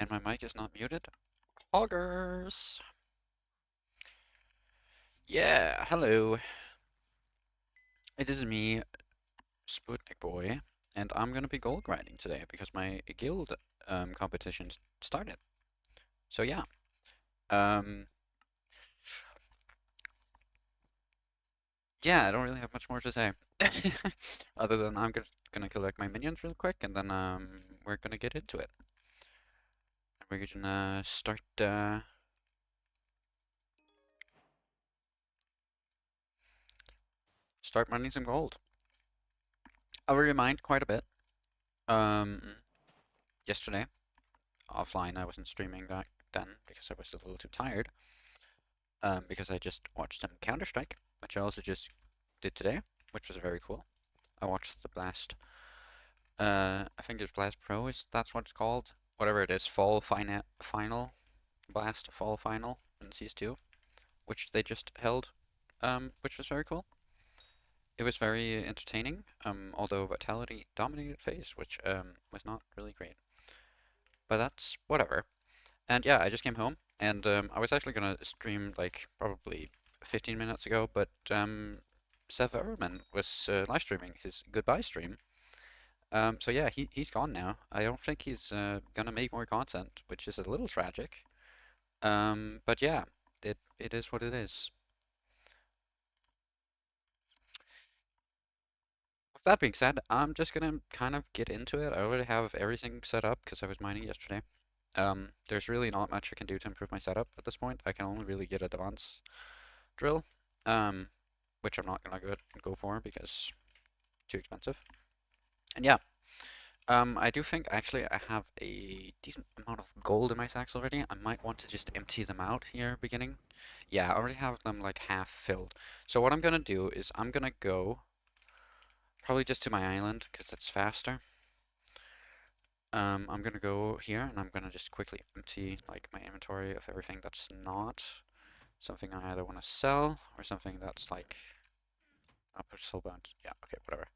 And my mic is not muted. Hoggers! Yeah, hello. It is me, Sputnik Boy, and I'm gonna be gold grinding today because my guild competition started. So yeah, um, yeah, I don't really have much more to say. Other than I'm gonna collect my minions real quick, and then we're gonna get into it. And we're gonna start mining some gold. I already mined quite a bit. Um, yesterday offline I wasn't streaming back then because I was a little too tired. Because I just watched some Counter-Strike, which I also just did today, which was very cool. I watched the Blast, I think it's Blast Pro, that's what it's called. Whatever it is, Final, Blast Fall Final in CS2, which they just held, which was very cool. It was very entertaining, although Vitality dominated phase, which was not really great. But that's whatever. And yeah, I just came home, and I was actually gonna stream like probably 15 minutes ago, but Seth Everman was live streaming his goodbye stream. So yeah, he's gone now. I don't think he's gonna make more content, which is a little tragic. But yeah, it is what it is. With that being said, I'm just gonna kind of get into it. I already have everything set up because I was mining yesterday. There's really not much I can do to improve my setup at this point. I can only really get advanced drill, um, which I'm not gonna go for because too expensive. And yeah, I do think actually I have a decent amount of gold in my sacks already. I might want to just empty them out here beginning. Yeah, I already have them like half filled. So what I'm gonna do is I'm gonna go probably just to my island because that's faster. I'm gonna go here and I'm gonna just quickly empty like my inventory of everything that's not something I either want to sell or something that's like I'll put soulbound. Yeah, okay, whatever.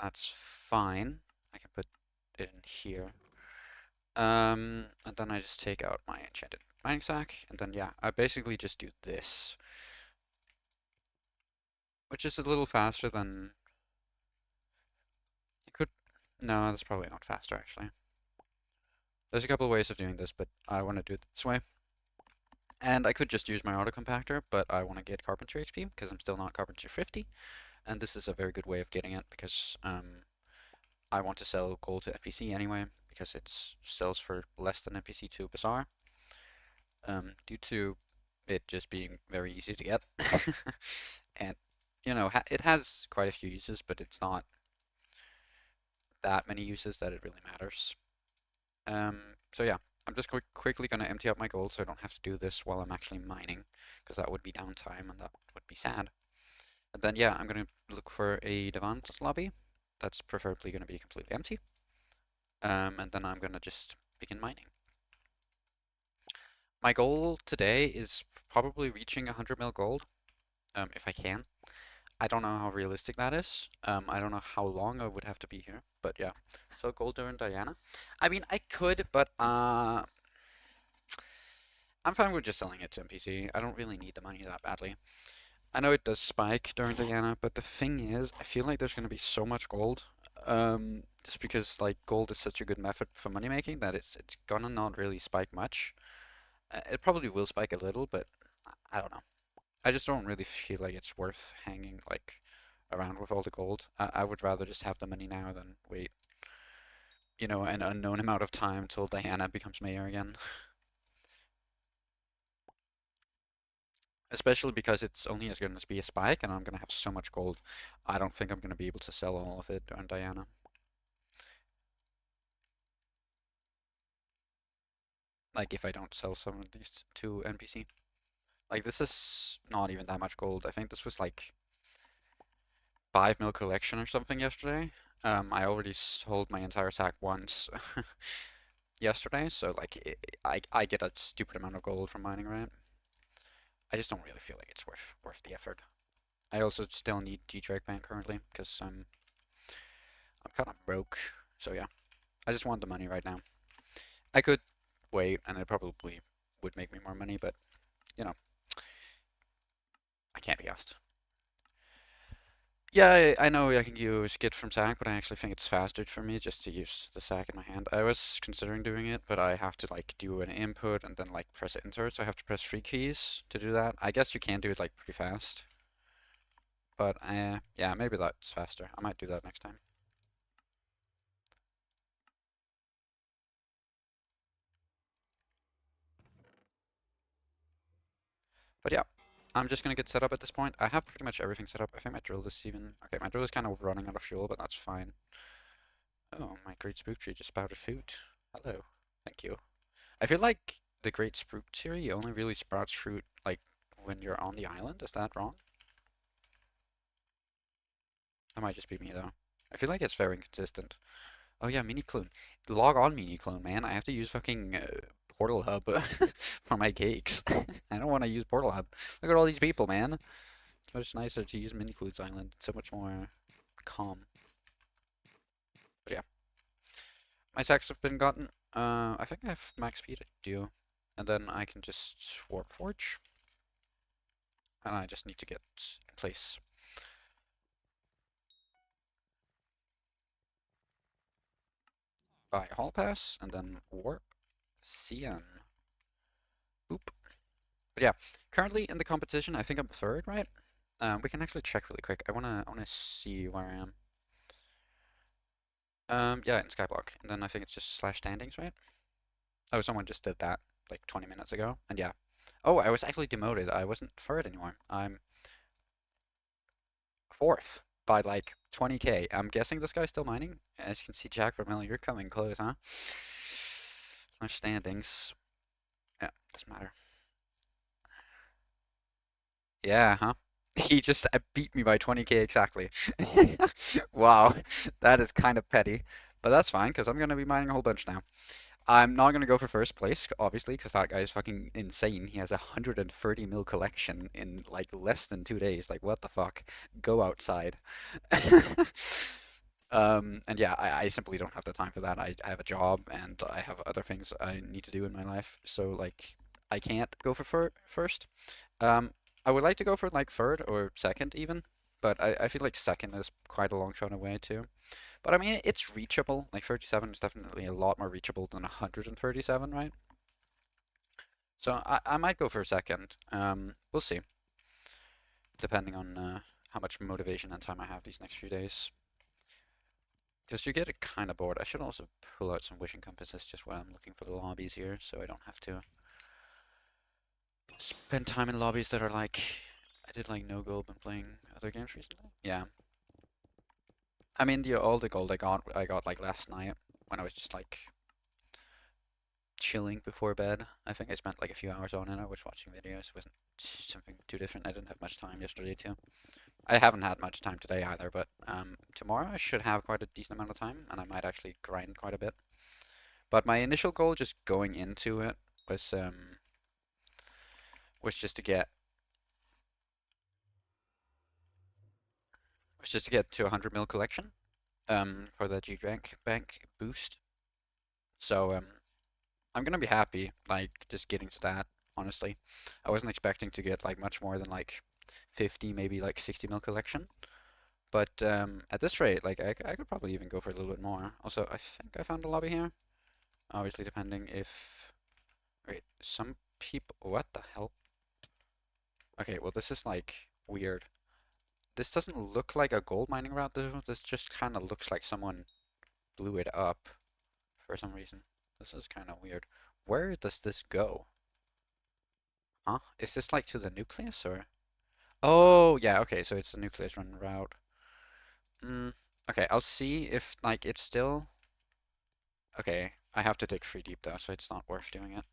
That's fine. I can put it in here. And then I just take out my enchanted mining sack, and then yeah, I basically just do this, which is a little faster than you could. No, that's probably not faster actually. There's a couple of ways of doing this, but I want to do it this way. And I could just use my auto compactor, but I want to get carpentry XP because I'm still not carpentry 50, and this is a very good way of getting it because I want to sell gold to NPC anyway because it sells for less than NPC to Bazaar, due to it just being very easy to get. And, you know, it has quite a few uses, but it's not that many uses that it really matters. So yeah, I'm just quickly going to empty out my gold so I don't have to do this while I'm actually mining, because that would be downtime and that would be sad. And then yeah, I'm going to look for a advanced lobby that's preferably going to be completely empty. And then I'm going to just begin mining. My goal today is probably reaching 100 mil gold, if I can. I don't know how realistic that is. I don't know how long I would have to be here, but yeah. So Golder and Diana. I mean, I could, but I'm fine with just selling it to NPC. I don't really need the money that badly. I know it does spike during Diana, but the thing is, I feel like there's going to be so much gold. Just because like gold is such a good method for money making that it's gonna not really spike much. It probably will spike a little, but I don't know. I just don't really feel like it's worth hanging like around with all the gold. I would rather just have the money now than wait, you know, an unknown amount of time till Diana becomes mayor again. Especially because it's only going to be a spike and I'm going to have so much gold. I don't think I'm going to be able to sell all of it on Diana. Like if I don't sell some of these to NPC. Like this is not even that much gold. I think this was like 5 mil collection or something yesterday. I already sold my entire sack once yesterday, so like I get a stupid amount of gold from mining, right? I just don't really feel like it's worth the effort. I also still need G-Drake Bank currently because I'm kind of broke. So yeah, I just want the money right now. I could wait, and it probably would make me more money, but you know, I can't be asked. Yeah, I know I can use Git from Sack, but I actually think it's faster for me just to use the Sack in my hand. I was considering doing it, but I have to like do an input and then like press enter, so I have to press three keys to do that. I guess you can do it like pretty fast, but yeah, maybe that's faster. I might do that next time. But yeah, I'm just gonna get set up at this point. I have pretty much everything set up. I think my drill is even... Okay, my drill is kind of running out of fuel, but that's fine. Oh, my Great Spook Tree just sprouted fruit. Hello. Thank you. I feel like the Great Spook Tree only really sprouts fruit, like, when you're on the island. Is that wrong? That might just be me, though. I feel like it's very inconsistent. Oh yeah, mini clone. Log on mini clone, man. I have to use fucking Portal Hub for my cakes. I don't want to use Portal Hub. Look at all these people, man. It's much nicer to use mini clones island. It's so much more calm. But yeah, my sacks have been gotten. I think I have max speed. I do, and then I can just warp forge, and I just need to get in place. Buy a hall pass, and then warp. CN. Boop. But yeah, currently in the competition, I think I'm third, right? We can actually check really quick. I wanna see where I am. Yeah, in Skyblock, and then I think it's just slash standings, right? Oh, someone just did that like 20 minutes ago, and yeah. Oh, I was actually demoted. I wasn't third anymore. I'm fourth by like 20k. I'm guessing this guy's still mining. As you can see, Jack Vermel, you're coming close, huh? Slash standings. Yeah, doesn't matter. Yeah, huh? He just beat me by 20k exactly. Wow, that is kind of petty. But that's fine, because I'm going to be mining a whole bunch now. I'm not going to go for first place, obviously, because that guy's fucking insane. He has a 130 mil collection in like less than 2 days. Like, what the fuck? Go outside. And yeah, I simply don't have the time for that. I have a job and I have other things I need to do in my life. So, like, I can't go for first. Um, I would like to go for like third or second even, but I feel like second is quite a long shot away too. But I mean, it's reachable. Like 37 is definitely a lot more reachable than 137, right? So I might go for a second. We'll see, depending on how much motivation and time I have these next few days. Because you get kind of bored. I should also pull out some wishing compasses just when I'm looking for the lobbies here, so I don't have to spend time in lobbies that are like... I did like no gold when playing other games recently. Yeah. I mean, all the gold I got like last night when I was just like chilling before bed. I think I spent like a few hours on it. I was watching videos. It wasn't something too different. I didn't have much time yesterday too. I haven't had much time today either, but tomorrow I should have quite a decent amount of time, and I might actually grind quite a bit. But my initial goal, just going into it, was just to get to 100 mil collection for the G bank boost. So I'm gonna be happy, like, just getting to that, honestly. I wasn't expecting to get, like, much more than, like, 50, maybe, like, 60 mil collection. But, at this rate, like, I could probably even go for a little bit more. Also, I think I found a lobby here. Obviously, depending if... Wait, some people... What the hell? Okay, well, this is, like, weird. This doesn't look like a gold mining route, though. This just kind of looks like someone blew it up for some reason. This is kind of weird. Where does this go? Huh? Is this like to the nucleus or? Oh, yeah, okay, so it's the nucleus run route. Okay, I'll see if like it's still... Okay, I have to dig 3 deep though, so it's not worth doing it.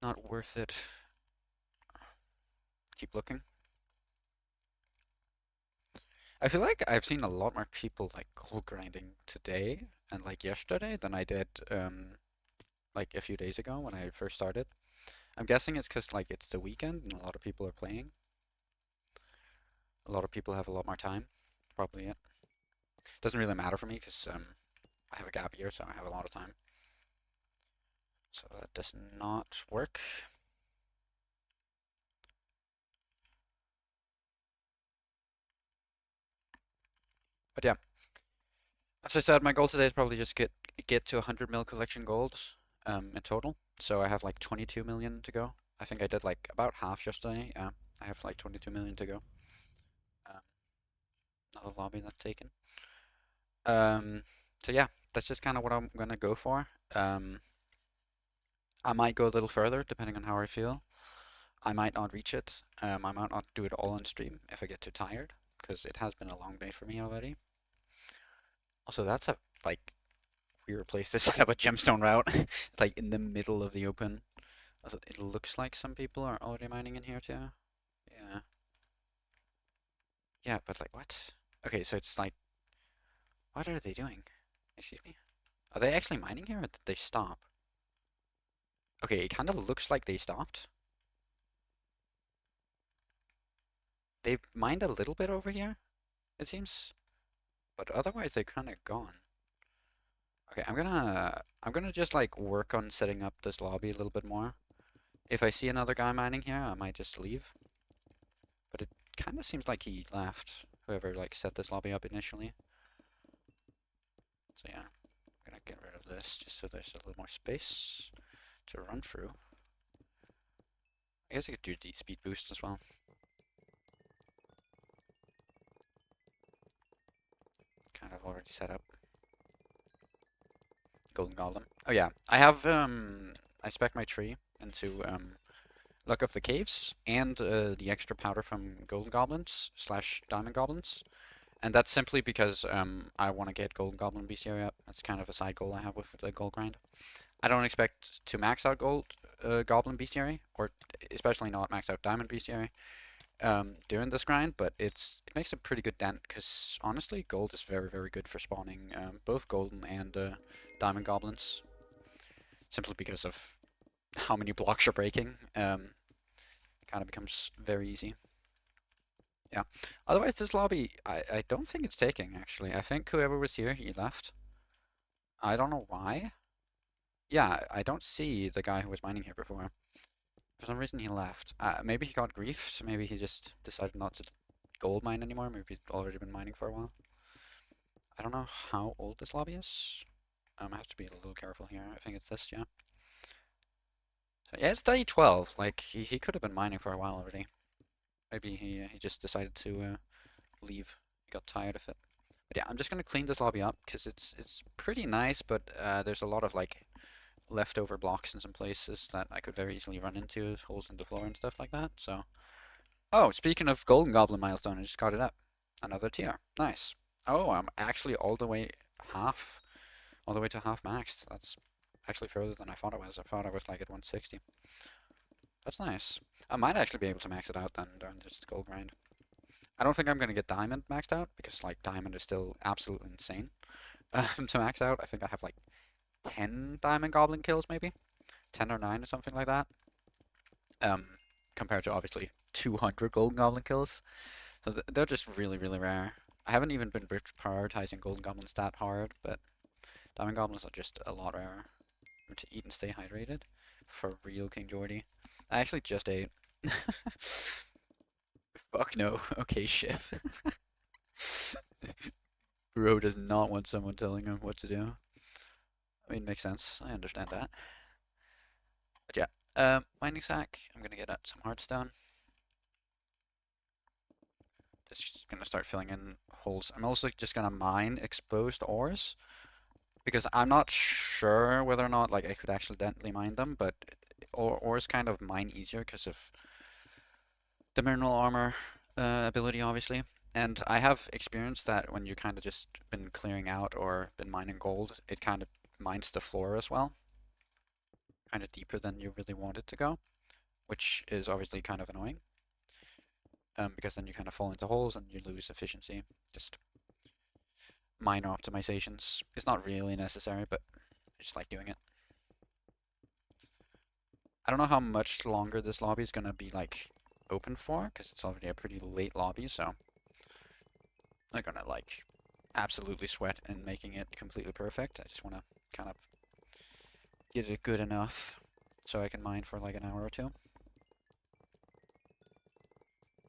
Not worth it. Keep looking. I feel like I've seen a lot more people like gold grinding today and like yesterday than I did like a few days ago when I first started. I'm guessing it's because like it's the weekend and a lot of people are playing. A lot of people have a lot more time. Probably it. Doesn't really matter for me because I have a gap year, so I have a lot of time. So that does not work. But yeah, as I said, my goal today is probably just get to 100 mil collection gold in total. So I have like 22 million to go. I think I did like about half yesterday. Yeah, I have like 22 million to go. Um, Another lobby that's taken. Um, so yeah, that's just kind of what I'm gonna go for. I might go a little further depending on how I feel. I might not reach it. I might not do it all on stream if I get too tired, because it has been a long day for me already. Also, that's a like weird place to set up a gemstone route. It's like in the middle of the open. Also, it looks like some people are already mining in here too. Yeah. Yeah, but like what? Okay, so it's like, what are they doing? Excuse me? Are they actually mining here or did they stop? Okay, it kind of looks like they stopped. They've mined a little bit over here, it seems. But otherwise they're kind of gone. Okay, I'm gonna just like work on setting up this lobby a little bit more. If I see another guy mining here, I might just leave. But it kind of seems like he left, whoever like set this lobby up initially. So yeah, I'm gonna get rid of this just so there's a little more space to run through. I guess I could do deep speed boost as well. Kind of already set up. Golden Golem. Oh yeah, I spec my tree into Luck of the Caves and the extra powder from Golden Goblins slash Diamond Goblins. And that's simply because I want to get Golden Goblin bestiary up. That's kind of a side goal I have with the gold grind. I don't expect to max out Gold Goblin bestiary, or especially not max out Diamond bestiary during this grind, but it makes a pretty good dent, because honestly, gold is very, very good for spawning both golden and diamond goblins, simply because of how many blocks you're breaking. It kind of becomes very easy. Yeah. Otherwise, this lobby, I don't think it's taking, actually. I think whoever was here, he left. I don't know why. Yeah, I don't see the guy who was mining here before. For some reason, he left. Maybe he got griefed. Maybe he just decided not to gold mine anymore. Maybe he's already been mining for a while. I don't know how old this lobby is. I have to be a little careful here. I think it's this, yeah. So, yeah, it's day 12. Like, he could have been mining for a while already. Maybe he just decided to leave. He got tired of it. But yeah, I'm just gonna clean this lobby up because it's pretty nice, but there's a lot of like leftover blocks in some places that I could very easily run into, holes in the floor and stuff like that. So, oh, speaking of Golden Goblin milestone, I just got it up. Another tier. Nice. Oh, I'm actually all the way to half maxed. That's actually further than I thought it was. I thought I was like at 160. That's nice. I might actually be able to max it out then during this gold grind. I don't think I'm going to get diamond maxed out, because like diamond is still absolutely insane to max out. I think I have like 10 diamond goblin kills maybe. 10 or 9 or something like that. Compared to obviously 200 golden goblin kills. So they're just really, really rare. I haven't even been prioritizing golden goblins that hard, but diamond goblins are just a lot rarer. To eat and stay hydrated. For real, King Jordy. I actually just ate. Fuck no. Okay, Shiv. Bro does not want someone telling him what to do. I mean, makes sense. I understand that. But yeah, mining sack. I'm gonna get at some hardstone. Just gonna start filling in holes. I'm also just gonna mine exposed ores, because I'm not sure whether or not like I could accidentally mine them, but ores kind of mine easier because of the mineral armor ability, obviously. And I have experienced that when you kind of just been clearing out or been mining gold, it kind of mines the floor as well, kind of deeper than you really want it to go, which is obviously kind of annoying. Because then you kind of fall into holes and you lose efficiency. Just minor optimizations. It's not really necessary, but I just like doing it. I don't know how much longer this lobby is gonna be like open for, because it's already a pretty late lobby, so I'm not gonna like absolutely sweat in making it completely perfect. I just want to kind of get it good enough so I can mine for like an hour or two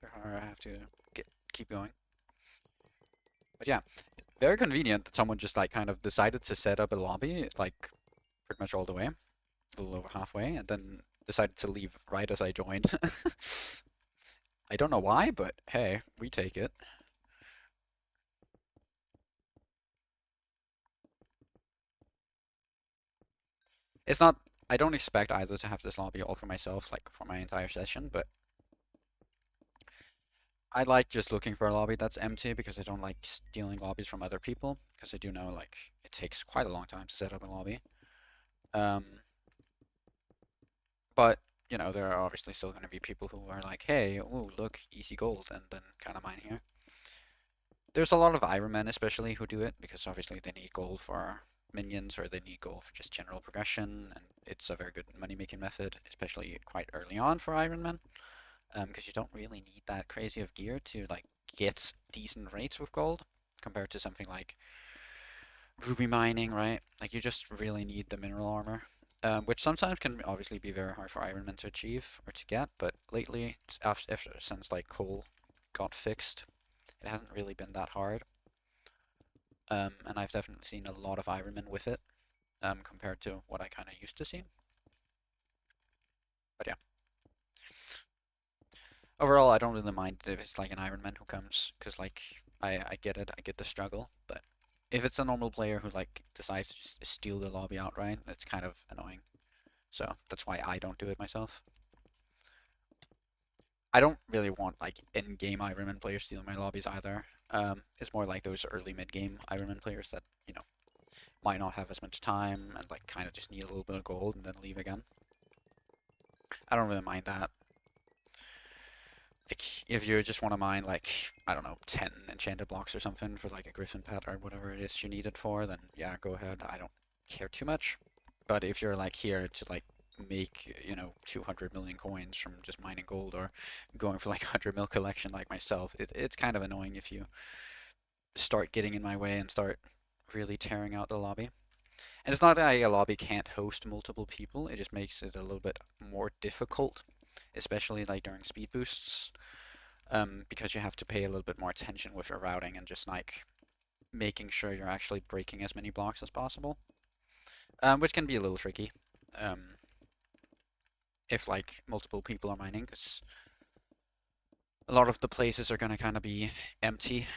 before I have to keep going. But yeah, very convenient that someone just like kind of decided to set up a lobby like pretty much all the way, a little over halfway, and then decided to leave right as I joined. I don't know why, but hey, we take it. It's not, I don't expect either to have this lobby all for myself, like for my entire session, but I like just looking for a lobby that's empty because I don't like stealing lobbies from other people, because I do know like it takes quite a long time to set up a lobby. Um, but you know, there are obviously still going to be people who are like, hey, ooh, look, easy gold, and then kind of mine here. There's a lot of Ironmen especially who do it because obviously they need gold for minions or they need gold for just general progression, and it's a very good money-making method, especially quite early on for Ironmen, because you don't really need that crazy of gear to like get decent rates with gold compared to something like ruby mining, right? Like you just really need the mineral armor, which sometimes can obviously be very hard for Ironmen to achieve or to get, but lately, since like coal got fixed, it hasn't really been that hard. And I've definitely seen a lot of Ironmen with it, compared to what I kind of used to see. But yeah, overall, I don't really mind if it's like an Ironman who comes, because like I get it, I get the struggle. But if it's a normal player who like decides to just steal the lobby outright, it's kind of annoying. So that's why I don't do it myself. I don't really want like in-game Ironman players stealing my lobbies either. It's more like those early mid-game Ironman players that, you know, might not have as much time and like kind of just need a little bit of gold and then leave again. I don't really mind that. Like, if you just want to mine like, I don't know, 10 enchanted blocks or something for like a griffin pet or whatever it is you need it for, then yeah, go ahead. I don't care too much. But if you're like here to like make, you know, 200 million coins from just mining gold or going for like 100 mil collection like myself, it's kind of annoying if you start getting in my way and start really tearing out the lobby. And it's not that a lobby can't host multiple people, it just makes it a little bit more difficult, especially like during speed boosts, because you have to pay a little bit more attention with your routing and just like making sure you're actually breaking as many blocks as possible, which can be a little tricky if like multiple people are mining, because a lot of the places are going to kind of be empty.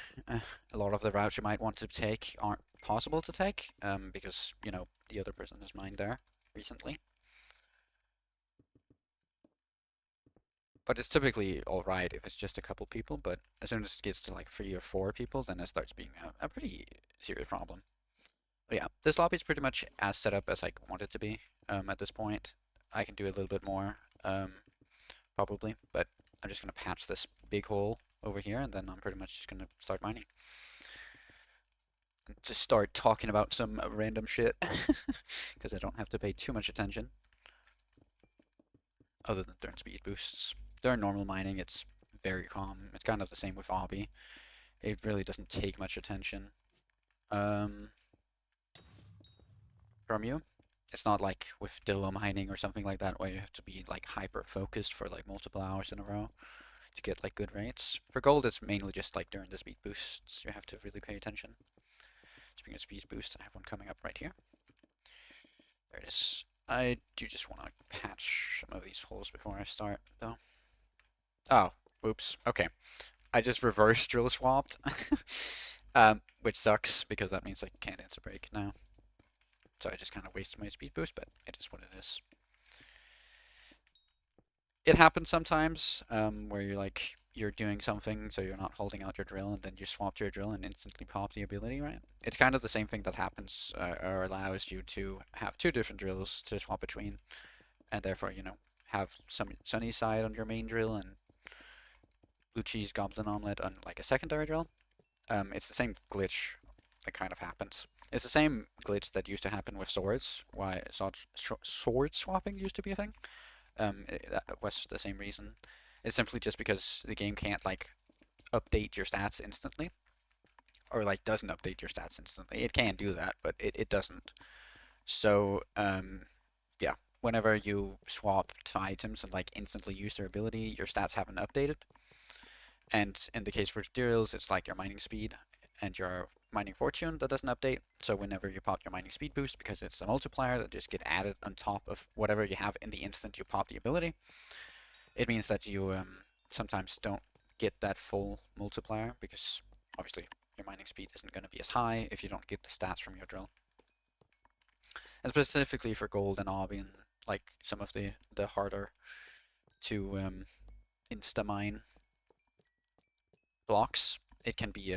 A lot of the routes you might want to take aren't possible to take, because, you know, the other person has mined there recently. But it's typically alright if it's just a couple people, but as soon as it gets to like 3 or 4 people, then it starts being a pretty serious problem. But yeah, this lobby is pretty much as set up as I want it to be, at this point. I can do a little bit more, probably, but I'm just going to patch this big hole over here, and then I'm pretty much just going to start mining. Just start talking about some random shit, because I don't have to pay too much attention, other than during speed boosts. During normal mining, it's very calm. It's kind of the same with Obby. It really doesn't take much attention um, from you. It's not like with Dillo mining or something like that where you have to be like hyper focused for like multiple hours in a row to get like good rates. For gold, it's mainly just like during the speed boosts you have to really pay attention. Speaking of speed boosts, I have one coming up right here. There it is. I do just want to patch some of these holes before I start, though. Oh, oops. Okay. I just reverse drill swapped, which sucks because that means I can't answer break now. So I just kind of wasted my speed boost, but it is what it is. It happens sometimes, where you're doing something, so you're not holding out your drill, and then you swap to your drill and instantly pop the ability, right? It's kind of the same thing that happens, or allows you to have 2 different drills to swap between, and therefore, you know, have some sunny side on your main drill and blue cheese goblin omelet on like a secondary drill. It's the same glitch that kind of happens. It's the same glitch that used to happen with swords. Why sword swapping used to be a thing. That was the same reason. It's simply just because the game can't like update your stats instantly, or like doesn't update your stats instantly. It can do that, but it doesn't. So yeah, whenever you swap to items and like instantly use their ability, your stats haven't updated. And in the case for drills, it's like your mining speed and your mining fortune that doesn't update. So whenever you pop your mining speed boost, because it's a multiplier that just get added on top of whatever you have in the instant you pop the ability, it means that you sometimes don't get that full multiplier because obviously your mining speed isn't going to be as high if you don't get the stats from your drill. And specifically for gold and obby and like some of the harder to insta mine blocks, it can be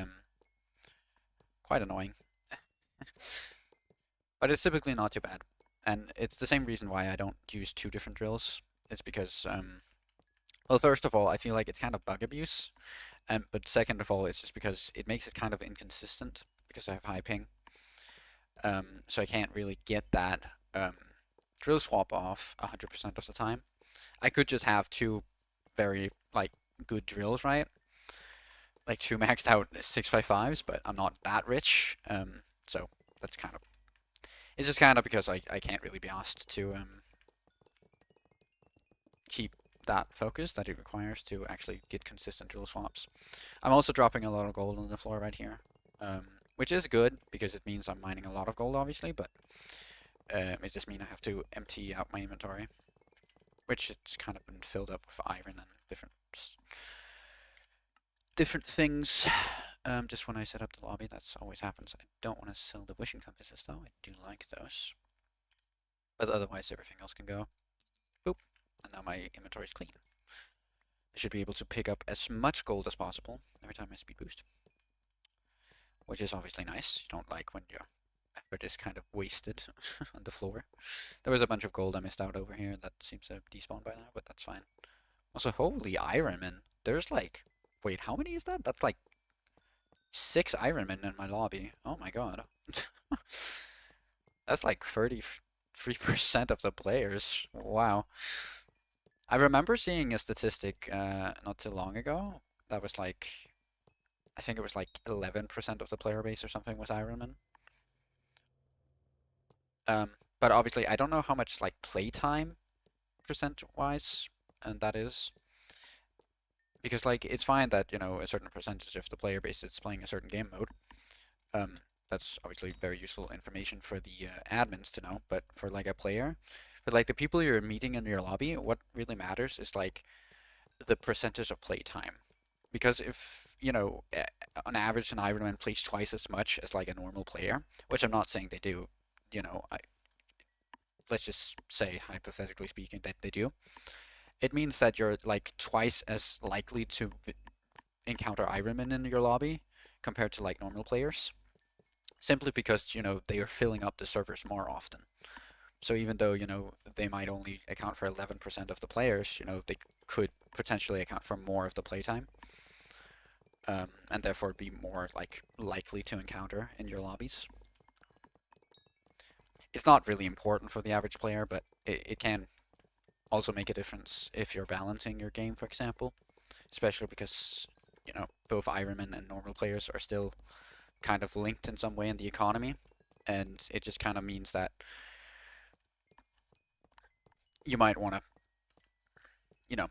quite annoying. But it's typically not too bad. And it's the same reason why I don't use two different drills. It's because, well, first of all, I feel like it's kind of bug abuse. But second of all, it's just because it makes it kind of inconsistent because I have high ping. So I can't really get that drill swap off 100% of the time. I could just have two very like good drills, right? Like two maxed out 655s, but I'm not that rich. So that's kind of, it's just kind of because I can't really be asked to keep that focus that it requires to actually get consistent drill swaps. I'm also dropping a lot of gold on the floor right here, which is good because it means I'm mining a lot of gold, obviously, but it just means I have to empty out my inventory, which it's kind of been filled up with iron and different things. Just when I set up the lobby, that's always happens. I don't want to sell the wishing compasses though. I do like those, but otherwise everything else can go. Boop, and now my inventory is clean. I should be able to pick up as much gold as possible every time I speed boost, which is obviously nice. You don't like when your effort is kind of wasted on the floor. There was a bunch of gold I missed out over here that seems to have despawned by now, but that's fine. Also, holy Ironman. There's like, wait, how many is that? That's like 6 Ironmen in my lobby. Oh my god. That's like 33% of the players. Wow. I remember seeing a statistic not too long ago that was like, I think it was like 11% of the player base or something was Ironman. But obviously I don't know how much like playtime percent-wise and that is. Because like it's fine that, you know, a certain percentage of the player base is playing a certain game mode. That's obviously very useful information for the admins to know, but for like a player, for like the people you're meeting in your lobby, what really matters is like the percentage of playtime. Because if, you know, on average an Ironman plays twice as much as like a normal player, which I'm not saying they do, you know, let's just say hypothetically speaking that they do, it means that you're like twice as likely to encounter Ironman in your lobby compared to like normal players. Simply because, you know, they are filling up the servers more often. So even though, you know, they might only account for 11% of the players, you know, they could potentially account for more of the playtime. And therefore be more like likely to encounter in your lobbies. It's not really important for the average player, but it can also make a difference if you're balancing your game, for example. Especially because, you know, both Ironman and normal players are still kind of linked in some way in the economy. And it just kind of means that you might want to, you know,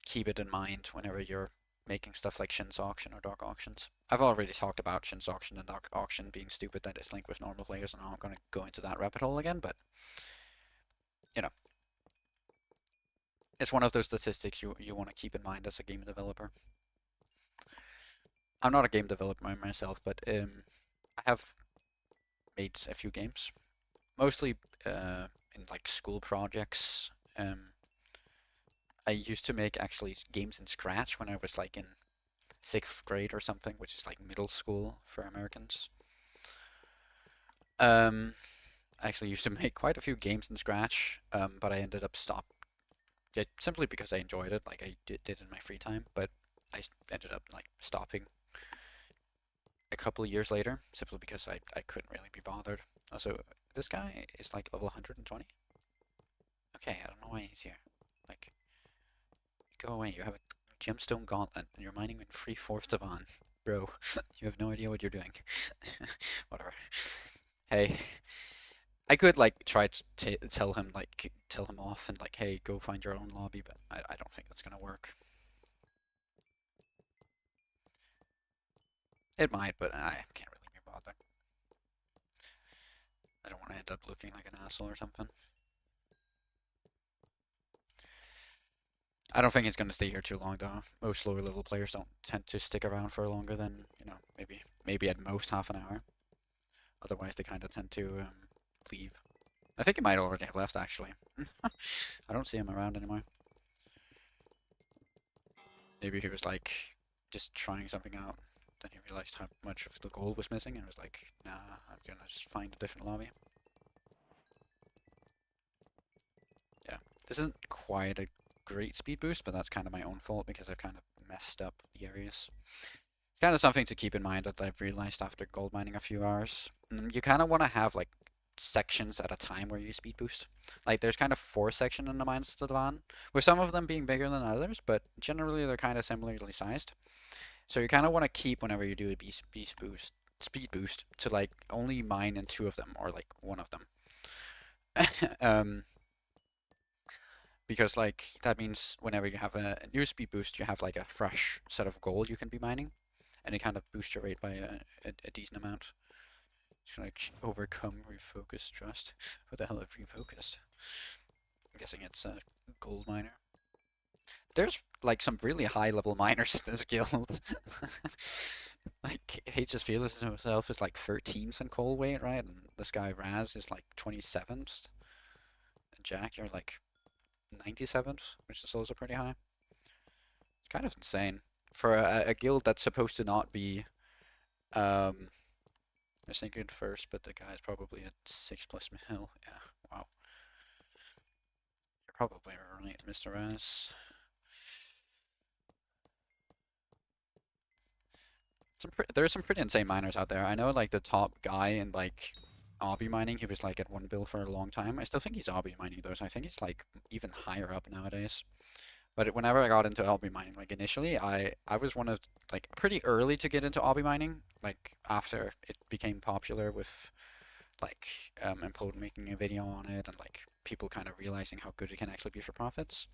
keep it in mind whenever you're making stuff like Shin's Auction or Dark Auctions. I've already talked about Shin's Auction and Dark Auction being stupid that it's linked with normal players, and I'm not going to go into that rabbit hole again, but, you know, it's one of those statistics you want to keep in mind as a game developer. I'm not a game developer myself, but I have made a few games, mostly in like school projects. I used to make actually games in Scratch when I was like in 6th grade or something, which is like middle school for Americans. I actually used to make quite a few games in Scratch, but I ended up stopping simply because I enjoyed it, like I did in my free time, but I ended up like stopping a couple of years later, simply because I couldn't really be bothered. Also, this guy is like level 120. Okay, I don't know why he's here. Like, go away, you have a gemstone gauntlet, and you're mining in 3/4 Devon. Bro, you have no idea what you're doing. Whatever. Hey, I could like try to tell him tell him off and like, hey, go find your own lobby, but I don't think that's gonna work. It might, but I can't really be bothered. I don't want to end up looking like an asshole or something. I don't think he's going to stay here too long, though. Most lower level players don't tend to stick around for longer than, you know, maybe at most half an hour. Otherwise, they kind of tend to leave. I think he might already have left, actually. I don't see him around anymore. Maybe he was like just trying something out. Then he realized how much of the gold was missing and was like, nah, I'm gonna just find a different lobby. Yeah, this isn't quite a great speed boost, but that's kind of my own fault because I've kind of messed up the areas. Kind of something to keep in mind that I've realized after gold mining a few hours. You kind of want to have like sections at a time where you speed boost. Like there's kind of 4 sections in the mines to the van, with some of them being bigger than others, but generally they're kind of similarly sized. So you kind of want to keep whenever you do a speed boost to like only mine in 2 of them or like 1 of them. Because like that means whenever you have a new speed boost, you have like a fresh set of gold you can be mining, and it kind of boosts your rate by a decent amount. Should I overcome refocus trust? What the hell have refocused? I'm guessing it's a gold miner. There's like some really high level miners in this guild. Like H's Fearless himself is like 13th in coal weight, right? And this guy Raz is like 27th. And Jack, you're like 97th, which is also pretty high. It's kind of insane for a guild that's supposed to not be I think good first, but the guy's probably at 6+ mil. Yeah, wow. You're probably right, Mr. Raz. There's some pretty insane miners out there. I know like the top guy in like obby mining, he was like at 1 bill for a long time. I still think he's obby mining though, so I think he's like even higher up nowadays. But whenever I got into obby mining, like initially, I was one of like pretty early to get into obby mining. Like after it became popular with like Implode making a video on it and like people kind of realizing how good it can actually be for profits.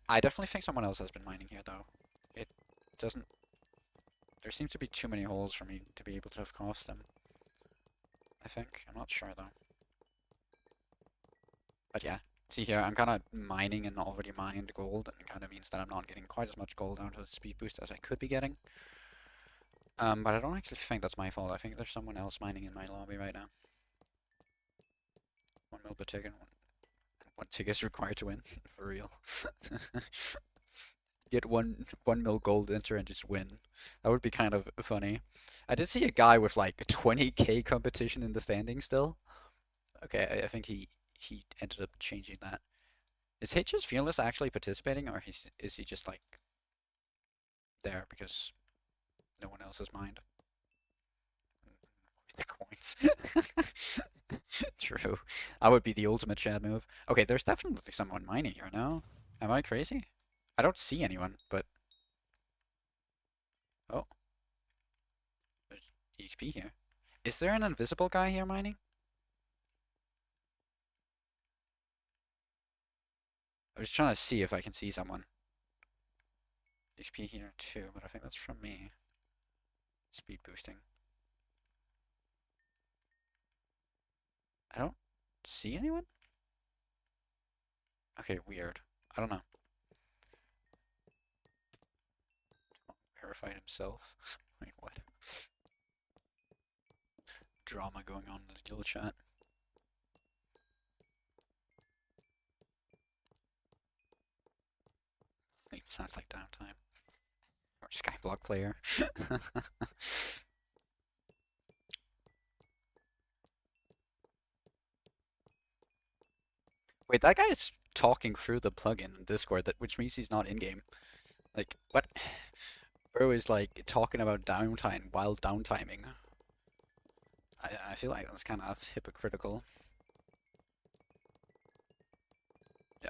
I definitely think someone else has been mining here though. It doesn't. There seems to be too many holes for me to be able to have crossed them. I think. I'm not sure though. But yeah. See here, I'm kind of mining and already mined gold, and it kind of means that I'm not getting quite as much gold out of the speed boost as I could be getting. But I don't actually think that's my fault. I think there's someone else mining in my lobby right now. 1 mil per ticket, one ticket is required to win, for real. Get one mil gold enter and just win. That would be kind of funny. I did see a guy with like 20k competition in the standing still. Okay, I think he ended up changing that. Is H's Fearless actually participating, or is he just like there because no one else has mined? The coins. True. That would be the ultimate Chad move. Okay, there's definitely someone mining here, no? Am I crazy? I don't see anyone, but... Oh. There's EXP here. Is there an invisible guy here mining? I was trying to see if I can see someone. XP here too, but I think that's from me. Speed boosting. I don't see anyone? Okay, weird. I don't know. Verified himself. Wait, what? Drama going on in the guild chat. It sounds like downtime. Or Skyblock player. Wait, that guy is talking through the plugin in Discord, which means he's not in-game. Like, what? Bro is like talking about downtime while downtiming. I feel like that's kind of hypocritical. Yeah.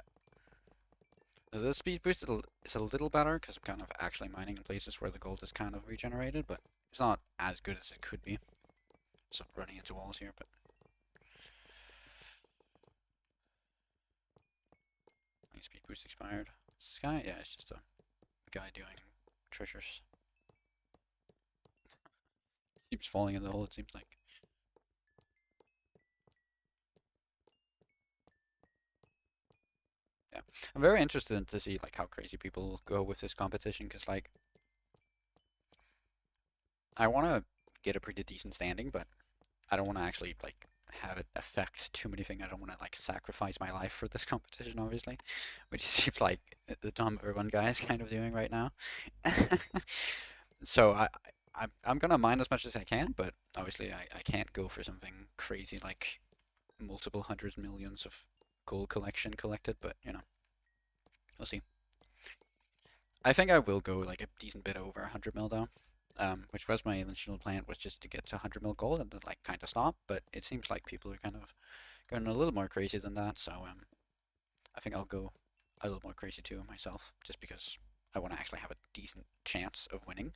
The speed boost is a little better because I'm kind of actually mining in places where the gold is kind of regenerated, but it's not as good as it could be. So I'm running into walls here, but Speed boost expired. Sky? Yeah, it's just a guy doing treasures. Keeps falling in the hole, it seems like. Yeah. I'm very interested to see like how crazy people go with this competition, because like I want to get a pretty decent standing, but I don't want to actually like have it affect too many things. I don't want to like sacrifice my life for this competition, obviously, which seems like the dumb everyone guy is kind of doing right now. So I'm gonna mine as much as I can, but obviously I can't go for something crazy like multiple hundreds millions of gold collection collected, but you know, we'll see. I think I will go like a decent bit over 100 mil though, which was my initial plan, was just to get to 100 mil gold and then like kind of stop. But it seems like people are kind of going a little more crazy than that, so I think I'll go a little more crazy too myself, just because I want to actually have a decent chance of winning.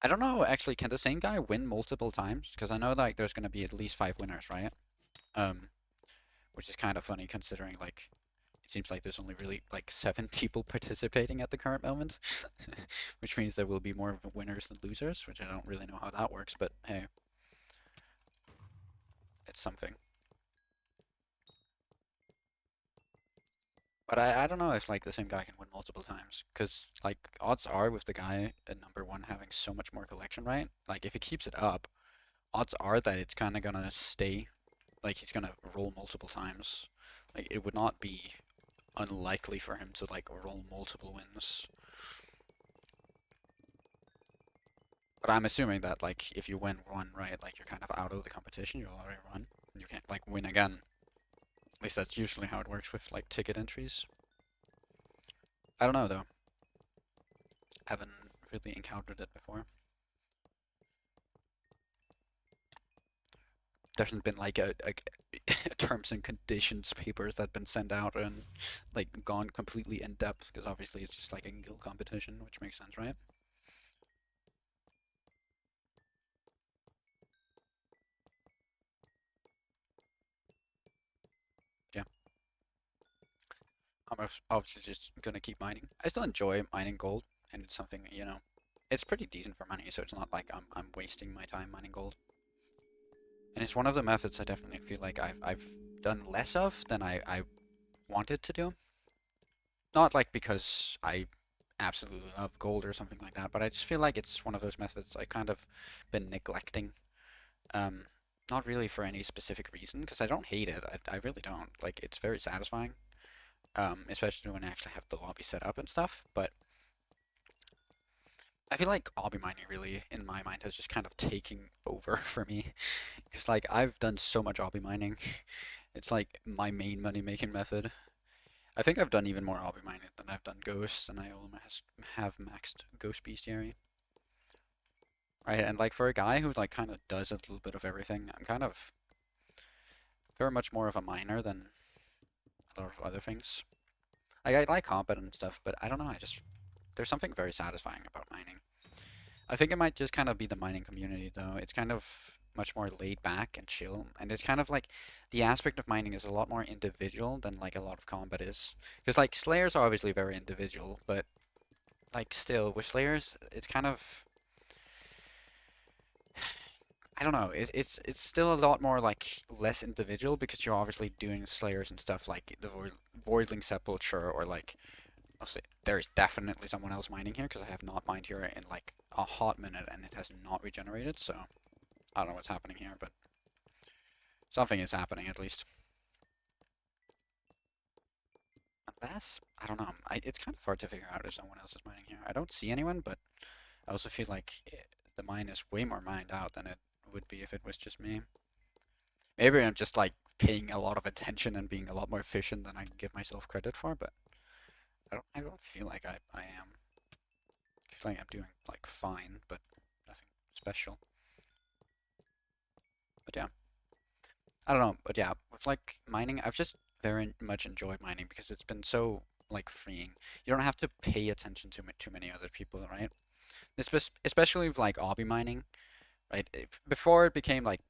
I don't know actually, can the same guy win multiple times? Because I know like there's going to be at least 5 winners, right? Um, which is kind of funny considering like it seems like there's only really like 7 people participating at the current moment, which means there will be more winners than losers, which I don't really know how that works, but hey, it's something. But I don't know if like the same guy can win multiple times, because like odds are with the guy at #1 having so much more collection, right? Like if he keeps it up, odds are that it's kind of gonna stay, like he's gonna roll multiple times. Like it would not be unlikely for him to like roll multiple wins. But I'm assuming that like if you win one, right, like you're kind of out of the competition, you'll already run. You can't like win again. At least that's usually how it works with like ticket entries. I don't know though. Haven't really encountered it before. There hasn't been like a terms and conditions papers that have been sent out and like gone completely in depth, because obviously it's just like a guild competition, which makes sense, right? Yeah. I'm obviously just gonna keep mining. I still enjoy mining gold, and it's something, you know, it's pretty decent for money, so it's not like I'm wasting my time mining gold. And it's one of the methods I definitely feel like I've done less of than I wanted to do. Not like because I absolutely love gold or something like that, but I just feel like it's one of those methods I kind of been neglecting. Um, Not really for any specific reason, because I don't hate it. I really don't. Like, it's very satisfying, especially when I actually have the lobby set up and stuff. But I feel like hobby mining really, in my mind, has just kind of taken over for me. Because, like, I've done so much hobby mining. It's like my main money-making method. I think I've done even more hobby mining than I've done ghosts, and I almost have maxed ghost bestiary. Right, and like for a guy who like kind of does a little bit of everything, I'm kind of very much more of a miner than a lot of other things. Like I like combat and stuff, but I don't know, I just there's something very satisfying about mining. I think it might just kind of be the mining community though. It's kind of much more laid back and chill, and it's kind of like the aspect of mining is a lot more individual than like a lot of combat is. Because like Slayers are obviously very individual, but like still with Slayers, it's kind of I don't know. It's still a lot more like less individual, because you're obviously doing Slayers and stuff like the Voidling Sepulture, or like I'll say there is definitely someone else mining here, because I have not mined here in like a hot minute and it has not regenerated. So I don't know what's happening here, but something is happening at least. That's I don't know. It's kind of hard to figure out if someone else is mining here. I don't see anyone, but I also feel like the mine is way more mined out than it would be if it was just me. Maybe I'm just like paying a lot of attention and being a lot more efficient than I can give myself credit for, but I don't feel like I am. I feel like I'm doing like fine, but nothing special. But yeah. I don't know, but yeah, with like mining, I've just very much enjoyed mining because it's been so like freeing. You don't have to pay attention to too many other people, right? Especially with like hobby mining, right? Before it became like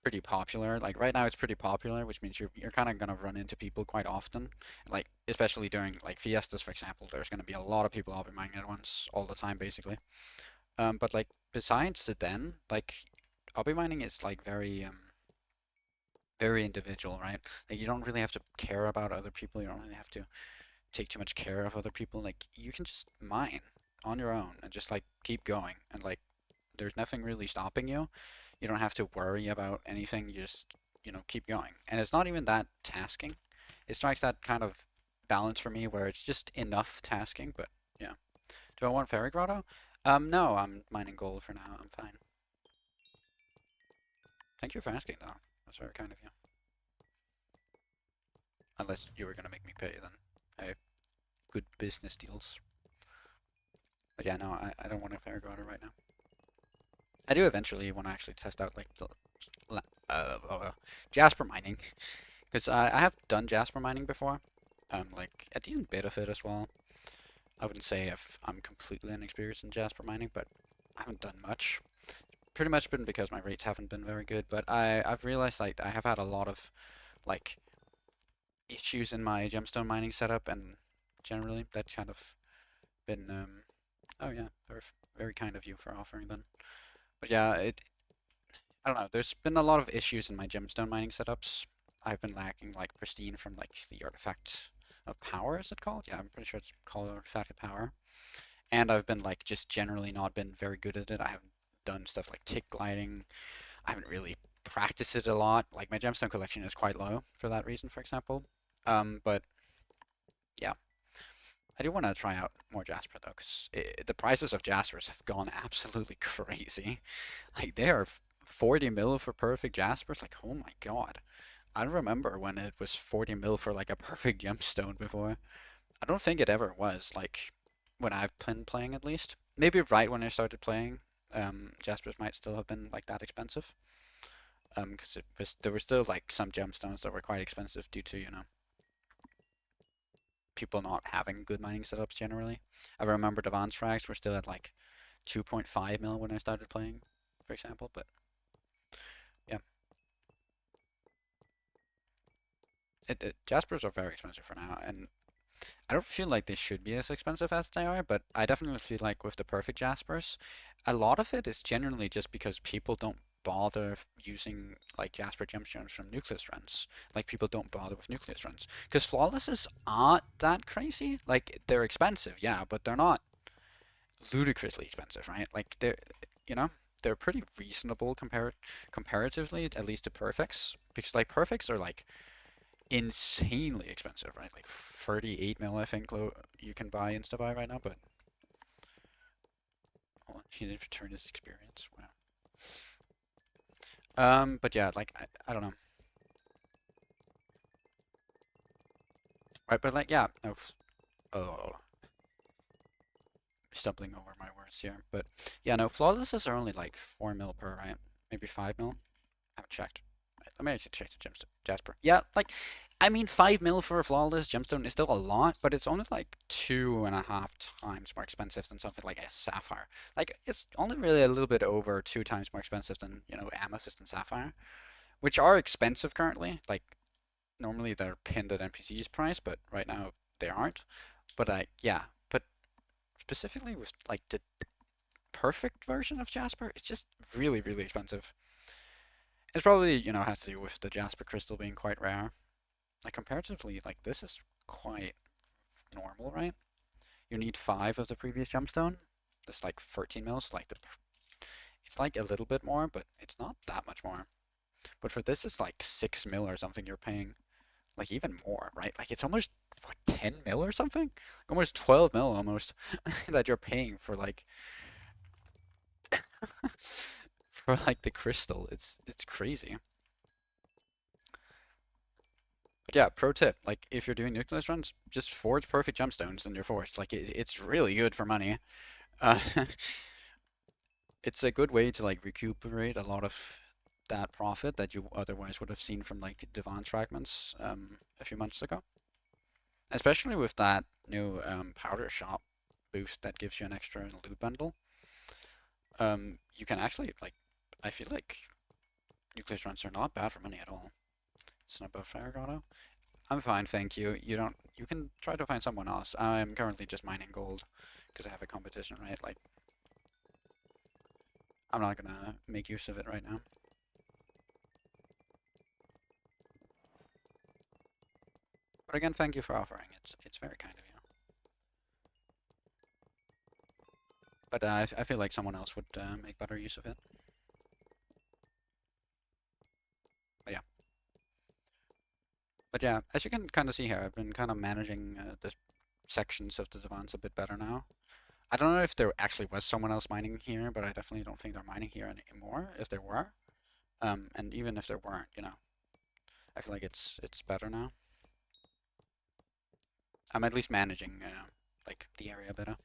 pretty popular. Like right now it's pretty popular, which means you're kind of gonna run into people quite often. Like especially during like fiestas, for example, there's gonna be a lot of people hobby mining at once all the time, basically. But like besides the den, like hobby mining is like very individual, right? Like you don't really have to care about other people. You don't really have to take too much care of other people. Like you can just mine on your own and just like keep going, and like there's nothing really stopping you. You don't have to worry about anything. You just, keep going. And it's not even that tasking. It strikes that kind of balance for me where it's just enough tasking, but yeah. Do I want Fairy Grotto? No, I'm mining gold for now. I'm fine. Thank you for asking, though. That's very kind of you. Unless you were gonna make me pay, then hey, good business deals. But yeah, no, I don't want a Fairy Grotto right now. I do eventually want to actually test out like the Jasper mining, because I have done Jasper mining before, like a decent bit of it as well. I wouldn't say if I'm completely inexperienced in Jasper mining, but I haven't done much. Pretty much been because my rates haven't been very good, but I've realized like I have had a lot of like issues in my gemstone mining setup, and generally that kind of been oh yeah, very kind of you for offering then. But yeah, I don't know. There's been a lot of issues in my gemstone mining setups. I've been lacking like pristine from like the artifact of power, is it called? Yeah, I'm pretty sure it's called artifact of power. And I've been like just generally not been very good at it. I haven't done stuff like tick gliding. I haven't really practiced it a lot. Like my gemstone collection is quite low for that reason, for example. But yeah, I do want to try out more Jasper though, because the prices of Jaspers have gone absolutely crazy. Like they are 40 mil for perfect Jaspers. Like oh my god. I don't remember when it was 40 mil for like a perfect gemstone before. I don't think it ever was, like when I've been playing at least. Maybe right when I started playing, Jaspers might still have been like that expensive. Because there were still like some gemstones that were quite expensive due to, people not having good mining setups generally. I remember the Vans frags were still at like 2.5 mil when I started playing, for example, but yeah. Jaspers are very expensive for now, and I don't feel like they should be as expensive as they are, but I definitely feel like with the perfect Jaspers, a lot of it is generally just because people don't bother using like Jasper gemstones from Nucleus runs. Like people don't bother with Nucleus runs. Because flawlesses aren't that crazy. Like they're expensive, yeah, but they're not ludicrously expensive, right? Like you know, they're pretty reasonable comparatively, at least to perfects. Because like perfects are like insanely expensive, right? Like 38 mil, I think, you can buy Insta-buy right now, but hold on, he did return his experience. Wow. But yeah, like I don't know. Right, but like yeah, no. Oh, stumbling over my words here, but yeah, no. Flawlesses are only like 4 mil per, right? Maybe 5 mil. I haven't checked. Right, let me actually check the gemstone. Jasper. Yeah, like I mean, 5 mil for a flawless gemstone is still a lot, but it's only like 2.5 times more expensive than something like a sapphire. Like, it's only really a little bit over 2 times more expensive than, amethyst and sapphire, which are expensive currently. Like, normally they're pinned at NPC's price, but right now they aren't. But, like, yeah, but specifically with, like, the perfect version of Jasper, it's just really, really expensive. It's probably, has to do with the Jasper crystal being quite rare. Like, comparatively, like, this is quite normal, right? You need 5 of the previous gemstone. It's like 13 mils. Like it's like a little bit more, but it's not that much more. But for this, it's like 6 mil or something. You're paying like even more, right? Like it's almost what 10 mil or something, like almost 12 mil almost that you're paying for like for like the crystal. It's crazy. But yeah, pro tip, like if you're doing nucleus runs, just forge perfect gemstones in your forest. Like it's really good for money. Uh, it's a good way to like recuperate a lot of that profit that you otherwise would have seen from like Devon's fragments a few months ago. Especially with that new powder shop boost that gives you an extra loot bundle. You can actually like I feel like nuclear runs are not bad for money at all. It's not above fire auto. I'm fine, thank you. You can try to find someone else. I'm currently just mining gold because I have a competition, right? Like, I'm not gonna make use of it right now. But again, thank you for offering. It's very kind of you. But I feel like someone else would make better use of it. But yeah. But yeah, as you can kind of see here, I've been kind of managing the sections of the divans a bit better now. I don't know if there actually was someone else mining here, but I definitely don't think they're mining here anymore, if there were. And even if there weren't, you know, I feel like it's better now. I'm at least managing like the area better.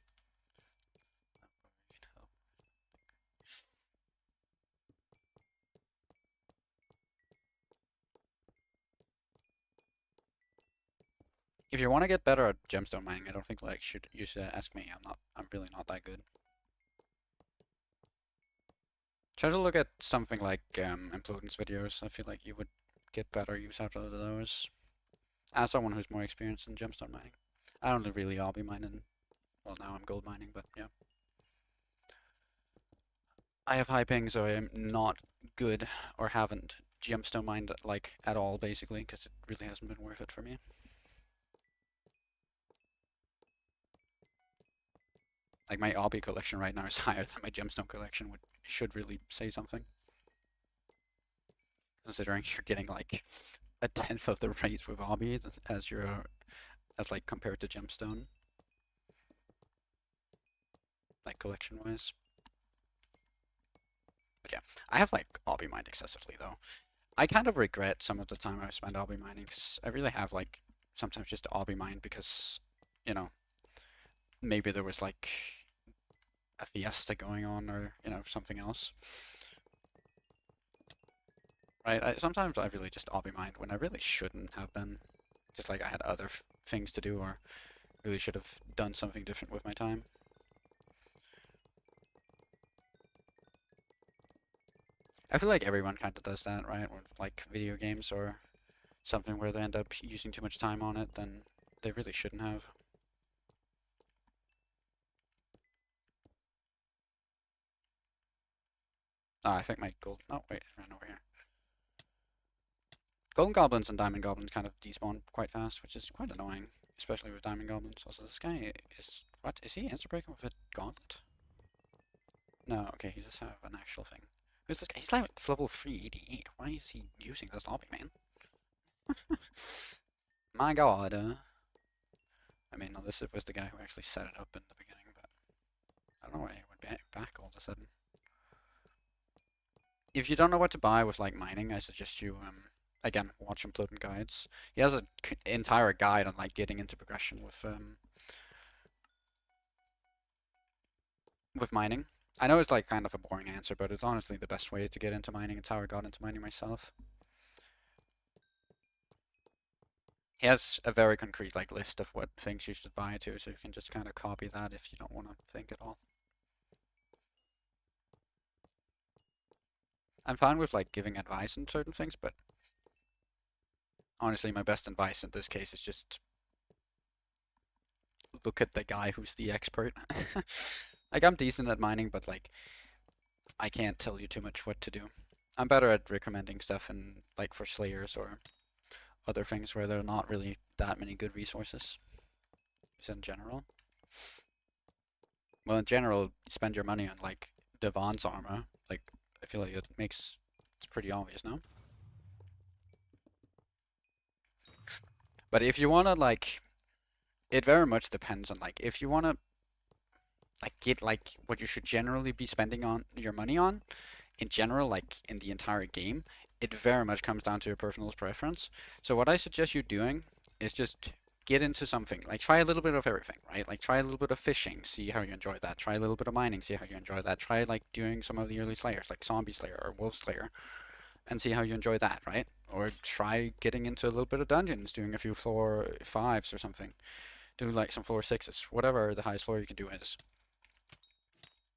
If you want to get better at gemstone mining, I don't think like you should ask me. I'm really not that good. Try to look at something like Implodence videos. I feel like you would get better use out of those. As someone who's more experienced in gemstone mining. I don't really all be mining. Well, now I'm gold mining, but yeah. I have high ping, so I am not good or haven't gemstone mined like at all, basically, because it really hasn't been worth it for me. Like my obby collection right now is higher than my gemstone collection, which should really say something. Considering you're getting like a tenth of the rate with obby as like compared to gemstone. Like collection wise. But yeah, I have like obby mined excessively though. I kind of regret some of the time I spent obby mining because I really have like sometimes just obby mine because, you know, maybe there was like a fiesta going on or, you know, something else. Right? Sometimes I really just obby mined when I really shouldn't have been. Just like I had other things to do or really should have done something different with my time. I feel like everyone kind of does that, right? With like video games or something where they end up using too much time on it, then they really shouldn't have. Oh, I think my gold. Oh, wait, it ran over here. Golden goblins and diamond goblins kind of despawn quite fast, which is quite annoying, especially with diamond goblins. Also, this guy is. What? Is he insta-breaking with a gauntlet? No, okay, he just have an actual thing. Who's this guy? He's like level 388. Why is he using this lobby, man? My god. I mean, this was the guy who actually set it up in the beginning, but I don't know why he went back all of a sudden. If you don't know what to buy with like mining, I suggest you again watch Implodent guides. He has an entire guide on like getting into progression with mining. I know it's like kind of a boring answer, but it's honestly the best way to get into mining. It's how I got into mining myself. He has a very concrete like list of what things you should buy too, so you can just kind of copy that if you don't want to think at all. I'm fine with like giving advice on certain things, but honestly, my best advice in this case is just look at the guy who's the expert. Like I'm decent at mining, but like I can't tell you too much what to do. I'm better at recommending stuff and like for slayers or other things where there are not really that many good resources. Just in general. Well, in general, spend your money on like Devon's armor. Like I feel like it's pretty obvious, no? But if you wanna like, it very much depends on like if you wanna like get like what you should generally be spending on your money on in general, like in the entire game, it very much comes down to your personal preference. So what I suggest you doing is just get into something, like try a little bit of everything, right? Like try a little bit of fishing, see how you enjoy that. Try a little bit of mining, see how you enjoy that. Try like doing some of the early slayers, like Zombie Slayer or Wolf Slayer, and see how you enjoy that, right? Or try getting into a little bit of dungeons, doing a few floor 5s or something. Do like some floor 6s, whatever the highest floor you can do is.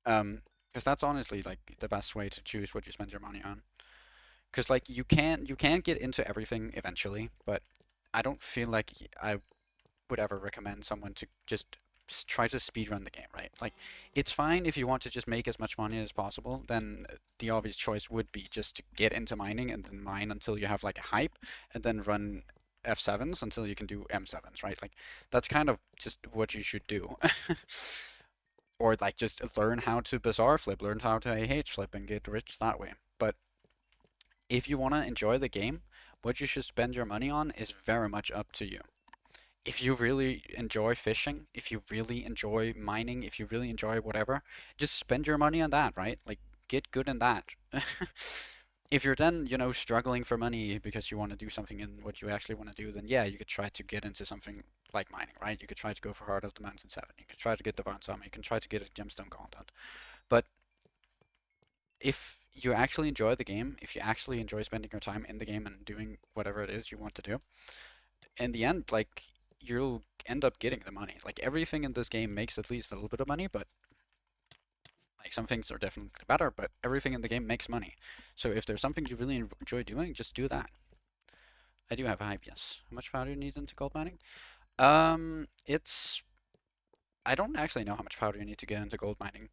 Because that's honestly like the best way to choose what you spend your money on. Because like you can get into everything eventually, but I don't feel like I would ever recommend someone to just try to speedrun the game, right? Like, it's fine if you want to just make as much money as possible, then the obvious choice would be just to get into mining and then mine until you have like a hype and then run F7s until you can do M7s, right? Like, that's kind of just what you should do. Or like just learn how to bizarre flip, learn how to AH flip and get rich that way. But if you want to enjoy the game, what you should spend your money on is very much up to you. If you really enjoy fishing, if you really enjoy mining, if you really enjoy whatever, just spend your money on that, right? Like, get good in that. If you're then, struggling for money because you want to do something in what you actually want to do, then yeah, you could try to get into something like mining, right? You could try to go for Heart of the Mountain 7. You could try to get the Barn Summit. You can try to get a gemstone content. But if you actually enjoy the game, if you actually enjoy spending your time in the game and doing whatever it is you want to do, in the end, like, you'll end up getting the money. Like, everything in this game makes at least a little bit of money, but like some things are definitely better, but everything in the game makes money. So if there's something you really enjoy doing, just do that. I do have a hype, yes. How much powder you need into gold mining? It's I don't actually know how much powder you need to get into gold mining.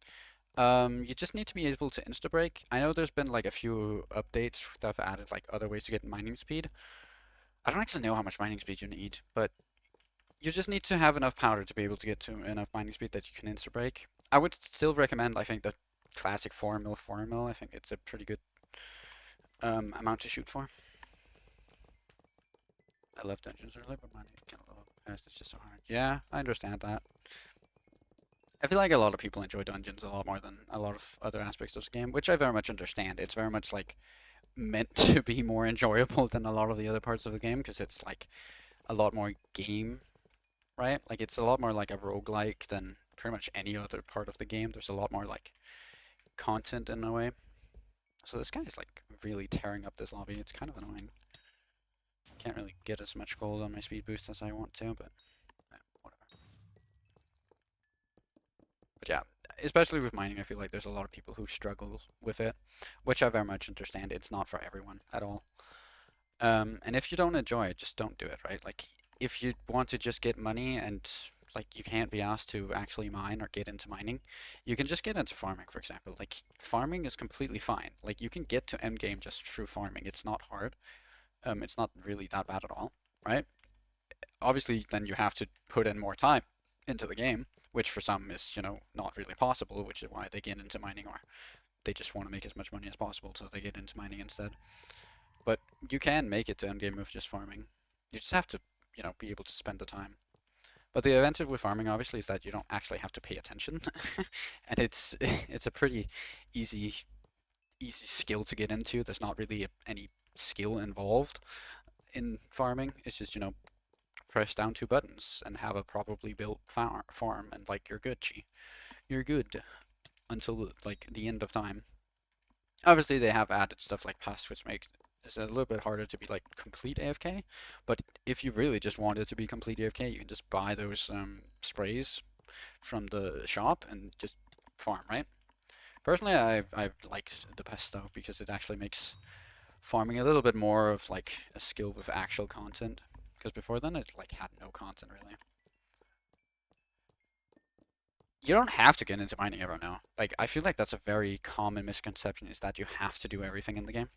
You just need to be able to insta break. I know there's been like a few updates that have added like other ways to get mining speed. I don't actually know how much mining speed you need, but you just need to have enough powder to be able to get to enough mining speed that you can insta break. I would still recommend, I think, the classic 4 mil. I think it's a pretty good amount to shoot for. I love dungeons early, but mining can a little fast. It's just so hard. Yeah, I understand that. I feel like a lot of people enjoy dungeons a lot more than a lot of other aspects of the game, which I very much understand. It's very much like meant to be more enjoyable than a lot of the other parts of the game because it's like a lot more game, right? Like it's a lot more like a roguelike than pretty much any other part of the game. There's a lot more like content in a way. So this guy's like really tearing up this lobby. It's kind of annoying. Can't really get as much gold on my speed boost as I want to, but whatever. But yeah, especially with mining, I feel like there's a lot of people who struggle with it, which I very much understand. It's not for everyone at all. And if you don't enjoy it, just don't do it, right? Like, if you want to just get money and like you can't be asked to actually mine or get into mining, you can just get into farming, for example. Like, farming is completely fine. Like, you can get to end game just through farming. It's not hard. It's not really that bad at all, right? Obviously, then you have to put in more time into the game, which for some is, not really possible, which is why they get into mining or they just want to make as much money as possible, so they get into mining instead. But you can make it to endgame with just farming. You just have to, be able to spend the time. But the advantage with farming, obviously, is that you don't actually have to pay attention, and it's a pretty easy skill to get into. There's not really any skill involved in farming. It's just, press down 2 buttons and have a properly built farm, and like you're good, G. You're good until like the end of time. Obviously, they have added stuff like past, which makes it a little bit harder to be like complete AFK. But if you really just wanted to be complete AFK, you can just buy those sprays from the shop and just farm, right? Personally, I've liked the pesto because it actually makes farming a little bit more of like a skill with actual content. Because before then, it like had no content really. You don't have to get into mining ever now. Like, I feel like that's a very common misconception, is that you have to do everything in the game.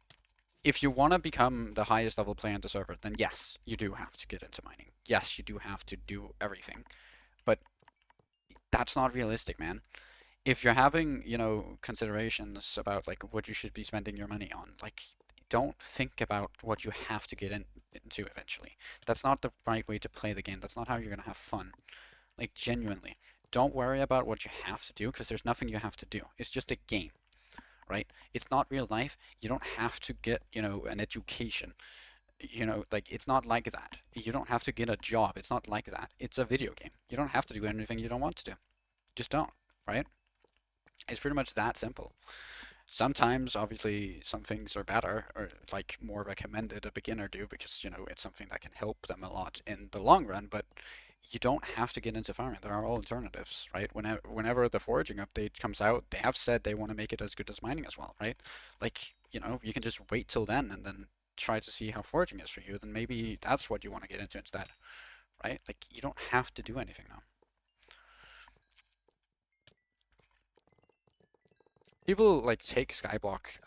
If you want to become the highest level player in the server, then yes, you do have to get into mining. Yes, you do have to do everything. But that's not realistic, man. If you're having, considerations about like what you should be spending your money on, like, don't think about what you have to get into eventually. That's not the right way to play the game. That's not how you're gonna have fun. Like, genuinely. Don't worry about what you have to do, because there's nothing you have to do. It's just a game, right? It's not real life. You don't have to get, an education. Like, it's not like that. You don't have to get a job. It's not like that. It's a video game. You don't have to do anything you don't want to do. Just don't, right? It's pretty much that simple. Sometimes, obviously, some things are better or like more recommended a beginner do because, it's something that can help them a lot in the long run, but you don't have to get into farming. There are alternatives, right? Whenever the foraging update comes out, they have said they want to make it as good as mining as well, right? Like, you know, you can just wait till then and then try to see how foraging is for you, then maybe that's what you want to get into instead, right? Like, you don't have to do anything now. People like take Skyblock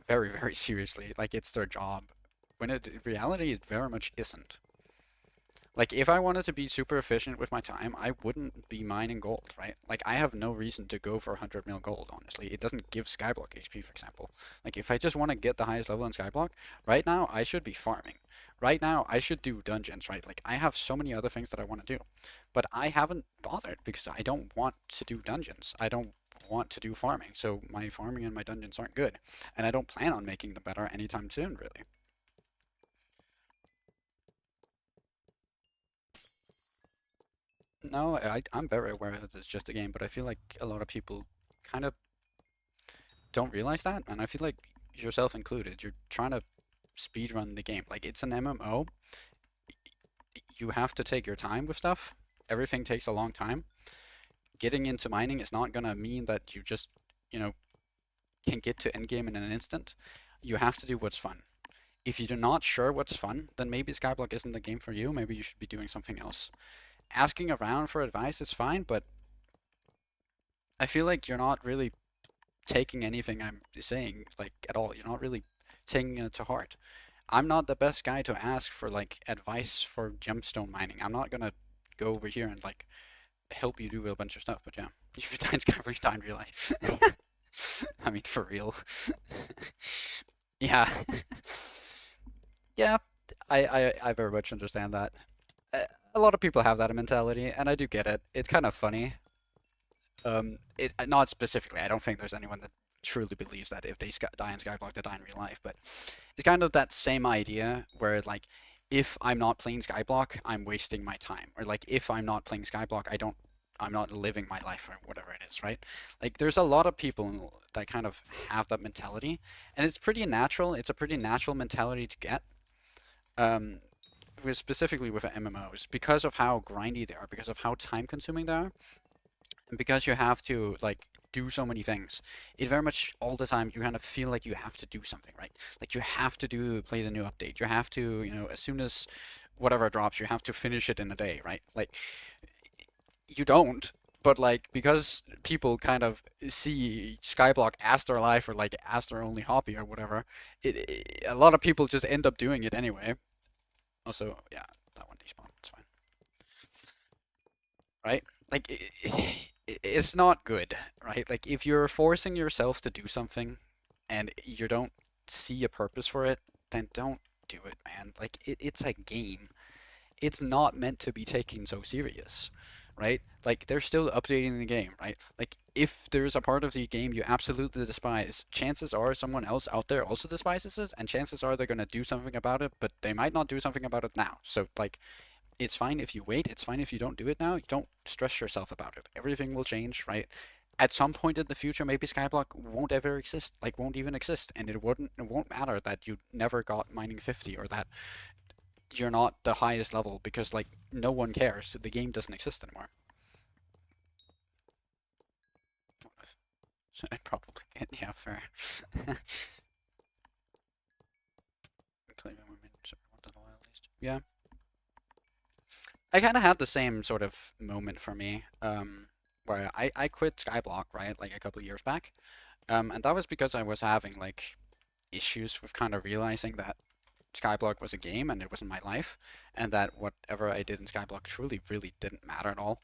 very, very seriously, like it's their job, when in reality it very much isn't. Like, if I wanted to be super efficient with my time, I wouldn't be mining gold, right? Like, I have no reason to go for 100 mil gold, honestly. It doesn't give Skyblock HP, for example. Like, if I just want to get the highest level in Skyblock, right now, I should be farming. Right now, I should do dungeons, right? Like, I have so many other things that I want to do. But I haven't bothered because I don't want to do dungeons. I don't want to do farming. So my farming and my dungeons aren't good. And I don't plan on making them better anytime soon, really. No, I'm very aware that it's just a game, but I feel like a lot of people kind of don't realize that, and I feel like yourself included, you're trying to speedrun the game. Like, it's an MMO, you have to take your time with stuff. Everything takes a long time. Getting into mining is not gonna mean that you just, you know, can get to endgame in an instant. You have to do what's fun. If you're not sure what's fun, then maybe Skyblock isn't the game for you. Maybe you should be doing something else. Asking around for advice is fine, but I feel like you're not really taking anything I'm saying like at all. You're not really taking it to heart. I'm not the best guy to ask for like advice for gemstone mining. I'm not gonna go over here and like help you do a bunch of stuff. But yeah, you've done Skyrim in real life. I mean, for real. Yeah, yeah. I very much understand that. A lot of people have that mentality, and I do get it. It's kind of funny. It not specifically. I don't think there's anyone that truly believes that if they die in Skyblock, they die in real life. But it's kind of that same idea where like, if I'm not playing Skyblock, I'm wasting my time, or like if I'm not playing Skyblock, I'm not living my life or whatever it is, right? Like there's a lot of people that kind of have that mentality, and it's pretty natural. It's a pretty natural mentality to get. Um, specifically with MMOs, because of how grindy they are, because of how time consuming they are, and because you have to like do so many things, it very much all the time you kind of feel like you have to do something, right? Like you have to play the new update. You have to, you know, as soon as whatever drops, you have to finish it in a day, right? Like you don't, but like because people kind of see Skyblock as their life or like as their only hobby or whatever, a lot of people just end up doing it anyway. Also, yeah, that one despawned. It's fine, right? Like it's not good, right? Like if you're forcing yourself to do something and you don't see a purpose for it, then don't do it, man. Like it's a game. It's not meant to be taken so serious, right? Like they're still updating the game, right? Like if there's a part of the game you absolutely despise, chances are someone else out there also despises it, and chances are they're gonna do something about it, but they might not do something about it now. So like it's fine if you wait. It's fine if you don't do it now. Don't stress yourself about it. Everything will change, right? At some point in the future, maybe Skyblock won't ever exist, like won't even exist, and it won't matter that you never got mining 50 or that you're not the highest level because like no one cares. The game doesn't exist anymore. I probably can't. Yeah, fair. Yeah. I kind of had the same sort of moment for me, where I quit Skyblock, right, like a couple of years back. And that was because I was having like issues with kind of realizing that Skyblock was a game and it wasn't my life, and that whatever I did in Skyblock truly really didn't matter at all.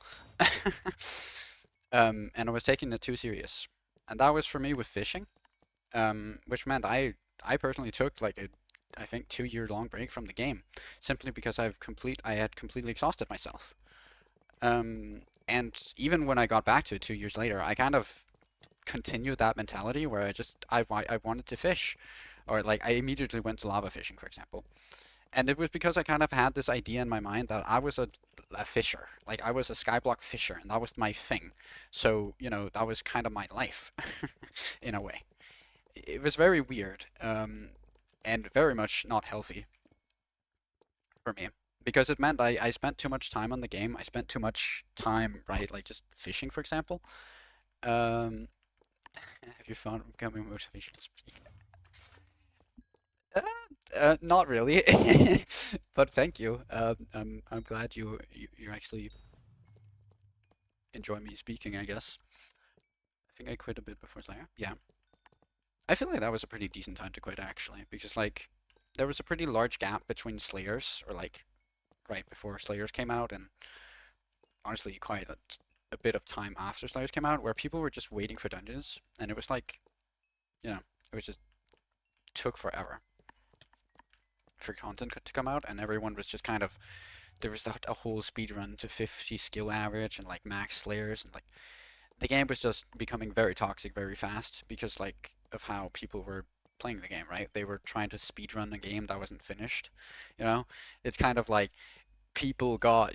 And I was taking it too serious. And that was for me with fishing, which meant I personally took like a I think 2 year long break from the game, simply because I had completely exhausted myself. And even when I got back to it 2 years later, I kind of continued that mentality where I wanted to fish, or like I immediately went to lava fishing, for example. And it was because I kind of had this idea in my mind that I was a fisher, like I was a Skyblock fisher, and that was my thing. So you know that was kind of my life, in a way. It was very weird, and very much not healthy for me because it meant I spent too much time on the game. I spent too much time, right, like just fishing, for example. Um, have you found becoming motivational speaker? Not really, but thank you. I'm glad you actually enjoy me speaking, I guess. I think I quit a bit before Slayer. Yeah. I feel like that was a pretty decent time to quit actually, because like there was a pretty large gap between Slayers, or like right before Slayers came out, and honestly quite a bit of time after Slayers came out, where people were just waiting for dungeons, and it was like, it was just took forever for content to come out, and everyone was just kind of there was that a whole speed run to 50 skill average and like max Slayers, and like the game was just becoming very toxic very fast because like of how people were playing the game, right? They were trying to speedrun a game that wasn't finished. You know, it's kind of like people got,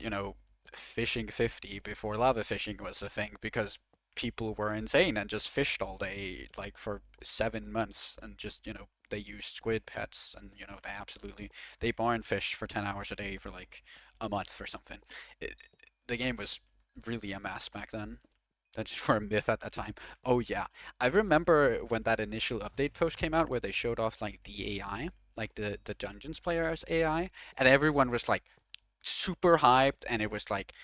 fishing 50 before lava fishing was a thing because people were insane and just fished all day, like for 7 months, and just, they used squid pets, and, they barn fish for 10 hours a day for like a month or something. It, the game was really a mess back then. That's just for a myth at that time. Oh yeah, I remember when that initial update post came out where they showed off like the AI, like the Dungeons player's AI, and everyone was like super hyped, and it was like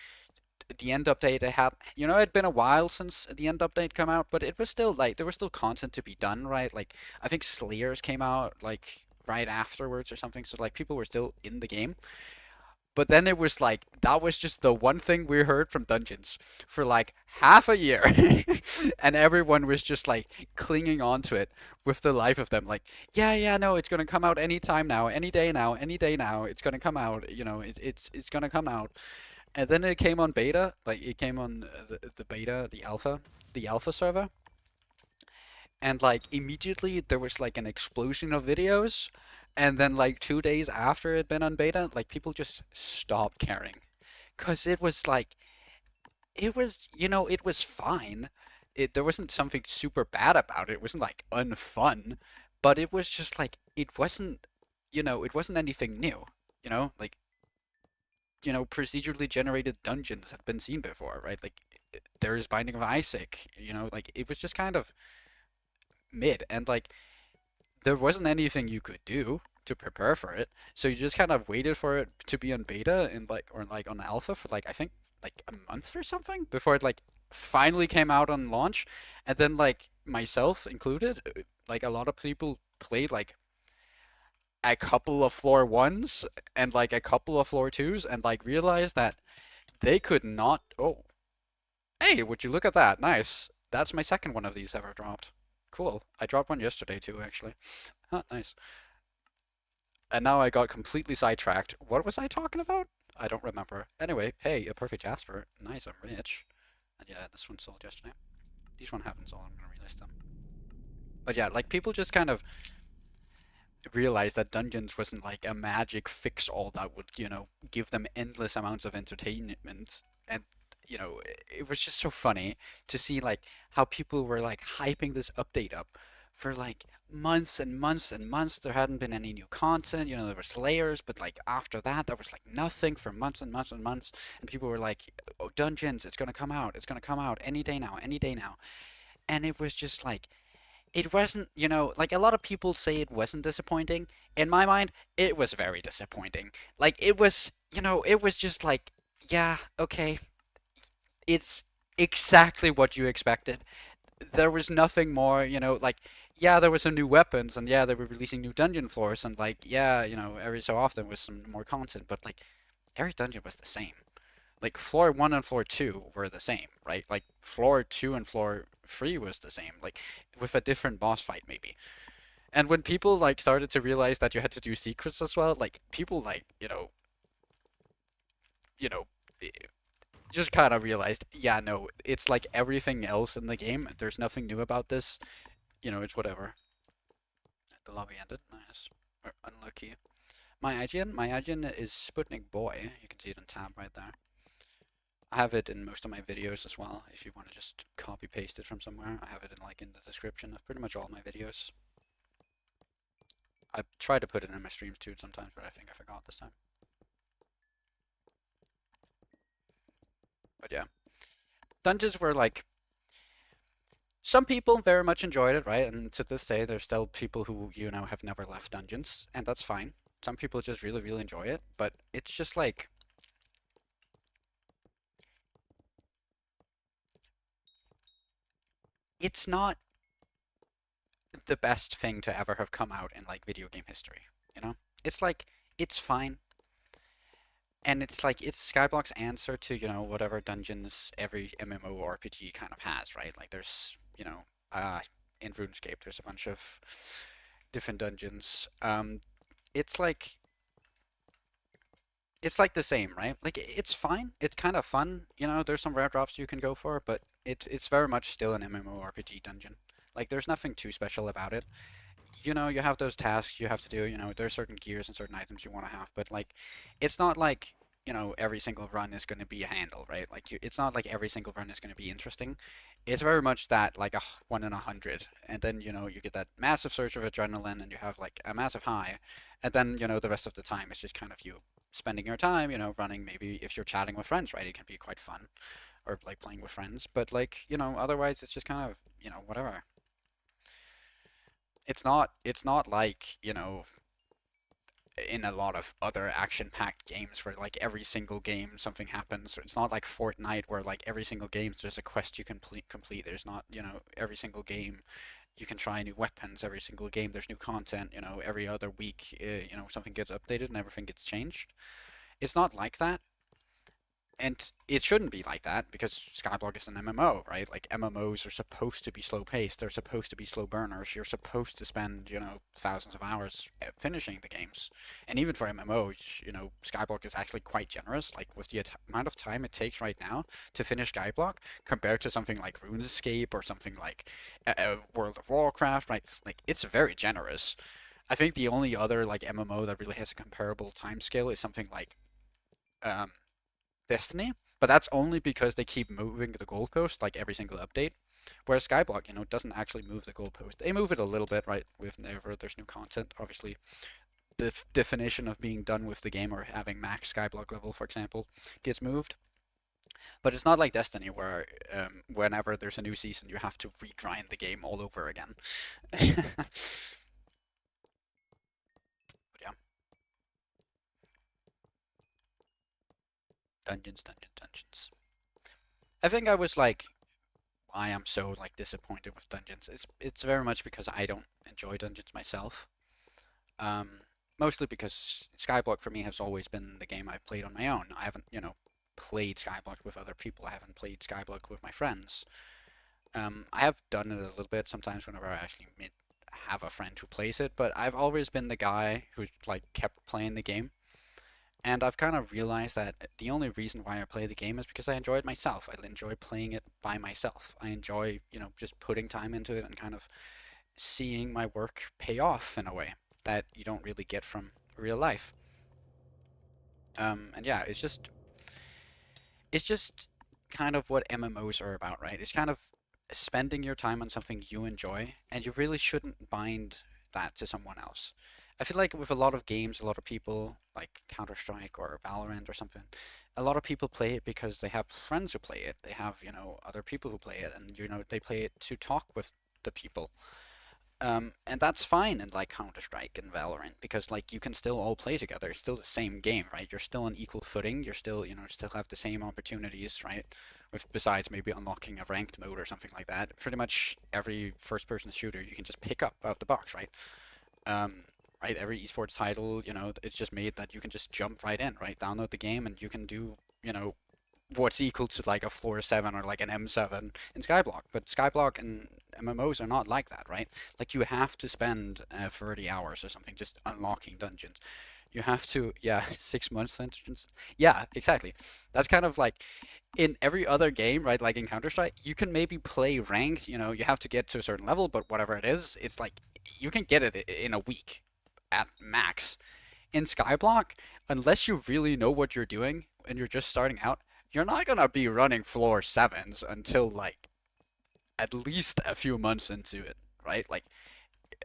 the end update. It had, it'd been a while since the end update come out, but it was still like there was still content to be done, right? Like I think Slayers came out like right afterwards or something, so like people were still in the game. But then it was like that was just the one thing we heard from Dungeons for like half a year. And everyone was just like clinging on to it with the life of them. Like, yeah, yeah, no, it's gonna come out anytime now, any day now, any day now. It's gonna come out. It's gonna come out. And then it came on beta. Like it came on the beta, the alpha server, and like immediately there was like an explosion of videos, and then like 2 days after it had been on beta, like people just stopped caring because it was like it was fine. There wasn't something super bad about it. It wasn't like unfun, but it was just like it wasn't anything new. Like procedurally generated dungeons had been seen before, right? Like there's Binding of Isaac. Like it was just kind of mid, and like there wasn't anything you could do to prepare for it. So you just kind of waited for it to be on beta and like or like on alpha for like I think like a month or something before it like finally came out on launch. And then like myself included, like a lot of people played like a couple of floor ones and like a couple of floor twos and like realized that they could not. Oh, hey, would you look at that? Nice. That's my second one of these ever dropped. Cool. I dropped one yesterday too, actually. Huh, nice. And now I got completely sidetracked. What was I talking about? I don't remember. Anyway, hey, a perfect Jasper. Nice, I'm rich. And yeah, this one sold yesterday. These one haven't sold, I'm gonna relist them. But yeah, like people just kind of realized that dungeons wasn't like a magic fix-all that would, give them endless amounts of entertainment. And, it was just so funny to see like how people were like hyping this update up for like months and months and months. There hadn't been any new content, there was layers, but like after that, there was like nothing for months and months and months. And people were like, oh, dungeons, it's gonna come out, it's gonna come out any day now, any day now. And it was just like, it wasn't, like a lot of people say it wasn't disappointing. In my mind, it was very disappointing. Like it was, it was just like, yeah, okay, it's exactly what you expected. There was nothing more, like, yeah, there was some new weapons, and yeah, they were releasing new dungeon floors, and like, yeah, every so often was some more content, but like, every dungeon was the same. Like, floor 1 and floor 2 were the same, right? Like, floor 2 and floor 3 was the same, like, with a different boss fight, maybe. And when people, like, started to realize that you had to do secrets as well, like, people, like, you know, just kind of realized, yeah, no, it's like everything else in the game. There's nothing new about this. It's whatever. The lobby ended. Nice. Or unlucky. My IGN is Sputnik Boy. You can see it in tab right there. I have it in most of my videos as well. If you want to just copy paste it from somewhere, I have it in the description of pretty much all my videos. I try to put it in my streams too sometimes, but I think I forgot this time. But yeah, dungeons were like some people very much enjoyed it, right? And to this day, there's still people who, have never left dungeons, and that's fine. Some people just really, really enjoy it, but it's just like, it's not the best thing to ever have come out in like video game history, you know? It's like, it's fine, and it's like, it's Skyblock's answer to, whatever dungeons every MMORPG kind of has, right? Like there's, in RuneScape, there's a bunch of different dungeons. It's like, it's like the same, right? Like it's fine. It's kind of fun. There's some rare drops you can go for, but it's very much still an MMORPG dungeon. Like there's nothing too special about it. You have those tasks you have to do. There's certain gears and certain items you want to have, but like it's not like, every single run is going to be a handle, right? Like it's not like every single run is going to be interesting. It's very much that like a 1 in 100, and then you get that massive surge of adrenaline, and you have like a massive high, and then the rest of the time it's just kind of you spending your time, running. Maybe if you're chatting with friends, right, it can be quite fun, or like playing with friends. But like otherwise it's just kind of whatever. It's not like in a lot of other action-packed games where like every single game something happens. It's not like Fortnite where like every single game there's a quest you can complete. There's not, every single game you can try new weapons. Every single game there's new content. Every other week, something gets updated and everything gets changed. It's not like that. And it shouldn't be like that because Skyblock is an MMO, right? Like MMOs are supposed to be slow paced. They're supposed to be slow burners. You're supposed to spend, thousands of hours finishing the games. And even for MMOs, Skyblock is actually quite generous. Like with the amount of time it takes right now to finish Skyblock compared to something like RuneScape or something like World of Warcraft, right? Like it's very generous. I think the only other like MMO that really has a comparable time scale is something like um, Destiny, but that's only because they keep moving the goalpost like every single update. Whereas Skyblock, doesn't actually move the goalpost. They move it a little bit, right? Whenever there's new content, obviously, the definition of being done with the game or having max Skyblock level, for example, gets moved. But it's not like Destiny, where whenever there's a new season, you have to regrind the game all over again. But yeah, dungeons, dungeons, dungeons. I think I was like, why I'm so like disappointed with dungeons. It's very much because I don't enjoy dungeons myself. Um, Mostly because Skyblock for me has always been the game I've played on my own. I haven't, played Skyblock with other people. I haven't played Skyblock with my friends. I have done it a little bit sometimes whenever I actually have a friend who plays it, but I've always been the guy who like kept playing the game. And I've kind of realized that the only reason why I play the game is because I enjoy it myself. I enjoy playing it by myself. I enjoy, just putting time into it and kind of seeing my work pay off in a way that you don't really get from real life. And yeah, it's just kind of what MMOs are about, right? It's kind of spending your time on something you enjoy, and you really shouldn't bind that to someone else. I feel like with a lot of games, a lot of people, like Counter-Strike or Valorant or something, a lot of people play it because they have friends who play it. They have, other people who play it, and, they play it to talk with the people. And that's fine in like Counter-Strike and Valorant because like you can still all play together. It's still the same game, right? You're still on equal footing. You're still, still have the same opportunities, right? With besides maybe unlocking a ranked mode or something like that. Pretty much every first-person shooter you can just pick up out the box, right? Um, right? Every esports title, it's just made that you can just jump right in, right? Download the game and you can do, what's equal to like a floor 7 or like an M7 in Skyblock. But Skyblock and MMOs are not like that, right? Like you have to spend 30 hours or something just unlocking dungeons. You have to, yeah, 6 months dungeons. Yeah, exactly. That's kind of like in every other game, right? Like in Counter-Strike, you can maybe play ranked, you have to get to a certain level, but whatever it is, it's like you can get it in a week at max. In Skyblock, unless you really know what you're doing and you're just starting out, you're not gonna be running floor 7s until like at least a few months into it, right? Like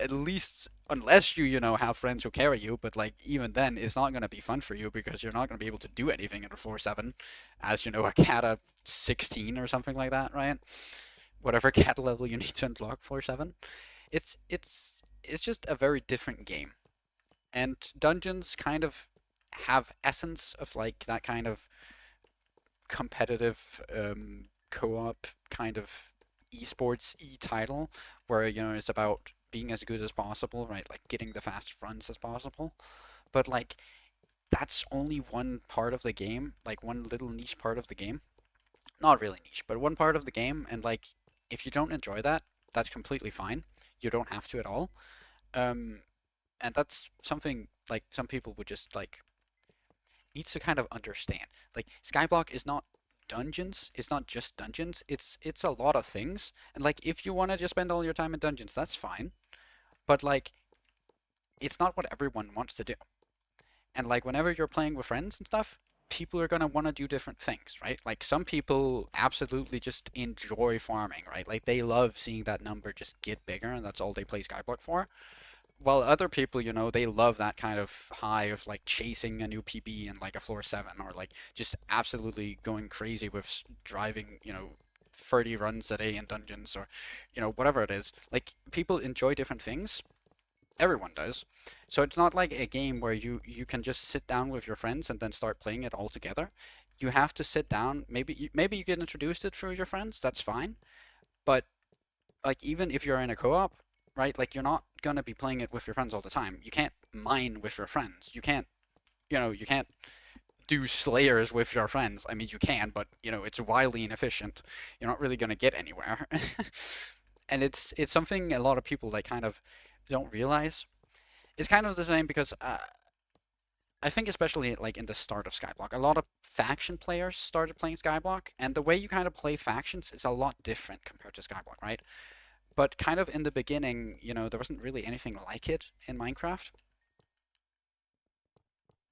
at least unless you have friends who carry you, but like even then it's not gonna be fun for you because you're not gonna be able to do anything in a floor 7 as a cat of 16 or something like that, right? whatever cat level you need to unlock for 7. It's just a very different game. And dungeons kind of have essence of like that kind of competitive co-op kind of esports title where it's about being as good as possible, right? Like getting the fast runs as possible. But like that's only one part of the game, like one little niche part of the game. Not really niche, but one part of the game, and like if you don't enjoy that, that's completely fine. You don't have to at all. Um, and that's something like some people would just like needs to kind of understand. Like Skyblock is not dungeons. It's not just dungeons. It's a lot of things. And like if you want to just spend all your time in dungeons, that's fine. But like it's not what everyone wants to do. And like whenever you're playing with friends and stuff, people are gonna want to do different things, right? Like some people absolutely just enjoy farming, right? Like they love seeing that number just get bigger, and that's all they play Skyblock for. While other people, they love that kind of high of like chasing a new PB in like a floor 7, or like just absolutely going crazy with driving, 30 runs a day in dungeons, or whatever it is. Like people enjoy different things. Everyone does. So it's not like a game where you can just sit down with your friends and then start playing it all together. You have to sit down. Maybe you get introduced it through your friends. That's fine. But like even if you're in a co-op, right? Like you're not gonna be playing it with your friends all the time. You can't mine with your friends. You can't do slayers with your friends. I mean, you can, but it's wildly inefficient. You're not really gonna get anywhere. And it's something a lot of people like kind of don't realize. It's kind of the same because I think especially like in the start of Skyblock, a lot of faction players started playing Skyblock, and the way you kind of play factions is a lot different compared to Skyblock, right? But kind of in the beginning, there wasn't really anything like it in Minecraft.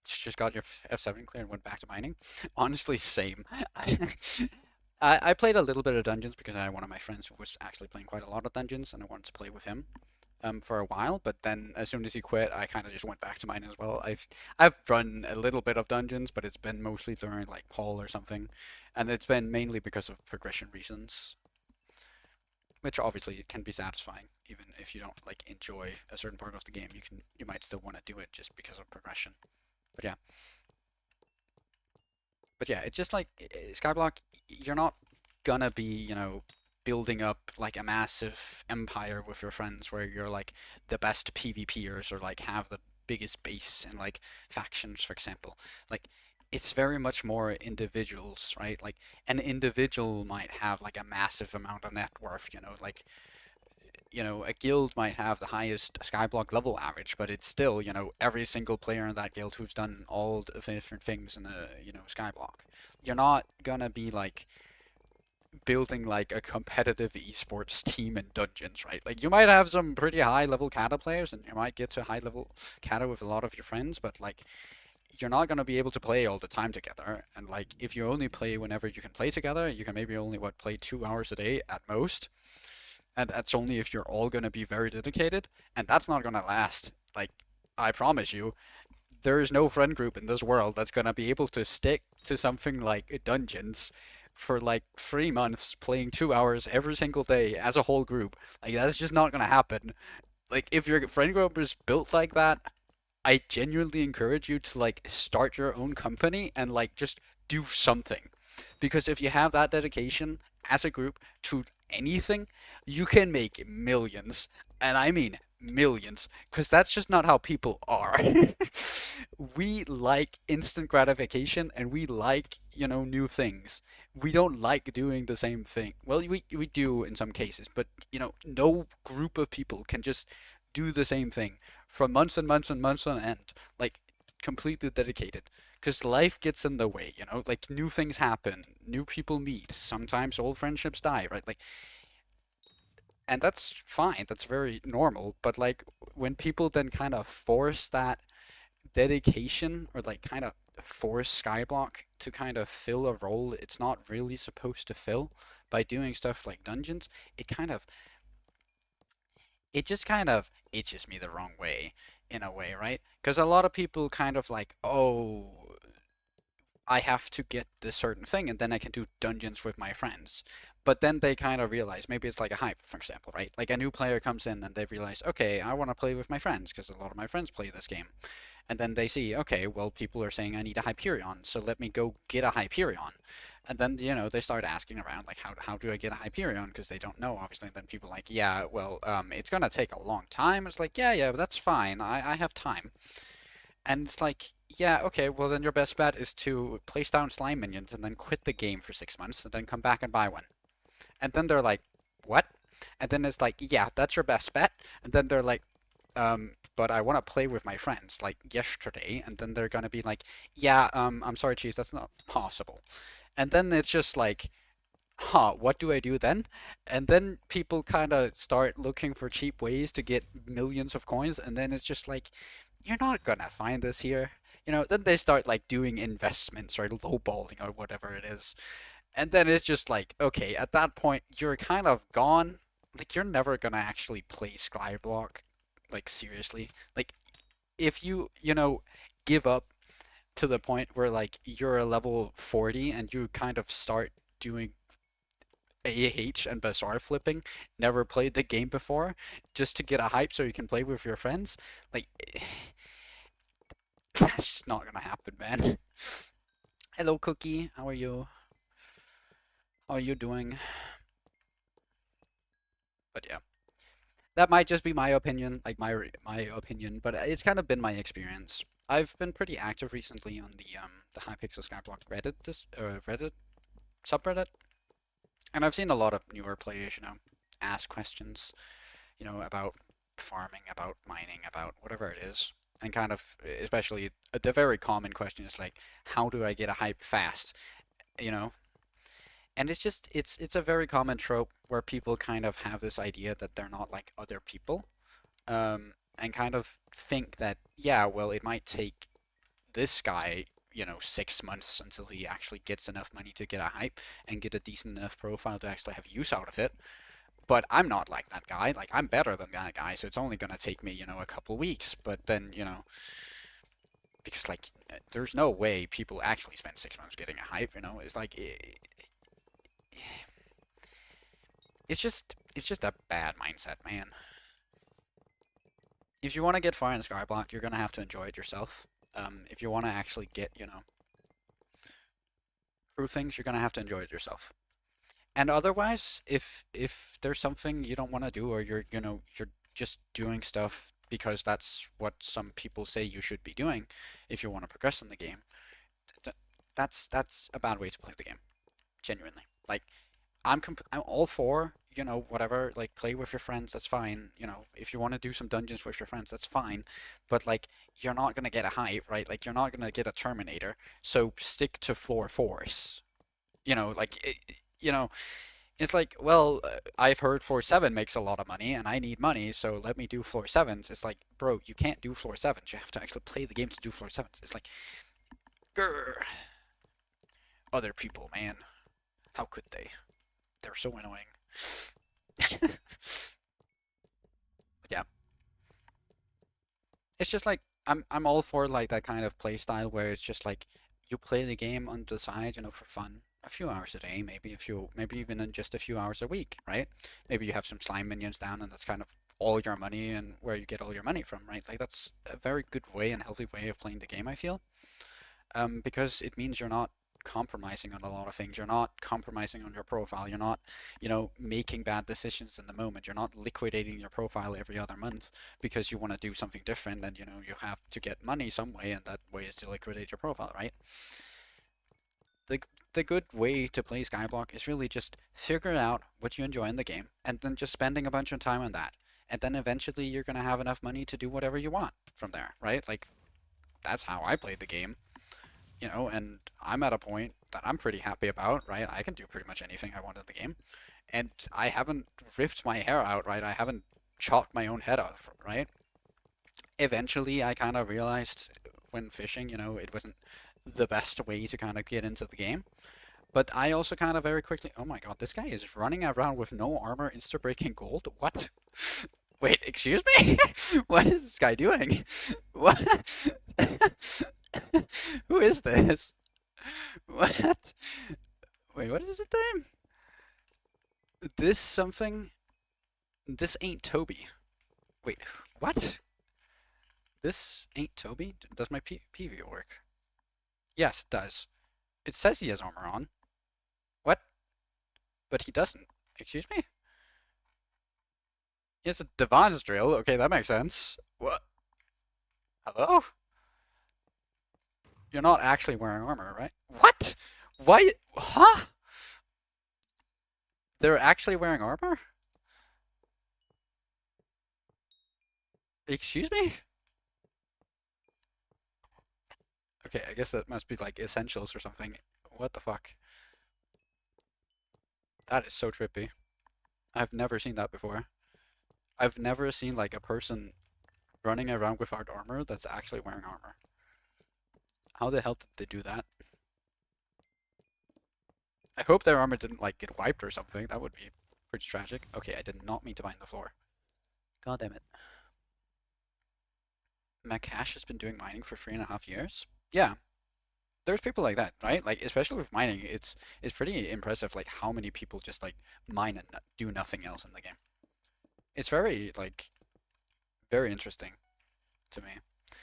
Just got your F7 clear and went back to mining. Honestly, same. I played a little bit of dungeons because I had one of my friends who was actually playing quite a lot of dungeons, and I wanted to play with him for a while. But then as soon as he quit, I kind of just went back to mining as well. I've run a little bit of dungeons, but it's been mostly during like Paul or something, and it's been mainly because of progression reasons, which obviously can be satisfying even if you don't like enjoy a certain part of the game. You might still want to do it just because of progression. But yeah, it's just like Skyblock. You're not gonna be building up like a massive empire with your friends where you're like the best PvPers or like have the biggest base in like factions, for example. Like it's very much more individuals, right? Like an individual might have like a massive amount of net worth, like a guild might have the highest Skyblock level average, but it's still, every single player in that guild who's done all the different things in a, Skyblock. You're not gonna be like building like a competitive esports team in dungeons, right? Like you might have some pretty high level kata players, and you might get to high level kata with a lot of your friends, but like you're not going to be able to play all the time together. And like if you only play whenever you can play together, you can maybe only play 2 hours a day at most, and that's only if you're all going to be very dedicated, and that's not going to last. Like I promise you, there is no friend group in this world that's going to be able to stick to something like dungeons for like 3 months playing 2 hours every single day as a whole group. Like that's just not going to happen. Like if your friend group is built like that, I genuinely encourage you to like start your own company and like just do something. Because if you have that dedication as a group to anything, you can make millions. And I mean millions. Because that's just not how people are. We like instant gratification and we like, new things. We don't like doing the same thing. Well, we do in some cases, but, no group of people can just do the same thing for months and months and months on end, like completely dedicated. Because life gets in the way, like new things happen, new people meet, sometimes old friendships die, right? Like, and that's fine, that's very normal. But like when people then kind of force that dedication or like kind of force Skyblock to kind of fill a role it's not really supposed to fill by doing stuff like dungeons, it kind of it just kind of itches me the wrong way in a way, right? Because a lot of people kind of like, oh, I have to get this certain thing and then I can do dungeons with my friends. But then they kind of realize maybe it's like a hype, for example, right? Like a new player comes in and they realize, okay, I want to play with my friends because a lot of my friends play this game. And then they see, okay, well, people are saying I need a Hyperion, so let me go get a Hyperion. And then, they start asking around, like, how do I get a Hyperion? Because they don't know, obviously. And then people are like, yeah, well, it's gonna take a long time. It's like, yeah, that's fine. I have time. And it's like, yeah, okay, well, then your best bet is to place down slime minions and then quit the game for 6 months and then come back and buy one. And then they're like, what? And then it's like, yeah, that's your best bet. And then they're like, but I want to play with my friends like yesterday. And then they're gonna be like, yeah, I'm sorry, Chief, that's not possible. And then it's just like, huh, what do I do then? And then people kind of start looking for cheap ways to get millions of coins. And then it's just like, you're not gonna find this here. Then they start like doing investments or lowballing or whatever it is. And then it's just like, okay, at that point, you're kind of gone. Like, you're never gonna actually play Skyblock, like, seriously. Like, if you give up to the point where, like, you're a level 40 and you kind of start doing AH and Bazaar flipping, never played the game before, just to get a hype so you can play with your friends, like, that's just not gonna happen, man. Hello, Cookie. How are you? How are you doing? But yeah. That might just be my opinion, like my opinion, but it's kind of been my experience. I've been pretty active recently on the Hypixel Skyblock Reddit subreddit, and I've seen a lot of newer players, ask questions, about farming, about mining, about whatever it is, and kind of especially the very common question is like, how do I get a hype fast, you know? And it's just it's a very common trope where people kind of have this idea that they're not like other people, and kind of think that, yeah, well, it might take this guy, 6 months until he actually gets enough money to get a hype and get a decent enough profile to actually have use out of it. But I'm not like that guy. Like, I'm better than that guy, so it's only gonna take me, a couple weeks. But then, because like, there's no way people actually spend 6 months getting a hype. It's like, it's just a bad mindset, man. If you want to get far in Skyblock, you're gonna have to enjoy it yourself. If you want to actually get, through things, you're gonna have to enjoy it yourself. And otherwise, if there's something you don't want to do, or you're just doing stuff because that's what some people say you should be doing, if you want to progress in the game, th that's a bad way to play the game. Genuinely, like, I'm all for, whatever, like, play with your friends, that's fine. If you want to do some dungeons with your friends, that's fine. But like, you're not gonna get a hype, right? Like, you're not gonna get a Terminator. So stick to floor fours. Like, it's like, well, I've heard floor 7 makes a lot of money, and I need money, so let me do floor 7s. It's like, bro, you can't do floor 7s. You have to actually play the game to do floor 7s. It's like, grr. Other people, man. How could they? They're so annoying. But yeah, it's just like, I'm all for like that kind of play style where it's just like, you play the game on the side, for fun, a few hours a day, maybe even in just a few hours a week, right? Maybe you have some slime minions down, and that's kind of all your money and where you get all your money from, right? Like, that's a very good way and healthy way of playing the game, I feel. Because it means you're not compromising on a lot of things. You're not compromising on your profile. You're not, making bad decisions in the moment. You're not liquidating your profile every other month because you want to do something different, and you have to get money some way, and that way is to liquidate your profile, right? The the good way to play Skyblock is really just figure out what you enjoy in the game, and then just spending a bunch of time on that. And then eventually you're gonna have enough money to do whatever you want from there, right? Like, that's how I played the game. And I'm at a point that I'm pretty happy about, right? I can do pretty much anything I want in the game. And I haven't ripped my hair out, right? I haven't chopped my own head off, right? Eventually, I kind of realized when fishing, it wasn't the best way to kind of get into the game. But I also kind of very quickly, oh my god, this guy is running around with no armor, insta-breaking gold? What? Wait, excuse me? What is this guy doing? What? Who is this? What? Wait, what is his name? This something. This ain't Toby. Wait, what? This ain't Toby? Does my PV work? Yes, it does. It says he has armor on. What? But he doesn't. Excuse me? He has a Divine's drill. Okay, that makes sense. What? Hello? You're not actually wearing armor, right? What? Why? Huh? They're actually wearing armor? Excuse me? Okay, I guess that must be like essentials or something. What the fuck? That is so trippy. I've never seen that before. I've never seen like a person running around without armor that's actually wearing armor. How the hell did they do that? I hope their armor didn't like get wiped or something. That would be pretty tragic. Okay, I did not mean to mine the floor. God damn it. Makash has been doing mining for 3.5 years? Yeah, there's people like that, right? Like especially with mining, it's pretty impressive like how many people just like mine and do nothing else in the game. It's very like very interesting to me.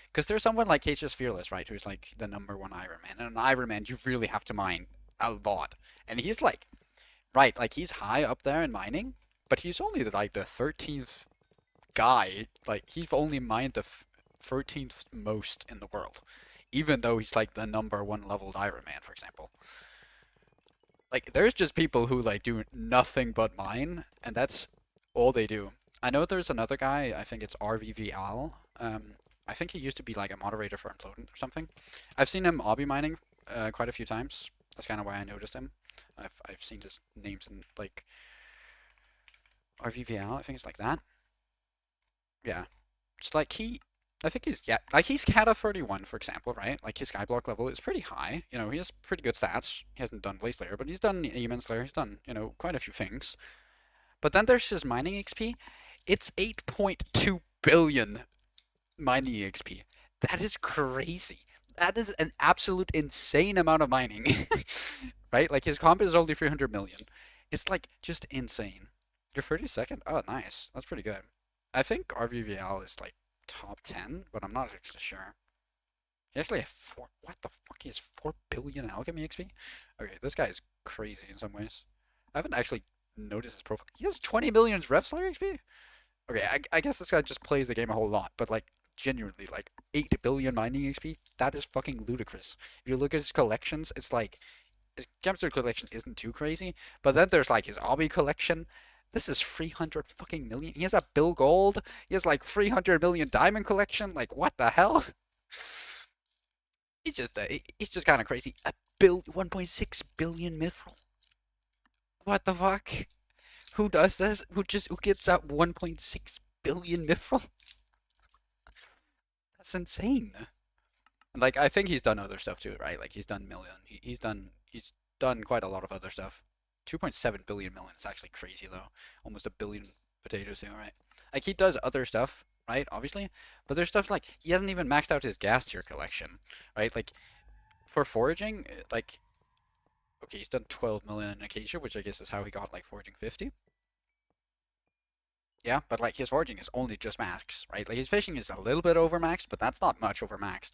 Because there's someone like H's Fearless, right, who's like the #1 Ironman. And an Ironman, you really have to mine a lot. And he's like, right, like he's high up there in mining, but he's only like the 13th guy. Like he's only mined the 13th most in the world, even though he's like the #1 leveled Ironman, for example. Like there's just people who like do nothing but mine, and that's all they do. I know there's another guy, I think it's RVVL. I think he used to be like a moderator for Implodent or something. I've seen him obby mining quite a few times. That's kind of why I noticed him. I've seen his names in like RVVL, I think it's like that. Yeah. It's like I think he's, yeah, like he's Kata 31, for example, right? Like his Skyblock level is pretty high. You know, he has pretty good stats. He hasn't done Blaze Slayer, but he's done Eamon Slayer. He's done, you know, quite a few things. But then there's his mining XP. It's 8.2 billion mining XP. That is crazy. That is an absolute insane amount of mining. Right? Like his comp is only 300 million. It's like just insane. You're 32nd? Oh, nice. That's pretty good. I think RVVL is like top 10, but I'm not actually sure. He actually has what the fuck? He has 4 billion alchemy XP? Okay, this guy is crazy in some ways. I haven't actually noticed his profile. He has 20 million Rev Slayer XP? Okay, I guess this guy just plays the game a whole lot, but like genuinely, like 8 billion mining XP, that is fucking ludicrous. If you look at his collections, it's like his gemstone collection isn't too crazy, but then there's like his obby collection. This is 300 fucking million. He has a Bill Gold. He has like 300 million diamond collection. Like what the hell? He's just kind of crazy. 1.6 billion mithril. What the fuck? Who does this? Who gets out 1.6 billion mithril? That's insane. Like I think he's done other stuff too, right? Like he's done million. He's done quite a lot of other stuff. 2.7 billion million is actually crazy though. Almost a billion potatoes here, right? Like he does other stuff, right? Obviously, but there's stuff like he hasn't even maxed out his gas tier collection, right? Like for foraging, like okay, he's done 12 million in Acacia, which I guess is how he got like foraging 50. Yeah, but like his foraging is only just max, right? Like his fishing is a little bit overmaxed, but that's not much overmaxed,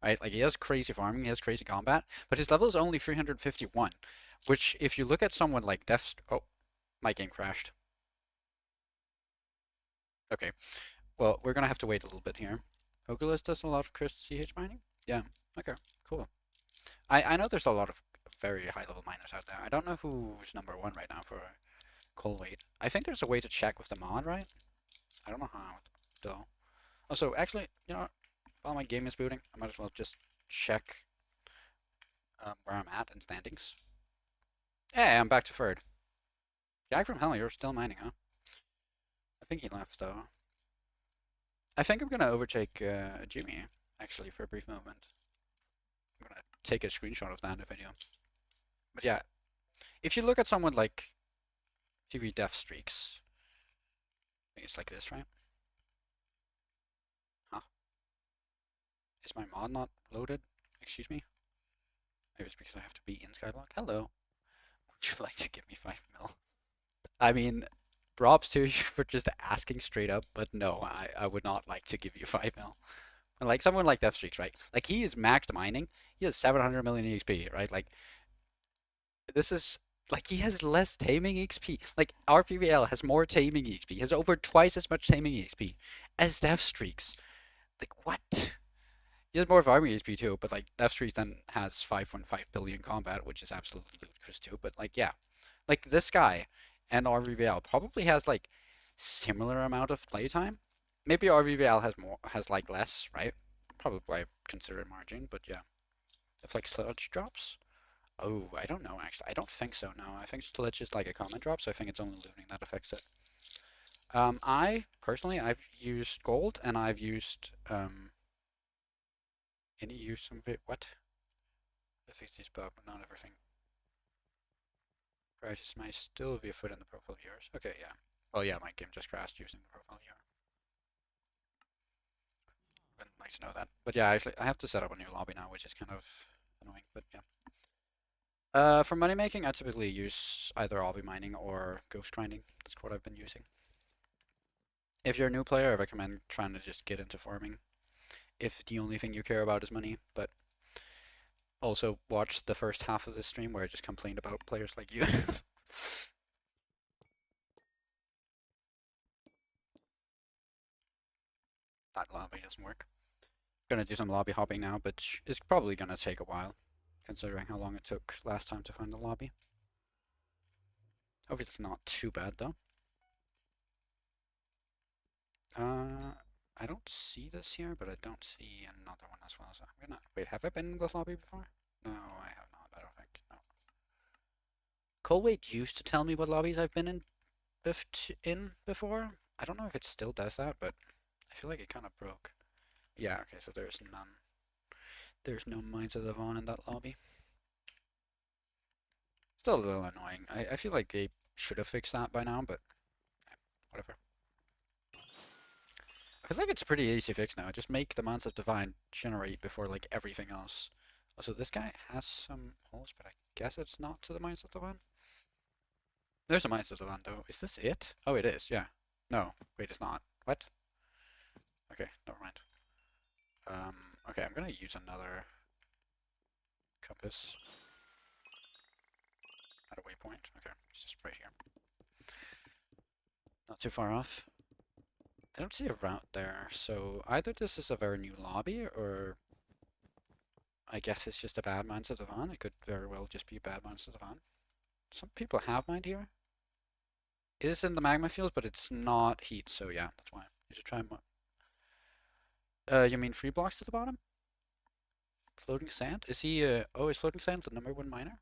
right? Like he has crazy farming, he has crazy combat, but his level is only 351, which if you look at someone like oh, my game crashed. Okay, well we're gonna have to wait a little bit here. Oculus does a lot of Chris CH mining. Yeah, okay, cool. I know there's a lot of very high level miners out there. I don't know who's #1 right now for coal weight. I think there's a way to check with the mod, right? I don't know how though. Also, actually, you know, while my game is booting, I might as well just check where I'm at in standings. Yeah, I'm back to third. Jack from Hell, you're still mining, huh? I think he left though. I think I'm gonna overtake Jimmy actually for a brief moment. I'm gonna take a screenshot of that if I do. But yeah, if you look at someone like TV Death Streaks, I think it's like this, right? Huh? Is my mod not loaded? Excuse me? Maybe it's because I have to be in Skyblock. Hello. Would you like to give me 5 mil? I mean, props to you for just asking straight up, but no, I would not like to give you 5 mil. Like someone like Death Streaks, right? Like he is maxed mining. He has 700 million EXP, right? Like this is like he has less taming EXP. Like RPVL has more taming EXP. He has over twice as much taming EXP as Death Streaks. Like what? He has more farming EXP too, but like Death Streaks then has 5.5 billion combat, which is absolutely ludicrous too. But like yeah, like this guy and RVVL probably has like similar amount of playtime. Maybe RVVL has like less, right? Probably I consider it margin, but yeah. If like sludge drops? Oh, I don't know actually. I don't think so, no. I think sludge is like a common drop, so I think it's only looting that affects it. I personally I've used gold and I've used any use of it. What? I fix these bug, but not everything. Prices might still be a foot in the profile viewers. Okay, yeah. Well, yeah, my game just crashed using the profile viewer. But nice to know that. But yeah, actually, I have to set up a new lobby now, which is kind of annoying. But yeah. For money making, I typically use either obby mining or ghost grinding. That's what I've been using. If you're a new player, I recommend trying to just get into farming. If the only thing you care about is money, but also watch the first half of the stream where I just complained about players like you. That lobby doesn't work. Gonna do some lobby hopping now, but it's probably gonna take a while, considering how long it took last time to find the lobby. Hope it's not too bad though. I don't see this here, but I don't see another one as well. So I'm gonna wait. Have I been in this lobby before? No, I have not. I don't think. No. Colwait used to tell me what lobbies I've been in before. I don't know if it still does that, but I feel like it kind of broke. Yeah. Okay. So there's none. There's no Mines of the Vaughn in that lobby. Still a little annoying. I feel like they should have fixed that by now, but whatever. I feel like it's a pretty easy fix now. Just make the Mines of Divine generate before like everything else. Also, this guy has some holes, but I guess it's not to the Mines of Divine. There's a Mines of Divine though. Is this it? Oh, it is. Yeah. No, wait, it's not. What? Okay, never mind. Okay, I'm gonna use another compass at a waypoint. Okay, it's just right here. Not too far off. I don't see a route there, so either this is a very new lobby, or I guess it's just a bad Mines of the Van. It could very well just be a bad Mines of the Van. Some people have mined here. It is in the magma fields, but it's not heat, so yeah, that's why. You should try you mean free blocks to the bottom? Floating sand? Is he, oh, is floating sand the #1 miner?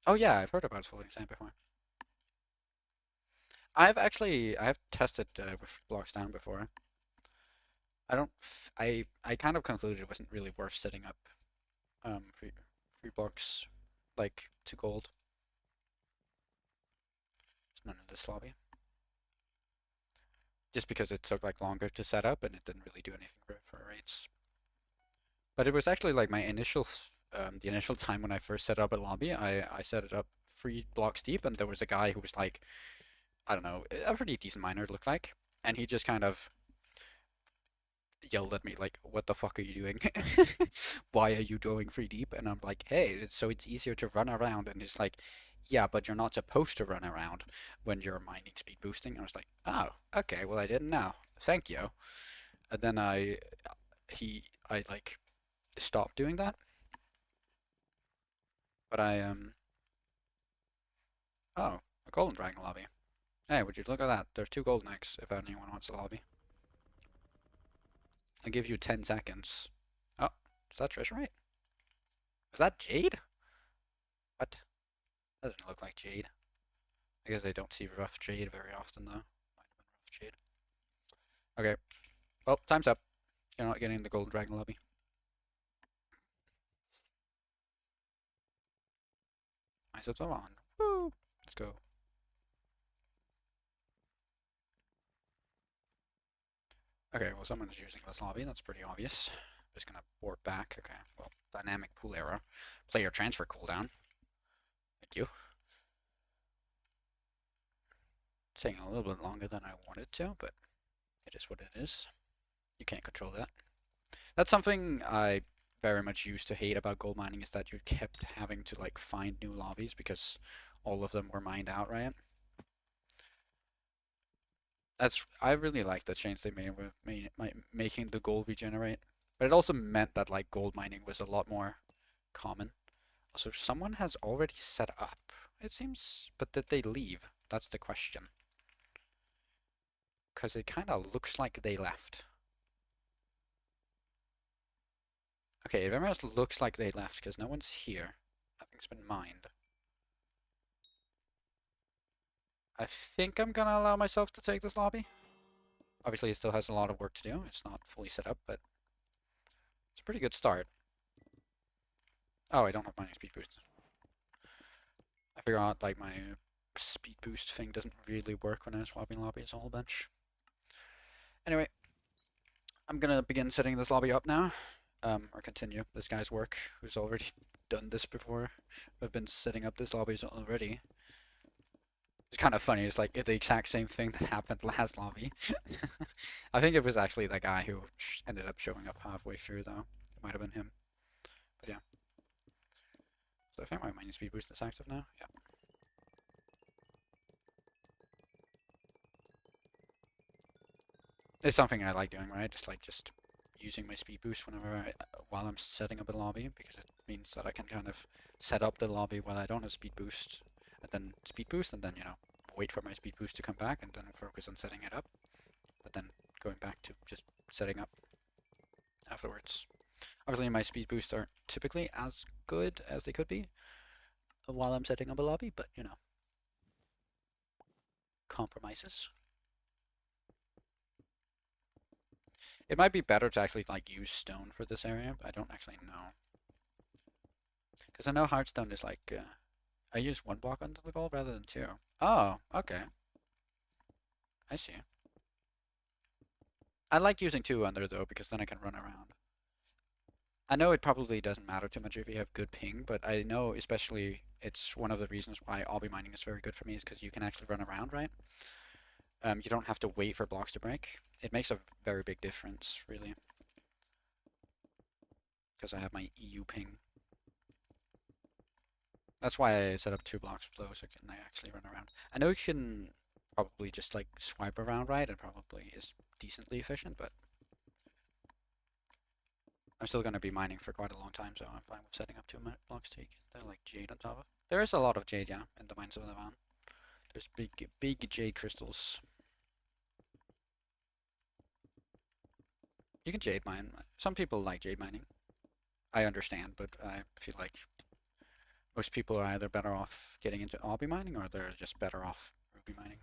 Oh yeah, I've heard about floating sand before. I've tested with blocks down before. I kind of concluded it wasn't really worth setting up free blocks like to gold. There's none in this lobby. Just because it took like longer to set up and it didn't really do anything for raids. But it was actually like my initial the initial time when I first set up a lobby, I set it up 3 blocks deep, and there was a guy who was like, I don't know, a pretty decent miner it looked like, and he just kind of yelled at me like, "What the fuck are you doing? Why are you going 3 deep?" And I'm like, "Hey, so it's easier to run around." And he's like, "Yeah, but you're not supposed to run around when you're mining speed boosting." I was like, "Oh, okay, well I didn't know. Thank you." And then I like stopped doing that. But oh, a golden dragon lobby. Hey, would you look at that? There's 2 golden eggs if anyone wants a lobby. I'll give you 10 seconds. Oh, is that treasure right? Is that jade? What? That doesn't look like jade. I guess I don't see rough jade very often though. Might have been rough jade. Okay. Well, time's up. You're not getting the golden dragon lobby. I said so on. Woo! Let's go. Okay, well someone's using this lobby, that's pretty obvious. Just gonna port back. Okay, well, dynamic pool error. Player transfer cooldown. Thank you. It's taking a little bit longer than I wanted to, but it is what it is. You can't control that. That's something I very much used to hate about gold mining, is that you kept having to like find new lobbies because all of them were mined out, right? I really like the change they made with making the gold regenerate, but it also meant that like gold mining was a lot more common. Also, someone has already set up, it seems, but did they leave? That's the question. Because it kind of looks like they left. Okay, it almost looks like they left because no one's here. Nothing's been mined. I think I'm gonna allow myself to take this lobby. Obviously, it still has a lot of work to do. It's not fully set up, but it's a pretty good start. Oh, I don't have mining speed boost. I figure out like my speed boost thing doesn't really work when I'm swapping lobbies a whole bunch. Anyway, I'm gonna begin setting this lobby up now. Or continue this guy's work, who's already done this before. I've been setting up this lobby already. It's kind of funny, it's like the exact same thing that happened last lobby. I think it was actually the guy who ended up showing up halfway through though. It might have been him. But yeah. So I think my mining speed boost is active now. Yeah. It's something I like doing, right? Just using my speed boost while I'm setting up a lobby, because it means that I can kind of set up the lobby while I don't have speed boost, and then speed boost, and then, you know, wait for my speed boost to come back, and then focus on setting it up, but then going back to just setting up afterwards. Obviously, my speed boosts aren't typically as good as they could be while I'm setting up a lobby, but, you know, compromises. It might be better to actually like use stone for this area, but I don't actually know. Because I know hardstone is like, I use 1 block onto the gold rather than 2. Oh, okay. I see. I like using 2 under though, because then I can run around. I know it probably doesn't matter too much if you have good ping, but I know especially it's one of the reasons why obby mining is very good for me, is because you can actually run around, right? You don't have to wait for blocks to break. It makes a very big difference, really. Because I have my EU ping. That's why I set up 2 blocks below, so can I actually run around. I know you can probably just like swipe around, right? It probably is decently efficient, but I'm still going to be mining for quite a long time, so I'm fine with setting up 2 blocks to get the like jade on top of. There is a lot of jade, yeah, in the mines of the van. There's big jade crystals. You can jade mine. Some people like jade mining. I understand, but I feel like most people are either better off getting into obby mining, or they're just better off ruby mining.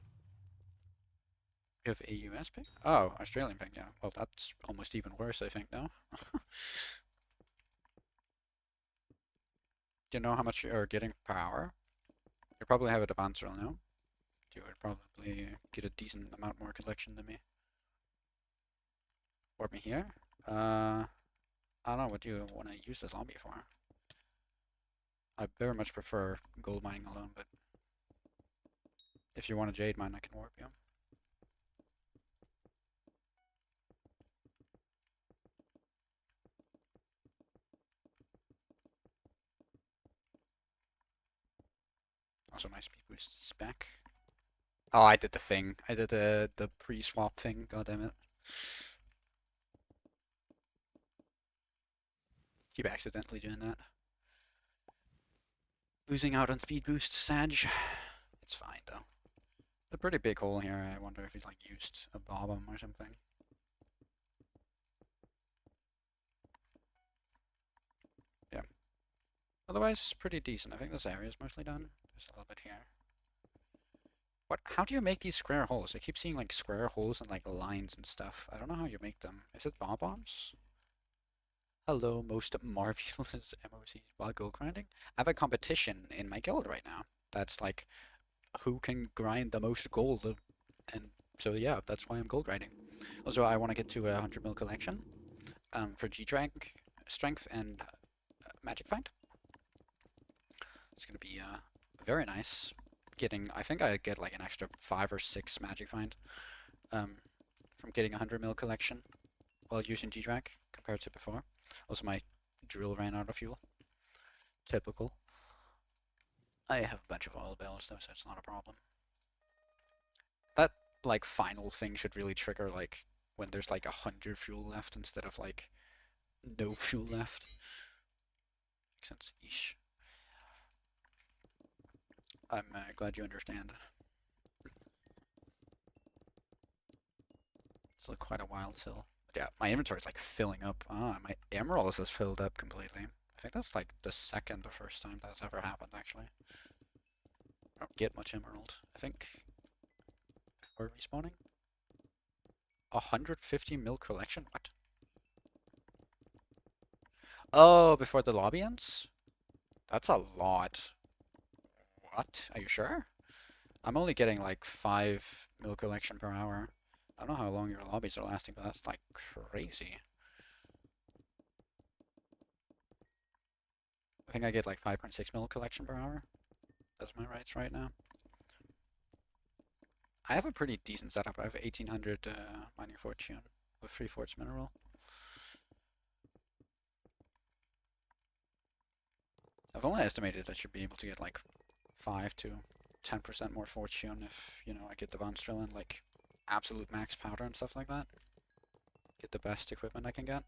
You have AUS ping? Oh, Australian ping, yeah. Well, that's almost even worse, I think, now. Do you know how much you're getting per hour? You probably have it advanced right now. You would probably get a decent amount more collection than me. Warp me here? I don't know, what do you want to use this lobby for? I very much prefer gold mining alone, but if you want a jade mine, I can warp you. Also, my speed boost is back. Oh, I did the thing. I did the pre-swap thing, god damn it. Keep accidentally doing that. Losing out on speed boost, Sag. It's fine, though. A pretty big hole here. I wonder if he's like used a bomb or something. Yeah. Otherwise, pretty decent. I think this area is mostly done. There's a little bit here. What? How do you make these square holes? I keep seeing like square holes and like lines and stuff. I don't know how you make them. Is it bombs? Hello, most marvelous MOCs while gold grinding. I have a competition in my guild right now. That's like, who can grind the most gold? And so yeah, that's why I'm gold grinding. Also, I want to get to a 100 mil collection for G-Drag, Strength, and Magic Find. It's going to be very nice. getting, I think I get like an extra 5 or 6 magic find from getting a 100 mil collection while using G-Drag compared to before. Also, my drill ran out of fuel. Typical. I have a bunch of oil bills though, so it's not a problem. That like final thing should really trigger like when there's like 100 fuel left instead of like no fuel left. Makes sense. Eesh. I'm glad you understand. It's quite a while till. Yeah, my inventory is like filling up. Ah, my emeralds is filled up completely. I think that's like the second or first time that's ever happened actually. I don't get much emerald. I think before respawning. 150 mil collection? What? Oh, before the lobby ends? That's a lot. What? Are you sure? I'm only getting like 5 mil collection per hour. I don't know how long your lobbies are lasting, but that's like crazy. I think I get like 5.6 mil collection per hour. That's my rights right now. I have a pretty decent setup. I have 1800 mining fortune with 3 quartz mineral. I've only estimated I should be able to get like 5 to 10% more fortune if, you know, I get the Von Drill and like absolute max powder and stuff like that. Get the best equipment I can get.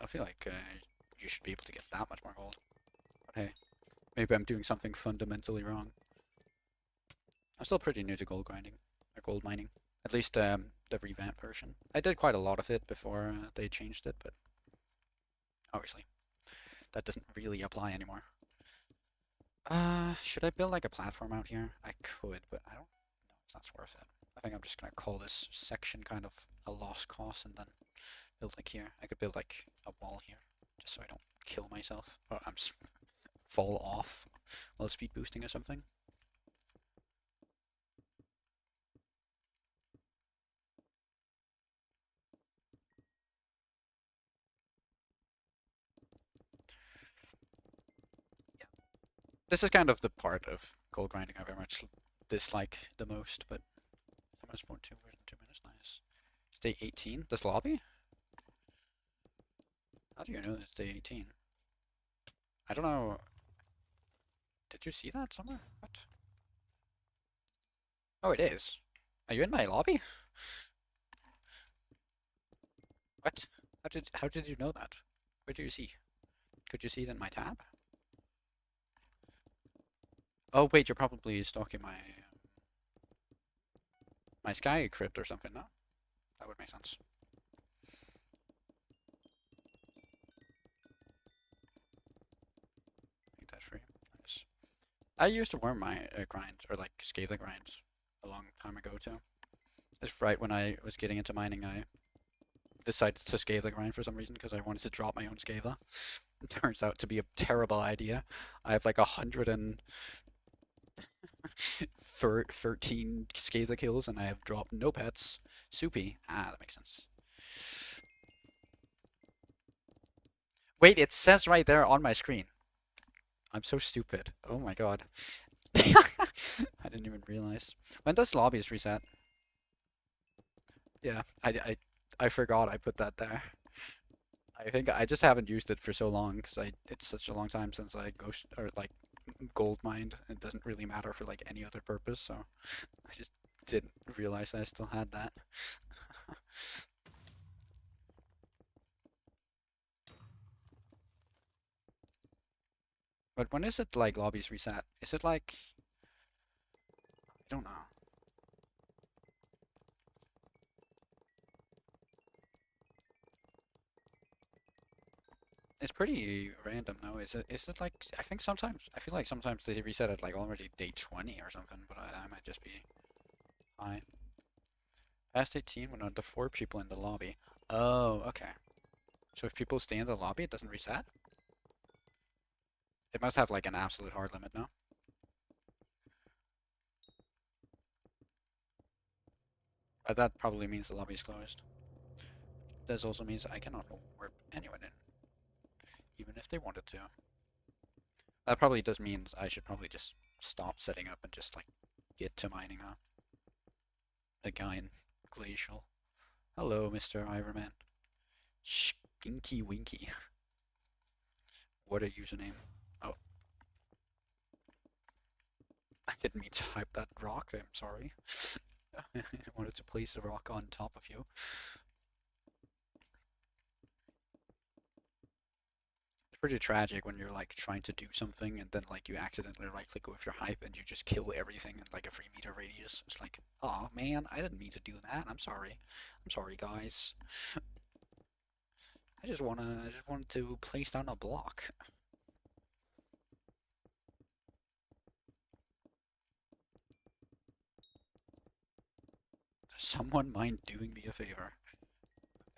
I feel like you should be able to get that much more gold. But hey, maybe I'm doing something fundamentally wrong. I'm still pretty new to gold grinding, or gold mining. At least the revamp version. I did quite a lot of it before they changed it, but obviously that doesn't really apply anymore. Should I build like a platform out here? I could, but I don't know if that's worth it. I think I'm just gonna call this section kind of a lost cause and then build like here. I could build like a wall here, just so I don't kill myself or I'm fall off while speed boosting or something. Yeah. This is kind of the part of gold grinding I very much dislike the most, but how much more? 2 minutes, nice. It's day 18? This lobby? How do you know it's day 18? I don't know. Did you see that somewhere? What? Oh, it is. Are you in my lobby? What? How did you know that? Where do you see? Could you see it in my tab? Oh wait, you're probably stalking my Sky crypt or something, no? That would make sense. I think that's free. Nice. I used to worm my grinds, or like scaling grinds, a long time ago too. It's right when I was getting into mining, I decided to scale the grind for some reason because I wanted to drop my own scaler. It turns out to be a terrible idea. I have like 113 scaler kills and I have dropped no pets. Soupy. Ah, that makes sense. Wait, it says right there on my screen. I'm so stupid. Oh my god. I didn't even realize. When does lobbies reset? Yeah, I forgot I put that there. I think I just haven't used it for so long because it's such a long time since I ghost or like gold mined. It doesn't really matter for like any other purpose, so I just didn't realize I still had that. But when is it like lobbies reset? Is it like I don't know. It's pretty random though. Is it like I think sometimes I feel like sometimes they reset at like already day 20 or something, but I might just be high. Past 18 when under 4 people in the lobby. Oh, okay. So if people stay in the lobby, it doesn't reset? It must have like an absolute hard limit, no? That probably means the lobby's closed. This also means I cannot warp anyone in, even if they wanted to. That probably does mean I should probably just stop setting up and just like get to mining, huh? The guy in Glacial. Hello, Mr. Everman. Skinky Winky. What a username. Oh, I didn't mean to hype that rock, I'm sorry. I wanted to place a rock on top of you. It's pretty tragic when you're like trying to do something and then like you accidentally right click with your hype and you just kill everything in like a 3 meter radius. It's like, oh man, I didn't mean to do that. I'm sorry. I'm sorry, guys. I just wanted to place down a block. Does someone mind doing me a favor?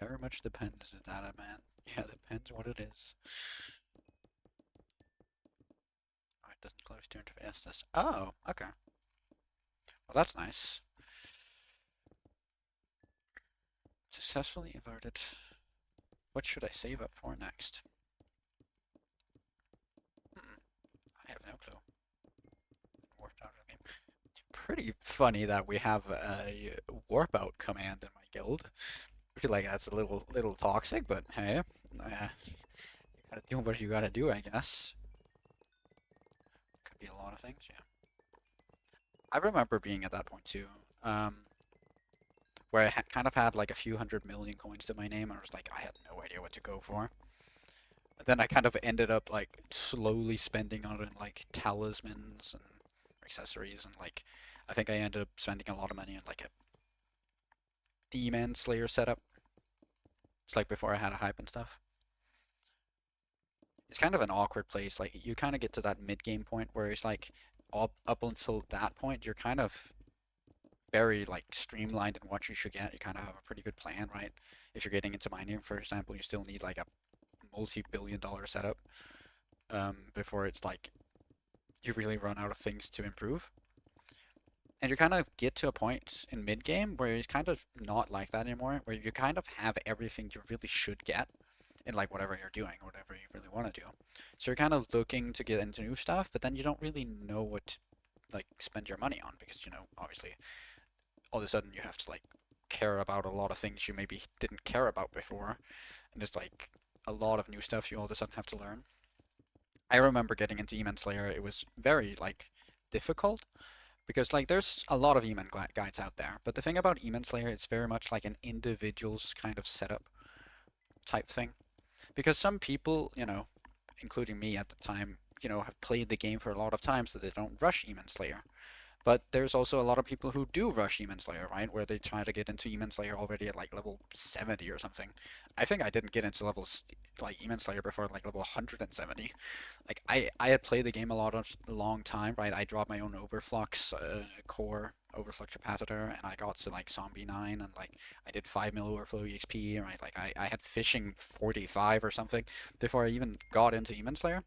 Very much depends on that, man. Yeah, depends what it is. Oh, it doesn't close to interface this. Oh, okay. Well, that's nice. Successfully averted. What should I save up for next? I have no clue. Warped out of the game. Pretty funny that we have a warp out command in my guild. I feel like that's a little toxic, but hey, you gotta do what you gotta do, I guess. Could be a lot of things, yeah. I remember being at that point too, where I kind of had like a few 100 million coins to my name, and I was like, I had no idea what to go for. But then I kind of ended up like slowly spending on it, like talismans and accessories, and like I think I ended up spending a lot of money on like a E-Man Slayer setup. It's like before I had a hype and stuff. It's kind of an awkward place. Like you kind of get to that mid-game point where it's like up until that point you're kind of very like streamlined in what you should get. You kind of have a pretty good plan, right? If you're getting into mining, for example, you still need like a multi-billion-dollar setup before it's like you really run out of things to improve. And you kind of get to a point in mid-game where it's kind of not like that anymore, where you kind of have everything you really should get in like whatever you're doing, whatever you really want to do. So you're kind of looking to get into new stuff, but then you don't really know what to like spend your money on because, you know, obviously all of a sudden you have to like care about a lot of things you maybe didn't care about before, and there's like a lot of new stuff you all of a sudden have to learn. I remember getting into E-Man Slayer, it was very like difficult because like there's a lot of E-Man guides out there, but the thing about E-Man Slayer, it's very much like an individual's kind of setup type thing. Because some people, you know, including me at the time, you know, have played the game for a lot of time so they don't rush E-Man Slayer. But there's also a lot of people who do rush E-Man Slayer, right? Where they try to get into E-Man Slayer already at like level 70 or something. I think I didn't get into levels like E-Man Slayer before like level 170. Like I had played the game a long time, right? I dropped my own overflux core overflux capacitor, and I got to like zombie 9, and like I did 5 mil overflow exp, right? Like I had fishing 45 or something before I even got into E-Man Slayer.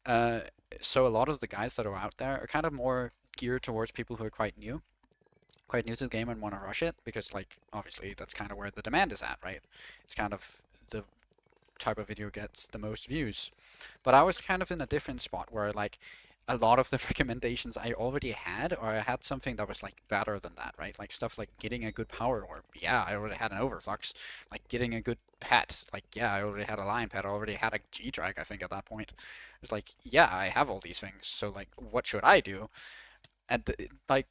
Uh, so a lot of the guys that are out there are kind of more geared towards people who are quite new to the game and want to rush it because, like, obviously that's kind of where the demand is at, right? It's kind of the type of video gets the most views. But I was kind of in a different spot where, like, a lot of the recommendations I already had, or I had something that was, like, better than that, right? Like, stuff like getting a good power orb. Yeah, I already had an overflux. Like, getting a good pet. Like, yeah, I already had a lion pet. I already had a G-Drag, I think, at that point. It's like, yeah, I have all these things, so, like, what should I do? And, like,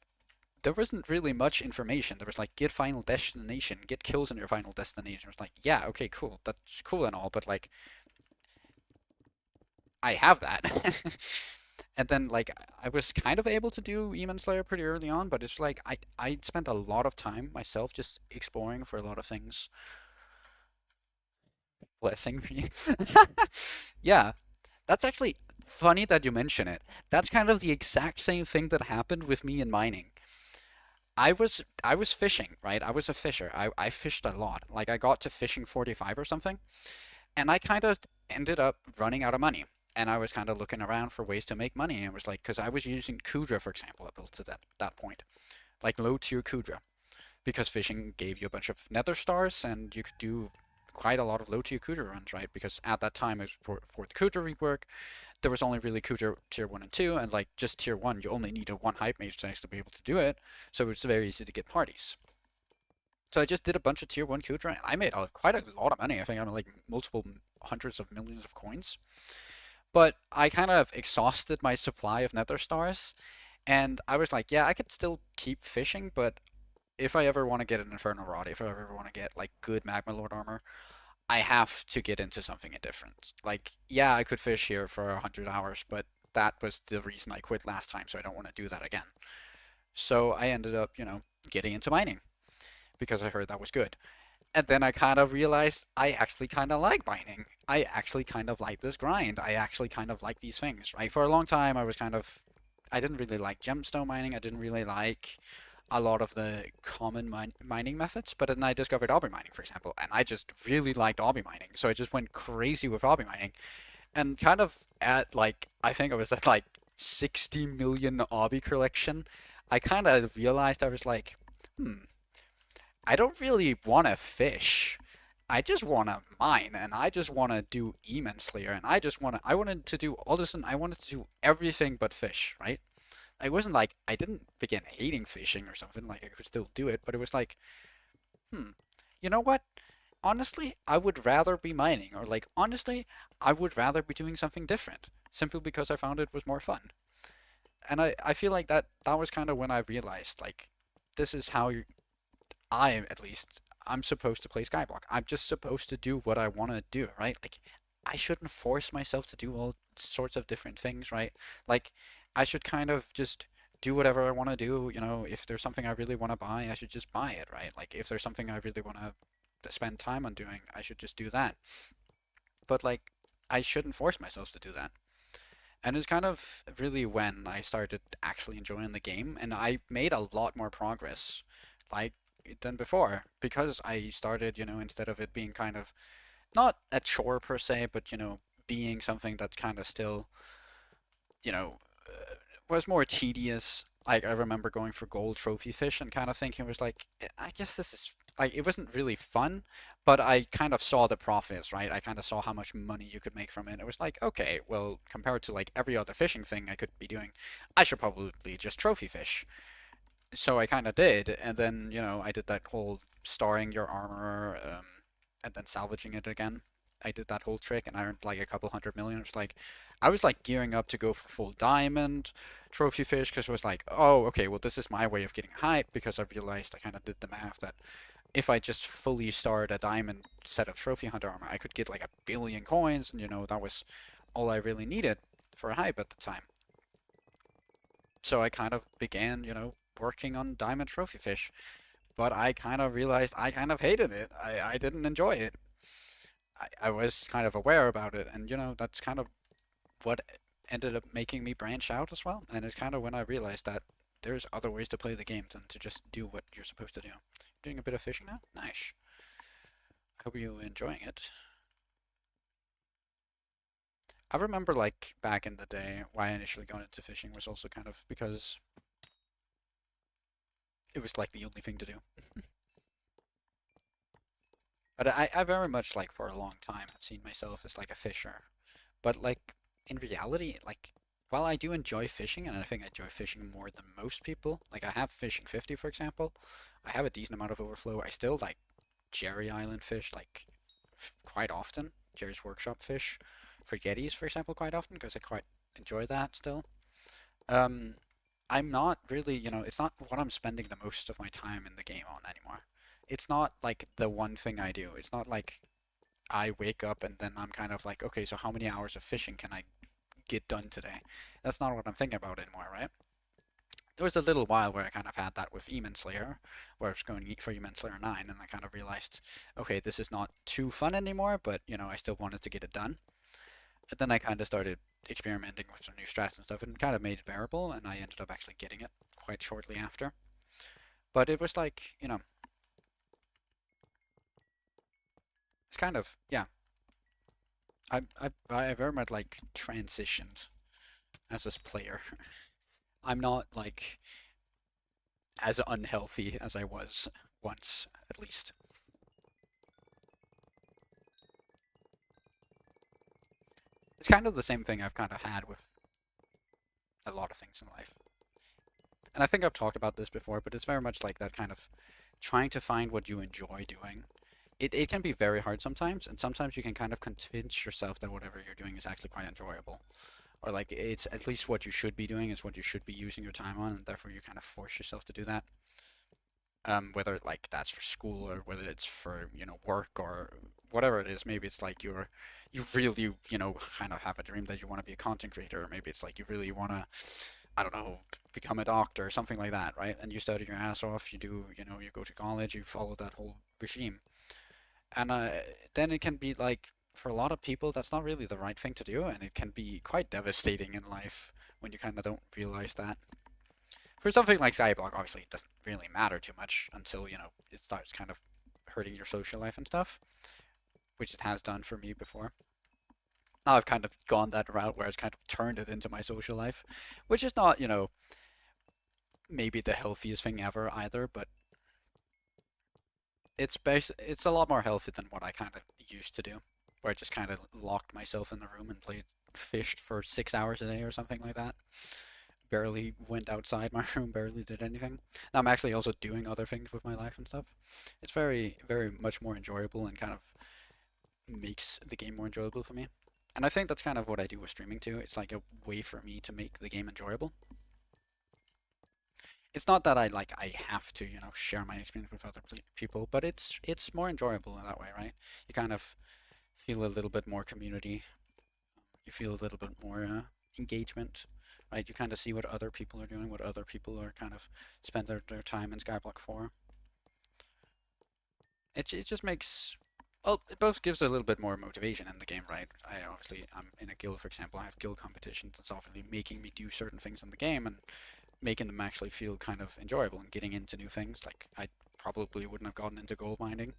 there wasn't really much information. There was like, get final destination, get kills in your final destination. It was like, yeah, okay, cool, that's cool and all, but like, I have that. And then like, I was kind of able to do E-Man Slayer pretty early on, but it's like, I spent a lot of time myself just exploring for a lot of things. Blessing me. Yeah, that's actually funny that you mention it. That's kind of the exact same thing that happened with me in mining. I was fishing, right? I was a fisher. I fished a lot. Like I got to fishing 45 or something, and I kind of ended up running out of money. And I was kind of looking around for ways to make money. And it was like, because I was using Kudra, for example, up to that point, like low tier Kudra. because fishing gave you a bunch of nether stars and you could do quite a lot of low tier Kuta runs, right? Because at that time, it was for the Kuta rework, there was only really Kuta tier 1 and 2, and like just tier 1, you only needed one hype mage to actually be able to do it, so it was very easy to get parties. So I just did a bunch of tier 1 Kuta, and I made quite a lot of money. I think I made like multiple hundreds of millions of coins. But I kind of exhausted my supply of nether stars, and I was like, yeah, I could still keep fishing, but if I ever want to get an Inferno Rod, if I ever want to get like good Magma Lord armor, I have to get into something different. Like, yeah, I could fish here for 100 hours, but that was the reason I quit last time, so I don't want to do that again. So I ended up, getting into mining because I heard that was good. And then I kind of realized I actually kind of like mining. I actually kind of like this grind. I actually kind of like these things, right? For a long time, I didn't really like gemstone mining. I didn't really like a lot of the common mining methods, but then I discovered obby mining, for example, and I just really liked obby mining. So I just went crazy with obby mining, and kind of at like, I think I was at like 60 million obby collection, I kind of realized I was like, I don't really want to fish. I just want to mine, and I just want to do Slayer, and I wanted to do all this, and I wanted to do everything but fish, right? I wasn't like, I didn't begin hating fishing or something, like I could still do it, but it was like, hmm, you know what? Honestly, I would rather be mining, or like, honestly, I would rather be doing something different, simply because I found it was more fun. And I feel like that was kind of when I realized, like, this is how at least, I'm supposed to play Skyblock. I'm just supposed to do what I want to do, right? Like, I shouldn't force myself to do all sorts of different things, right? Like, I should kind of just do whatever I want to do. If there's something I really want to buy, I should just buy it, right? Like, if there's something I really want to spend time on doing, I should just do that. But, like, I shouldn't force myself to do that. And it's kind of really when I started actually enjoying the game, and I made a lot more progress, like, than before, because I started, instead of it being kind of not a chore per se, but being something that's kind of still, you know, was more tedious. Like, I remember going for gold trophy fish and kind of thinking it was like, I guess this is like, it wasn't really fun, but I kind of saw the profits, right? I kind of saw how much money you could make from it. It was like, okay, well, compared to like every other fishing thing I could be doing, I should probably just trophy fish. So I kind of did, and then I did that whole starring your armor, and then salvaging it again. I did that whole trick, and I earned like a couple 100 million. It was like, I was like gearing up to go for full diamond trophy fish because it was like, oh, okay, well this is my way of getting hype, because I realized, I kind of did the math that if I just fully starred a diamond set of trophy hunter armor, I could get like 1 billion coins, and that was all I really needed for a hype at the time. So I kind of began, working on diamond trophy fish, but I kind of realized I kind of hated it. I didn't enjoy it. I was kind of aware about it, and that's kind of what ended up making me branch out as well. And it's kind of when I realized that there's other ways to play the game than to just do what you're supposed to do. Doing a bit of fishing now? Nice. I hope you're enjoying it. I remember, like, back in the day, why I initially got into fishing was also kind of because it was like the only thing to do. But I very much, like, for a long time have seen myself as like a fisher. But like, in reality, like, while I do enjoy fishing, and I think I enjoy fishing more than most people, like I have fishing 50, for example, I have a decent amount of overflow. I still like Jerry Island fish, like, quite often. Jerry's Workshop fish for Yetis, for example, quite often, because I quite enjoy that still. Um, I'm not really, it's not what I'm spending the most of my time in the game on anymore. It's not like the one thing I do. It's not like I wake up and then I'm kind of like, okay, so how many hours of fishing can I get done today? That's not what I'm thinking about anymore, right? There was a little while where I kind of had that with Slayer, where I was going for Slayer 9, and I kind of realized, okay, this is not too fun anymore, but, I still wanted to get it done. And then I kind of started experimenting with some new strats and stuff, and kind of made it bearable, and I ended up actually getting it quite shortly after. But it was like, it's kind of, yeah, I very much like transitioned as a player. I'm not like as unhealthy as I was. once at least. It's kind of the same thing I've kind of had with a lot of things in life. And I think I've talked about this before, but it's very much like that kind of trying to find what you enjoy doing. It can be very hard sometimes, and sometimes you can kind of convince yourself that whatever you're doing is actually quite enjoyable. Or like it's at least what you should be doing is what you should be using your time on, and therefore you kind of force yourself to do that. Whether like that's for school or whether it's for work or whatever it is. Maybe it's like you really kind of have a dream that you want to be a content creator, or maybe it's like you really want to, I don't know, become a doctor or something like that, right? And you study your ass off, you do, you go to college, you follow that whole regime. And then it can be like, for a lot of people, that's not really the right thing to do, and it can be quite devastating in life when you kind of don't realize that. For something like Skyblock, obviously, it doesn't really matter too much until, it starts kind of hurting your social life and stuff, which it has done for me before. Now I've kind of gone that route where it's kind of turned it into my social life, which is not, maybe the healthiest thing ever either, but it's a lot more healthy than what I kind of used to do, where I just kind of locked myself in the room and played fished for 6 hours a day or something like that. Barely went outside my room, barely did anything. Now I'm actually also doing other things with my life and stuff. It's very, very much more enjoyable and kind of makes the game more enjoyable for me. And I think that's kind of what I do with streaming too. It's like a way for me to make the game enjoyable. It's not that I have to, share my experience with other people, but it's more enjoyable in that way, right? You kind of feel a little bit more community. You feel a little bit more engagement, right? You kind of see what other people are doing, what other people are kind of spend their time in Skyblock for. It just makes, well, it both gives a little bit more motivation in the game, right? I'm in a guild, for example. I have guild competitions that's often making me do certain things in the game and making them actually feel kind of enjoyable and getting into new things. Like I probably wouldn't have gotten into gold mining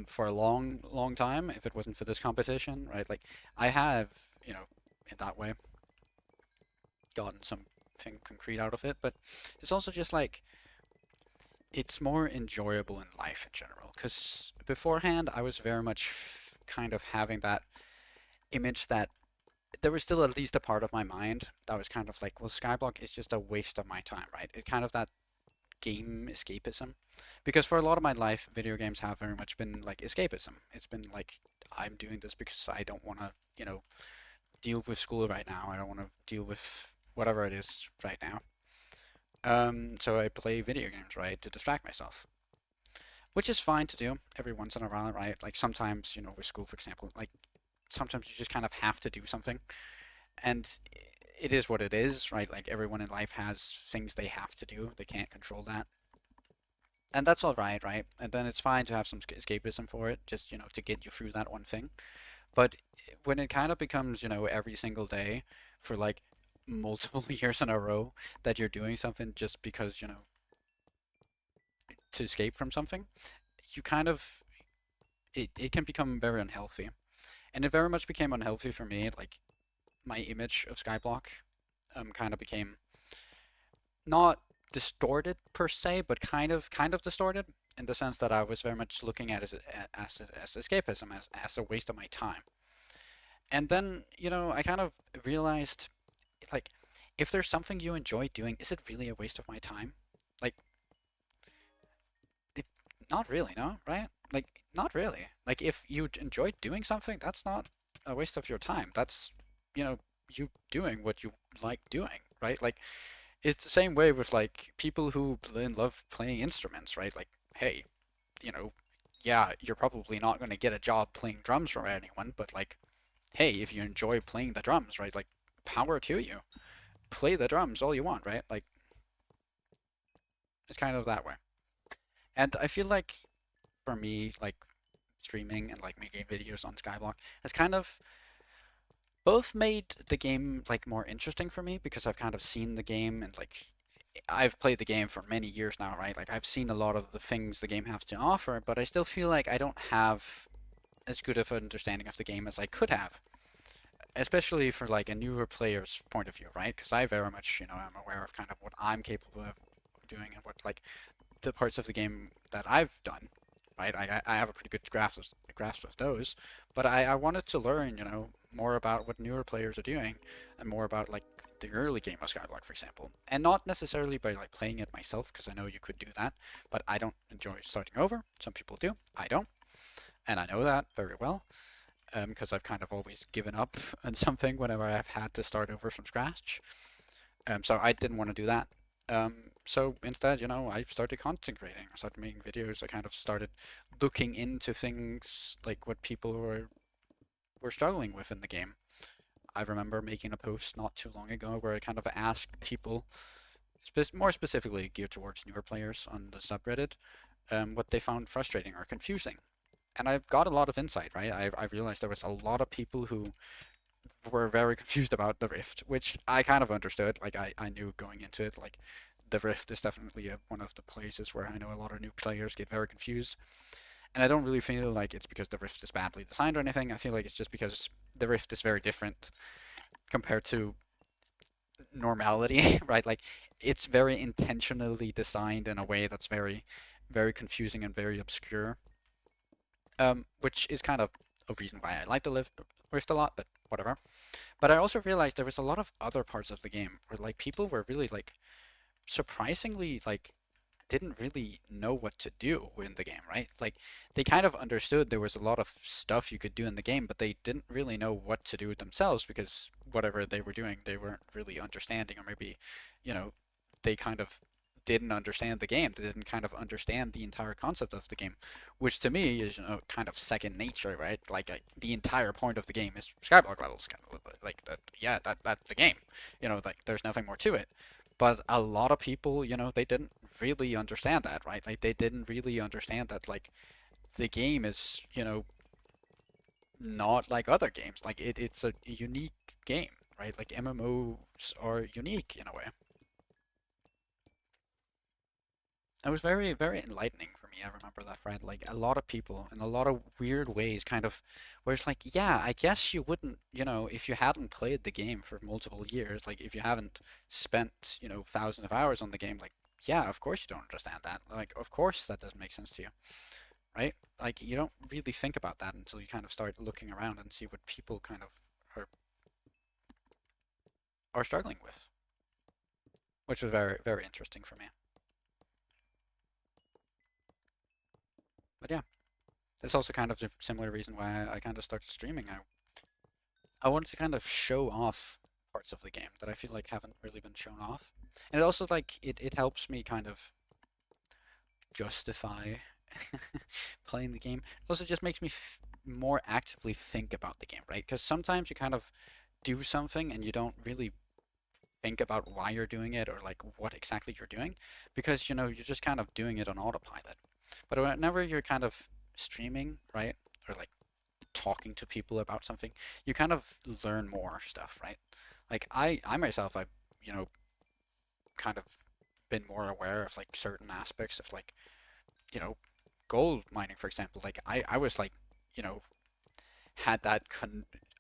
for a long, long time if it wasn't for this competition, right? Like I have, in that way, gotten something concrete out of it, but it's also just like it's more enjoyable in life in general. Because beforehand, I was very much kind of having that image that there was still at least a part of my mind that was kind of like, well, Skyblock is just a waste of my time, right? It kind of that game escapism. Because for a lot of my life, video games have very much been like escapism. It's been like, I'm doing this because I don't want to, deal with school right now. I don't want to deal with whatever it is right now. So I play video games, right, to distract myself, which is fine to do every once in a while, right? Like sometimes, with school, for example, like sometimes you just kind of have to do something, and it is what it is, right? Like everyone in life has things they have to do. They can't control that. And that's all right, right? And then it's fine to have some escapism for it, just, to get you through that one thing. But when it kind of becomes, every single day for like multiple years in a row that you're doing something just because, to escape from something, you kind of, it can become very unhealthy. And it very much became unhealthy for me. Like my image of Skyblock kind of became not distorted per se, but kind of distorted in the sense that I was very much looking at it as escapism, as a waste of my time. And then, I kind of realized, like, if there's something you enjoy doing, is it really a waste of my time? Like, it, not really, no, right? Like, not really. Like, if you enjoy doing something, that's not a waste of your time. That's, you doing what you like doing, right? Like, it's the same way with like people who love playing instruments, right? Like, hey, you know, yeah, you're probably not going to get a job playing drums from anyone, but like, hey, if you enjoy playing the drums, right? Like, power to you. Play the drums all you want, right? Like, it's kind of that way. And I feel like for me, like streaming and like making videos on Skyblock has kind of both made the game like more interesting for me because I've kind of seen the game and like I've played the game for many years now, right? Like I've seen a lot of the things the game has to offer, but I still feel like I don't have as good of an understanding of the game as I could have, especially for like a newer player's point of view, right? Because I very much, am aware of kind of what I'm capable of doing and what like the parts of the game that I've done, right? I have a pretty good grasp of those, but I wanted to learn, more about what newer players are doing, and more about like the early game of Skyblock, for example, and not necessarily by like playing it myself, because I know you could do that, but I don't enjoy starting over. Some people do, I don't, and I know that very well, because I've kind of always given up on something whenever I've had to start over from scratch. So I didn't want to do that. Um, so instead, I started content creating. I started making videos. I kind of started looking into things like what people were struggling with in the game. I remember making a post not too long ago where I kind of asked people, more specifically geared towards newer players on the subreddit, what they found frustrating or confusing. And I've got a lot of insight, right? I realized there was a lot of people who were very confused about the Rift, which I kind of understood. Like I knew going into it, like the Rift is definitely one of the places where I know a lot of new players get very confused. And I don't really feel like it's because the Rift is badly designed or anything. I feel like it's just because the Rift is very different compared to normality, right? Like it's very intentionally designed in a way that's very, very confusing and very obscure. Which is kind of a reason why I like the Rift a lot, but whatever. But I also realized there was a lot of other parts of the game where like people were really like surprisingly like didn't really know what to do in the game, right? Like they kind of understood there was a lot of stuff you could do in the game, but they didn't really know what to do themselves because whatever they were doing, they weren't really understanding, or maybe, you know, they kind of didn't understand the game. They didn't kind of understand the entire concept of the game, which to me is, kind of second nature, right? Like the entire point of the game is skyblock levels, kind of like that. Yeah, that's the game. Like there's nothing more to it. But a lot of people, they didn't really understand that, right? Like they didn't really understand that like the game is, not like other games. Like it's a unique game, right? Like MMOs are unique in a way. It was very, very enlightening for me. I remember that, right? Like a lot of people in a lot of weird ways kind of where it's like, yeah, I guess you wouldn't, if you hadn't played the game for multiple years, like if you haven't spent, thousands of hours on the game, like, yeah, of course you don't understand that. Like, of course that doesn't make sense to you, right? Like you don't really think about that until you kind of start looking around and see what people kind of are are struggling with, which was very, very interesting for me. But yeah, it's also kind of a similar reason why I kind of started streaming. I wanted to kind of show off parts of the game that I feel like haven't really been shown off. And it also like it helps me kind of justify playing the game. It also just makes me more actively think about the game, right? Because sometimes you kind of do something and you don't really think about why you're doing it or like what exactly you're doing because you're just kind of doing it on autopilot. But whenever you're kind of streaming, right? Or like talking to people about something, you kind of learn more stuff, right? Like I myself, I've, you know, kind of been more aware of like certain aspects of like, you know, gold mining, for example. Like I was like, you know, had that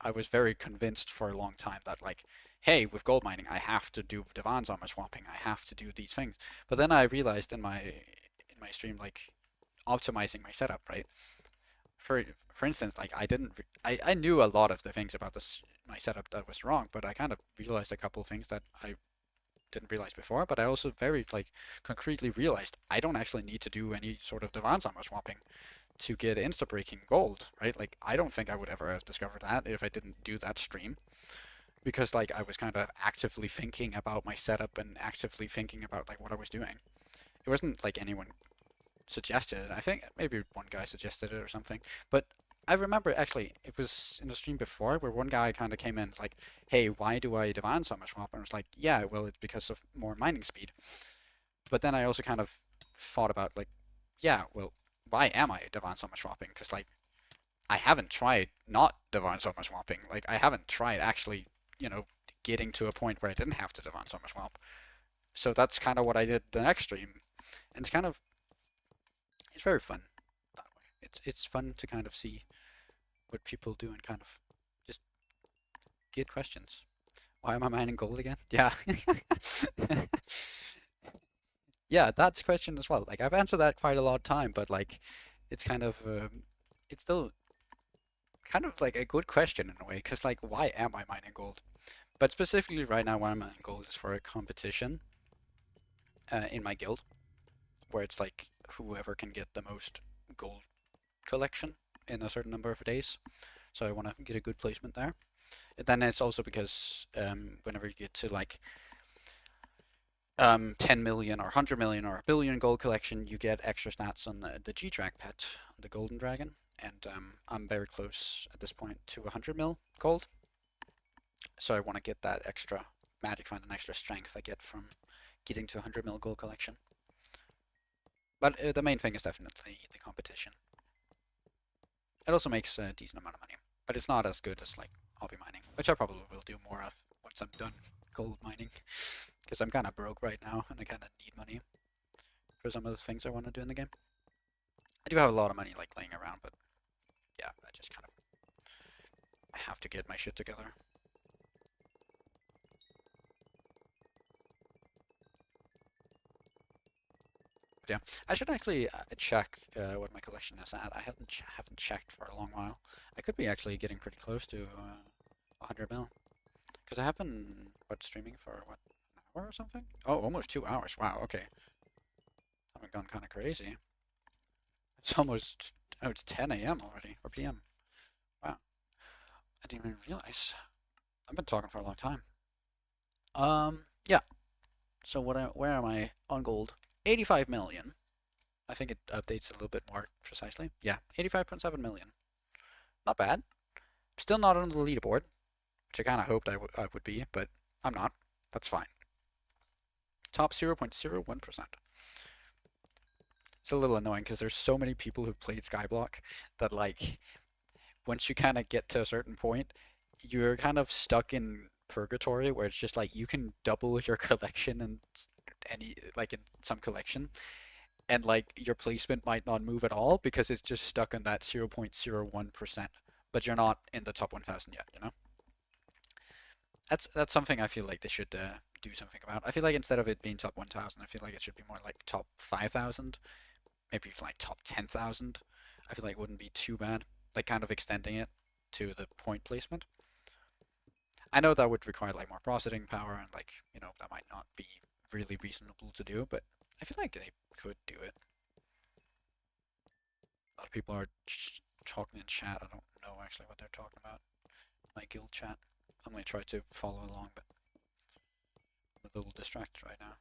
I was very convinced for a long time that like, hey, with gold mining, I have to do Divan's armor swapping. I have to do these things. But then I realized in my stream, like optimizing my setup, right? For for instance, like I didn't I knew a lot of the things about this my setup that was wrong, but I kind of realized a couple of things that I didn't realize before. But I also very like concretely realized I don't actually need to do any sort of Divan's armor swapping to get insta breaking gold, right? Like I don't think I would ever have discovered that if I didn't do that stream because like I was kind of actively thinking about my setup and actively thinking about like what I was doing. It wasn't like anyone suggested it. I think maybe one guy suggested it or something. But I remember actually it was in the stream before where one guy kind of came in like, "Hey, why do I demand so much swap?" And I was like, "Yeah, well, it's because of more mining speed." But then I also kind of thought about like, yeah, well, why am I demand so much swapping? Because like I haven't tried not demand so much swapping. Like I haven't tried actually, getting to a point where I didn't have to demand so much swap. So that's kind of what I did the next stream, and it's very fun that way. It's fun to kind of see what people do and kind of just get questions. Why am I mining gold again? Yeah. Yeah, that's a question as well. Like I've answered that quite a lot of time, but like it's kind of it's still kind of like a good question in a way, because like why am I mining gold? But specifically right now, why I'm mining gold is for a competition in my guild, where it's like whoever can get the most gold collection in a certain number of days. So I want to get a good placement there. And then it's also because whenever you get to like 10 million or 100 million or a billion gold collection, you get extra stats on the G-Drag pet, the Golden Dragon. And I'm very close at this point to 100 mil gold. So I want to get that extra magic find and extra strength I get from getting to 100 mil gold collection. But the main thing is definitely the competition. It also makes a decent amount of money, but it's not as good as like hobby mining, which I probably will do more of once I'm done gold mining, because I'm kind of broke right now and I kind of need money for some of the things I want to do in the game. I do have a lot of money like laying around, but yeah, I just kind of have to get my shit together. But yeah, I should actually check what my collection is at. I haven't checked for a long while. I could be actually getting pretty close to 100 mil, because I have been streaming for what, an hour or something? Oh, almost 2 hours. Wow. Okay, I've gone kind of crazy. It's almost it's 10 a.m. already, or p.m. Wow, I didn't even realize. I've been talking for a long time. Yeah. So where am I on gold? 85 million. I think it updates a little bit more precisely. Yeah, 85.7 million. Not bad. Still not on the leaderboard, which I kind of hoped I would be, but I'm not. That's fine. Top 0.01%. It's a little annoying because there's so many people who've played Skyblock that like once you kind of get to a certain point, you're kind of stuck in purgatory where it's just like you can double your collection in any like in some collection, and like your placement might not move at all because it's just stuck in that 0.01%, but you're not in the top 1,000 yet, you know? That's something I feel like they should do something about. I feel like instead of it being top 1,000, I feel like it should be more like top 5,000, maybe like top 10,000. I feel like it wouldn't be too bad, like kind of extending it to the point placement. I know that would require like more processing power and like, you know, that might not be really reasonable to do, but I feel like they could do it. A lot of people are talking in chat. I don't know actually what they're talking about. My guild chat. I'm gonna try to follow along, but I'm a little distracted right now.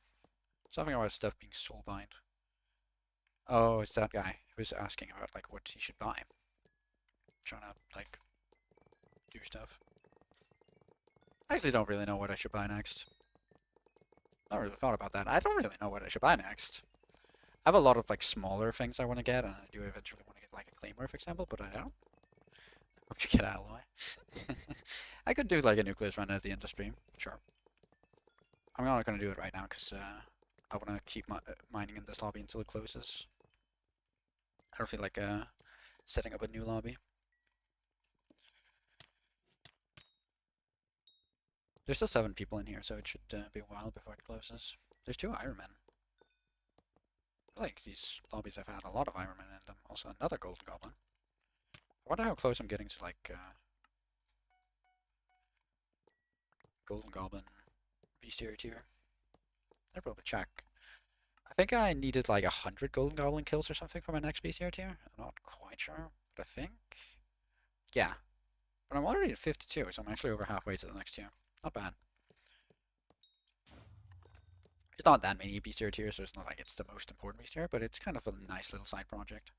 Something about stuff being soulbind. Oh, it's that guy who's asking about like what he should buy. Trying to like do stuff. I actually don't really know what I should buy next. Not really thought about that. I don't really know what I should buy next. I have a lot of like smaller things I want to get, and I do eventually want to get like a claymore, for example, but I don't. Hope you get out of the way. I could do like a nucleus run at the end of the stream, sure. I'm not gonna do it right now because I want to keep mining in this lobby until it closes. I don't feel like setting up a new lobby. There's still 7 people in here, so it should be a while before it closes. There's 2 Ironmen. I like these lobbies have had a lot of Ironmen in them. Also another Golden Goblin. I wonder how close I'm getting to like Golden Goblin bestiary tier. I'll probably check. I think I needed like 100 Golden Goblin kills or something for my next bestiary tier. I'm not quite sure, but I think... Yeah. But I'm already at 52, so I'm actually over halfway to the next tier. Not bad. It's not that many bestiary tiers, so it's not like it's the most important bestiary, but it's kind of a nice little side project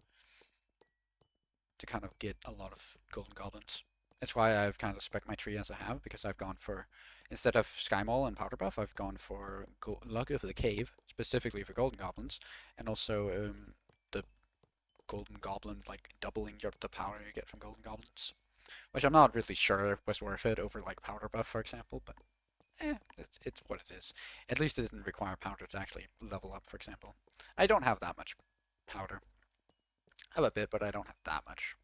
to kind of get a lot of Golden Goblins. That's why I've kind of spec my tree as I have, because I've gone for, instead of Sky Mole and Powder Buff, I've gone for Luck of the Cave, specifically for Golden Goblins, and also the Golden Goblin, like doubling the power you get from Golden Goblins. Which I'm not really sure was worth it over like Powder Buff, for example, but it's what it is. At least it didn't require powder to actually level up, for example. I don't have that much powder. I have a bit, but I don't have that much.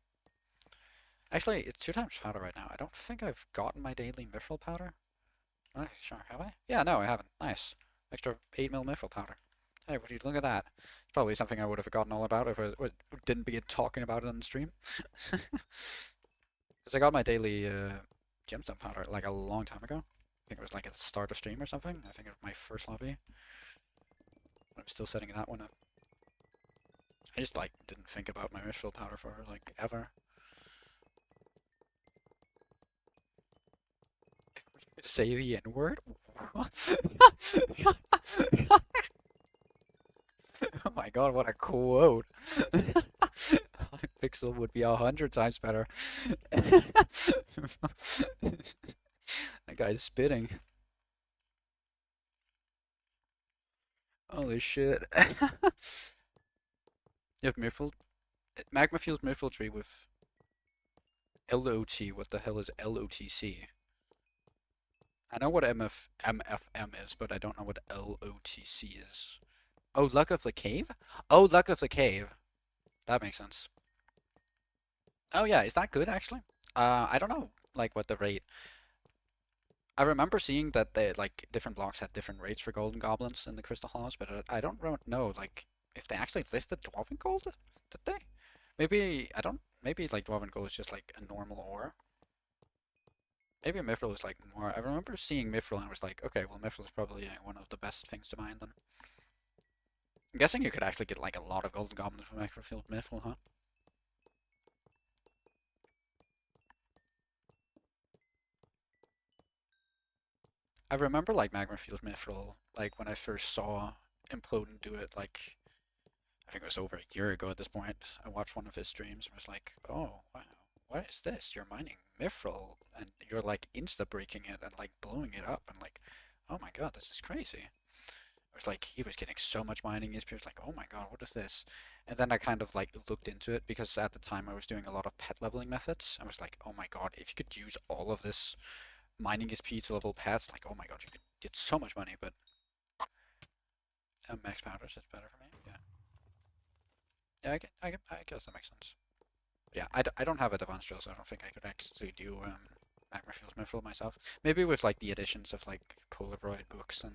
Actually, it's 2 times powder right now. I don't think I've gotten my daily mithril powder. I'm not sure, have I? Yeah, no, I haven't. Nice. Extra 8 mil mithril powder. Hey, would you look at that? It's probably something I would have forgotten all about if I didn't begin talking about it on the stream. Because I got my daily gemstone powder like a long time ago. I think it was like at the start of stream or something. I think it was my first lobby. I'm still setting that one up. I just like didn't think about my mithril powder for like ever. Say the N-word? What? Oh my god, what a quote. Hypixel would be 100 times better. That guy's spitting. Holy shit. You have Mithril? Magma Fuse Mithril Tree with LOT. What the hell is LOTC? I know what MFM is, but I don't know what LOTC is. Oh, Luck of the Cave? Oh, Luck of the Cave. That makes sense. Oh yeah, is that good actually? I don't know, like what the rate. I remember seeing that they like different blocks had different rates for golden goblins in the crystal halls, but I don't know like if they actually listed dwarven gold. Did they? Maybe I don't. Maybe like dwarven gold is just like a normal ore. Maybe mithril is like more. I remember seeing mithril and I was like, okay, well mithril is probably one of the best things to mine then. I'm guessing you could actually get like a lot of golden goblins from mithril, huh? I remember like Magma Field Mithril, like when I first saw Implodin do it, like I think it was over a year ago at this point. I watched one of his streams and was like, oh wow, what is this? You're mining Mithril and you're like insta breaking it and like blowing it up and like, oh my god, this is crazy. It was like he was getting so much mining XP. Was like, oh my god, what is this? And then I kind of like looked into it because at the time I was doing a lot of pet leveling methods. I was like, oh my god, if you could use all of this mining XP to level pets, like, oh my god, you could get so much money, but max powders is better for me. Yeah. Yeah, I guess that makes sense. But yeah, I don't have a advanced drill, so I don't think I could actually do Magma Fuels Mithril myself. Maybe with like the additions of like Polaroid books and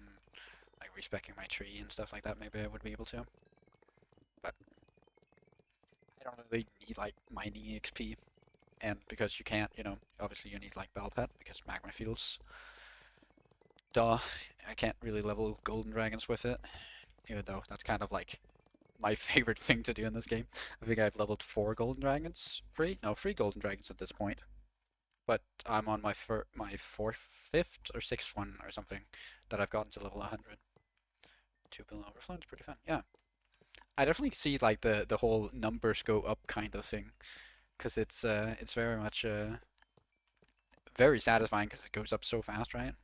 like respeccing my tree and stuff like that, maybe I would be able to. But I don't really need like mining XP. And because you can't, you know, obviously you need like Bell Pet because Magma Fuels. Duh, I can't really level Golden Dragons with it. Even though that's kind of like my favorite thing to do in this game. I think I've leveled 4 Golden Dragons. 3 Golden Dragons at this point. But I'm on my fourth, fifth, or sixth one or something that I've gotten to level 100. 2 billion overflow is pretty fun. Yeah, I definitely see like the whole numbers go up kind of thing, because it's very much very satisfying because it goes up so fast, right?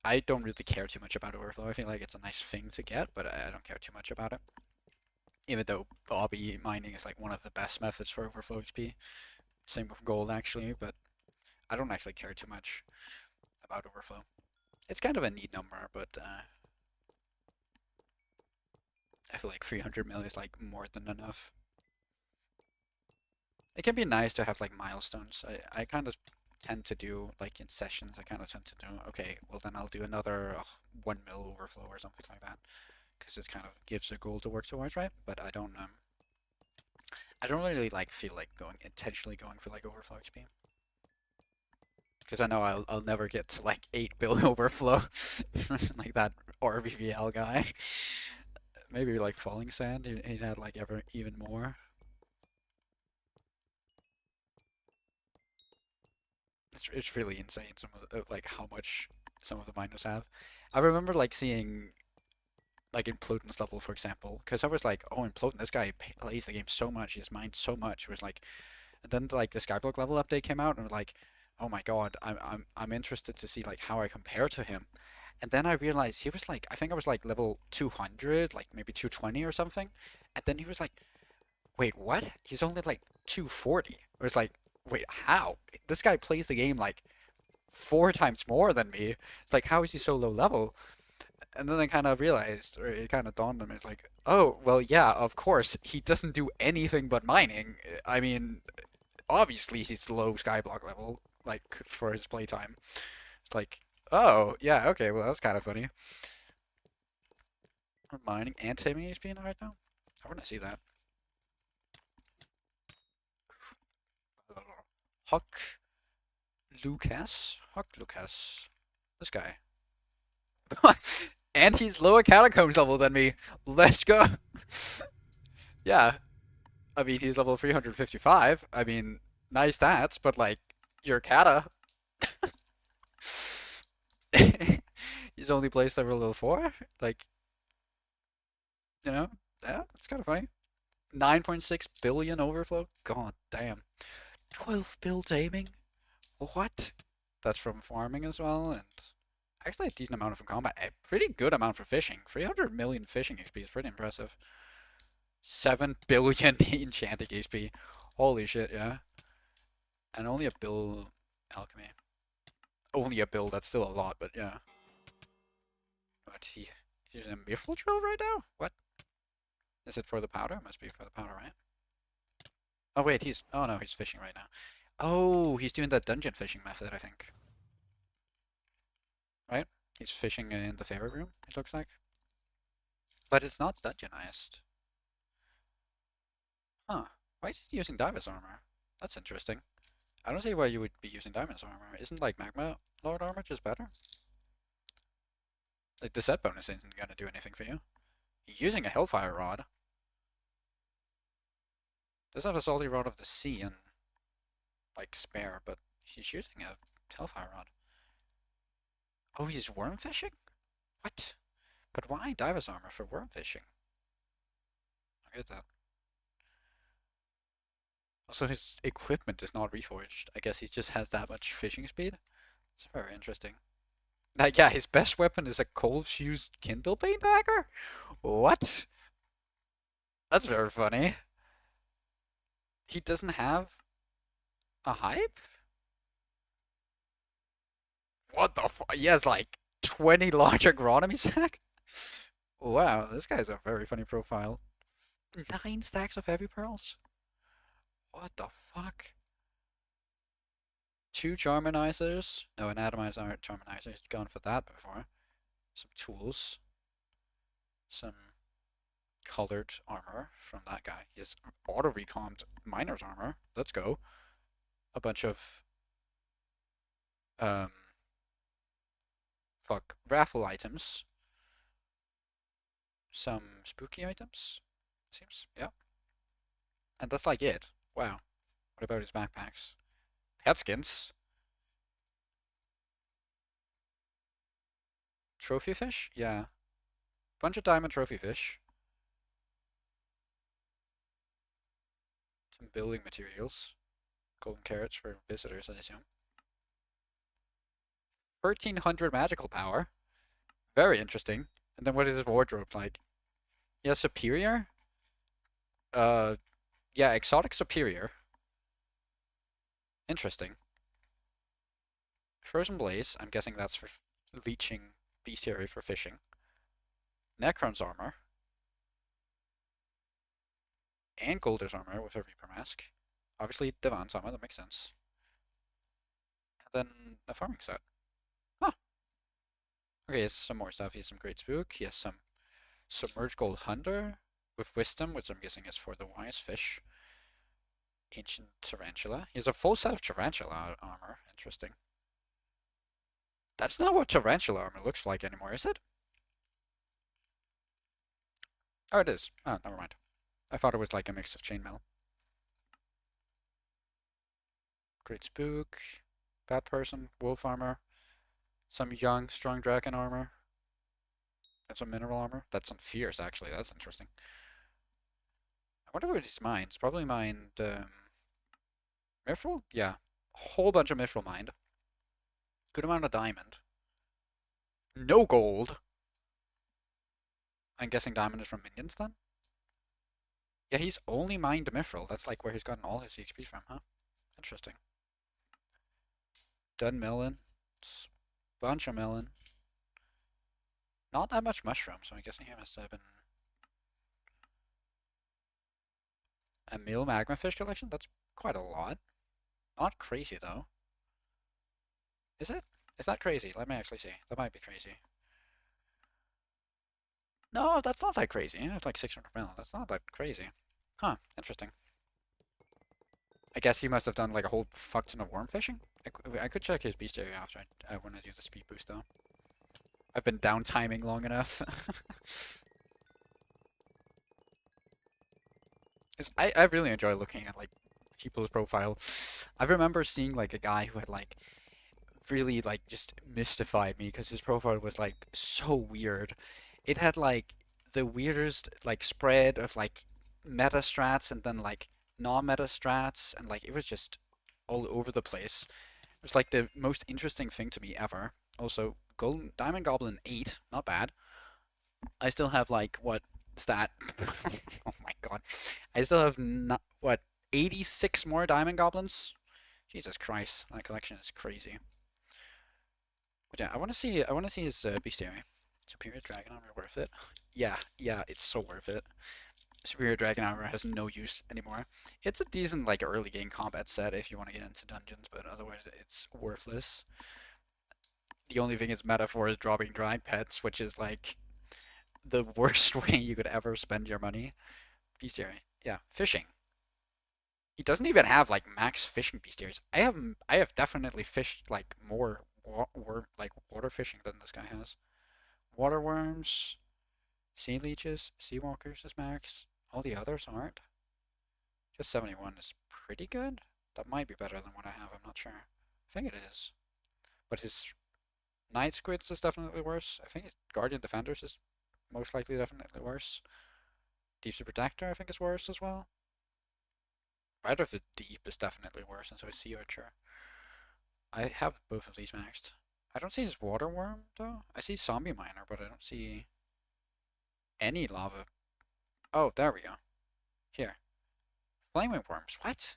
I don't really care too much about overflow. I feel like it's a nice thing to get, but I don't care too much about it. Even though Bobby mining is like one of the best methods for overflow XP. Same with gold actually, but I don't actually care too much about overflow. It's kind of a neat number, but I feel like 300 mil is like more than enough. It can be nice to have like milestones. I kind of tend to do like in sessions. I kind of tend to do okay. Well then I'll do another 1 mil overflow or something like that, because it kind of gives a goal to work towards, right? But I don't really like feel like intentionally going for like overflow XP. Because I know I'll never get to like 8 billion overflow like that RBVL guy. Maybe like Falling Sand, he had like even more. It's really insane some of the, like how much some of the miners have. I remember like seeing like in Pluton's level, for example, because I was like, oh, in Pluton, this guy plays the game so much, he has mined so much. It was like, and then like the Skyblock level update came out, and like, oh my god, I'm interested to see like how I compare to him. And then I realized he was like, I think I was like level 200, like maybe 220 or something. And then he was like, wait, what? He's only like 240. I was like, wait, how? This guy plays the game like 4 times more than me. It's like, how is he so low level? And then I kind of realized, or it kind of dawned on me, it's like, oh, well, yeah, of course, he doesn't do anything but mining. I mean, obviously he's low Skyblock level, like, for his playtime. It's like, oh, yeah, okay, well, that's kind of funny. Mining and taming HP right now? I want to see that. Huck Huck Lucas. This guy. And he's lower catacombs level than me. Let's go. Yeah. I mean, he's level 355. I mean, nice stats, but like, your kata. He's only placed level 4. Like, you know, yeah, that's kind of funny. 9.6 billion overflow. God damn. 12 bill taming. What? That's from farming as well, and actually a decent amount from combat. A pretty good amount for fishing. 300 million fishing XP is pretty impressive. 7 billion enchanting XP. Holy shit, yeah. And only a bill alchemy. Only a bill, that's still a lot, but yeah. But he's using a Miffle drill right now? What? Is it for the powder? Must be for the powder, right? Oh wait, oh no, he's fishing right now. Oh, he's doing the dungeon fishing method, I think. Right? He's fishing in the fairy room, it looks like. But it's not dungeonized. Huh. Why is he using Divis armor? That's interesting. I don't see why you would be using Diamond's armor. Isn't like Magma Lord armor just better? Like the set bonus isn't gonna do anything for you. You're using a Hellfire Rod. Does have a Salty Rod of the Sea and like spare, but he's using a Hellfire Rod. Oh, he's worm fishing? What? But why Divis armor for worm fishing? I get that. Also, his equipment is not reforged. I guess he just has that much fishing speed. It's very interesting. Yeah, his best weapon is a cold-fused Kindle Paint dagger? What? That's very funny. He doesn't have a hype? What the fuck? He has like 20 large agronomy stacks? Wow, this guy's a very funny profile. 9 stacks of heavy pearls? What the fuck? 2 charminizers? No, an atomized charminizer. He's gone for that before. Some tools. Some colored armor from that guy. He has auto-recomped miner's armor. Let's go. A bunch of raffle items. Some spooky items, seems. Yeah. And that's like it. Wow. What about his backpacks? Pet skins. Trophy fish? Yeah. Bunch of diamond trophy fish. Some building materials. Golden carrots for visitors, I assume. 1300 magical power. Very interesting. And then what is his wardrobe like? Yeah, superior? Yeah, exotic superior. Interesting. Frozen blaze. I'm guessing that's for leeching bestiary for fishing. Necron's armor. And Golder's armor with a Reaper mask. Obviously, Divan's armor, that makes sense. And then a farming set. Huh. Okay, he has some more stuff. He has some Great Spook. He has some Submerged Gold Hunter with Wisdom, which I'm guessing is for the Wise Fish. Ancient Tarantula. He has a full set of Tarantula armor. Interesting. That's not what Tarantula armor looks like anymore, is it? Oh, it is. Oh, never mind. I thought it was like a mix of chainmail. Great Spook. Bad Person. Wolf armor. Some young, strong dragon armor. And some mineral armor. That's some fierce, actually. That's interesting. I wonder what he's mined. He's probably mined, Mithril? Yeah. A whole bunch of Mithril mined. Good amount of diamond. No gold. I'm guessing diamond is from minions then? Yeah, he's only mined Mithril. That's like where he's gotten all his XP from, huh? Interesting. Done melon. Bunch of melon. Not that much mushroom, so I'm guessing he must have been a mill magma fish collection? That's quite a lot. Not crazy though. Is it? Is that crazy? Let me actually see. That might be crazy. No, that's not that crazy. It's like 600 mil. That's not that crazy. Huh, interesting. I guess he must have done like a whole fuck ton of worm fishing. I could check his beast area after when I do the speed boost though. I've been down timing long enough. I really enjoy looking at like people's profile. I remember seeing like a guy who had like really like just mystified me because his profile was like so weird. It had like the weirdest like spread of like meta strats and then like non-meta strats and like it was just all over the place. It was like the most interesting thing to me ever. Also, Golden Diamond Goblin 8, not bad. I still have like what stat? Oh my god. I still have not what 86 more Diamond Goblins? Jesus Christ, that collection is crazy. But yeah, I want to see his bestiary. Superior Dragon Armor worth it? Yeah, yeah, it's so worth it. Superior Dragon Armor has no use anymore. It's a decent like early game combat set if you want to get into dungeons, but otherwise it's worthless. The only thing it's meta for is dropping drag pets, which is like the worst way you could ever spend your money. Bestiary. Yeah, fishing. He doesn't even have like max fishing bestiaries. I have definitely fished like more like water fishing than this guy has. Water worms, sea leeches, sea walkers is max. All the others aren't. Just 71 is pretty good. That might be better than what I have, I'm not sure. I think it is. But his Night Squids is definitely worse. I think his Guardian Defenders is most likely definitely worse. Deep Sea Protector I think is worse as well. Rider of the Deep is definitely worse, and so is Sea Archer. I have both of these maxed. I don't see his Water Worm though. I see Zombie Miner, but I don't see any lava. Oh, there we go. Here. Flaming Worms. What?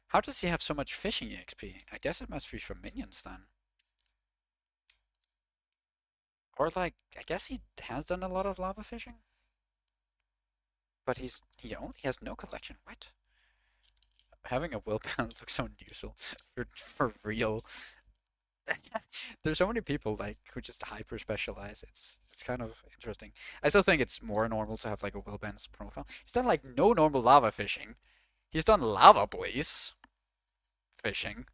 How does he have so much fishing EXP? I guess it must be from minions then. Or like, I guess he has done a lot of lava fishing? But he only has no collection. What? Having a willbound looks so unusual. For real. There's so many people like who just hyper specialize. It's kind of interesting. I still think it's more normal to have like a willbound profile. He's done like no normal lava fishing. He's done lava blaze fishing,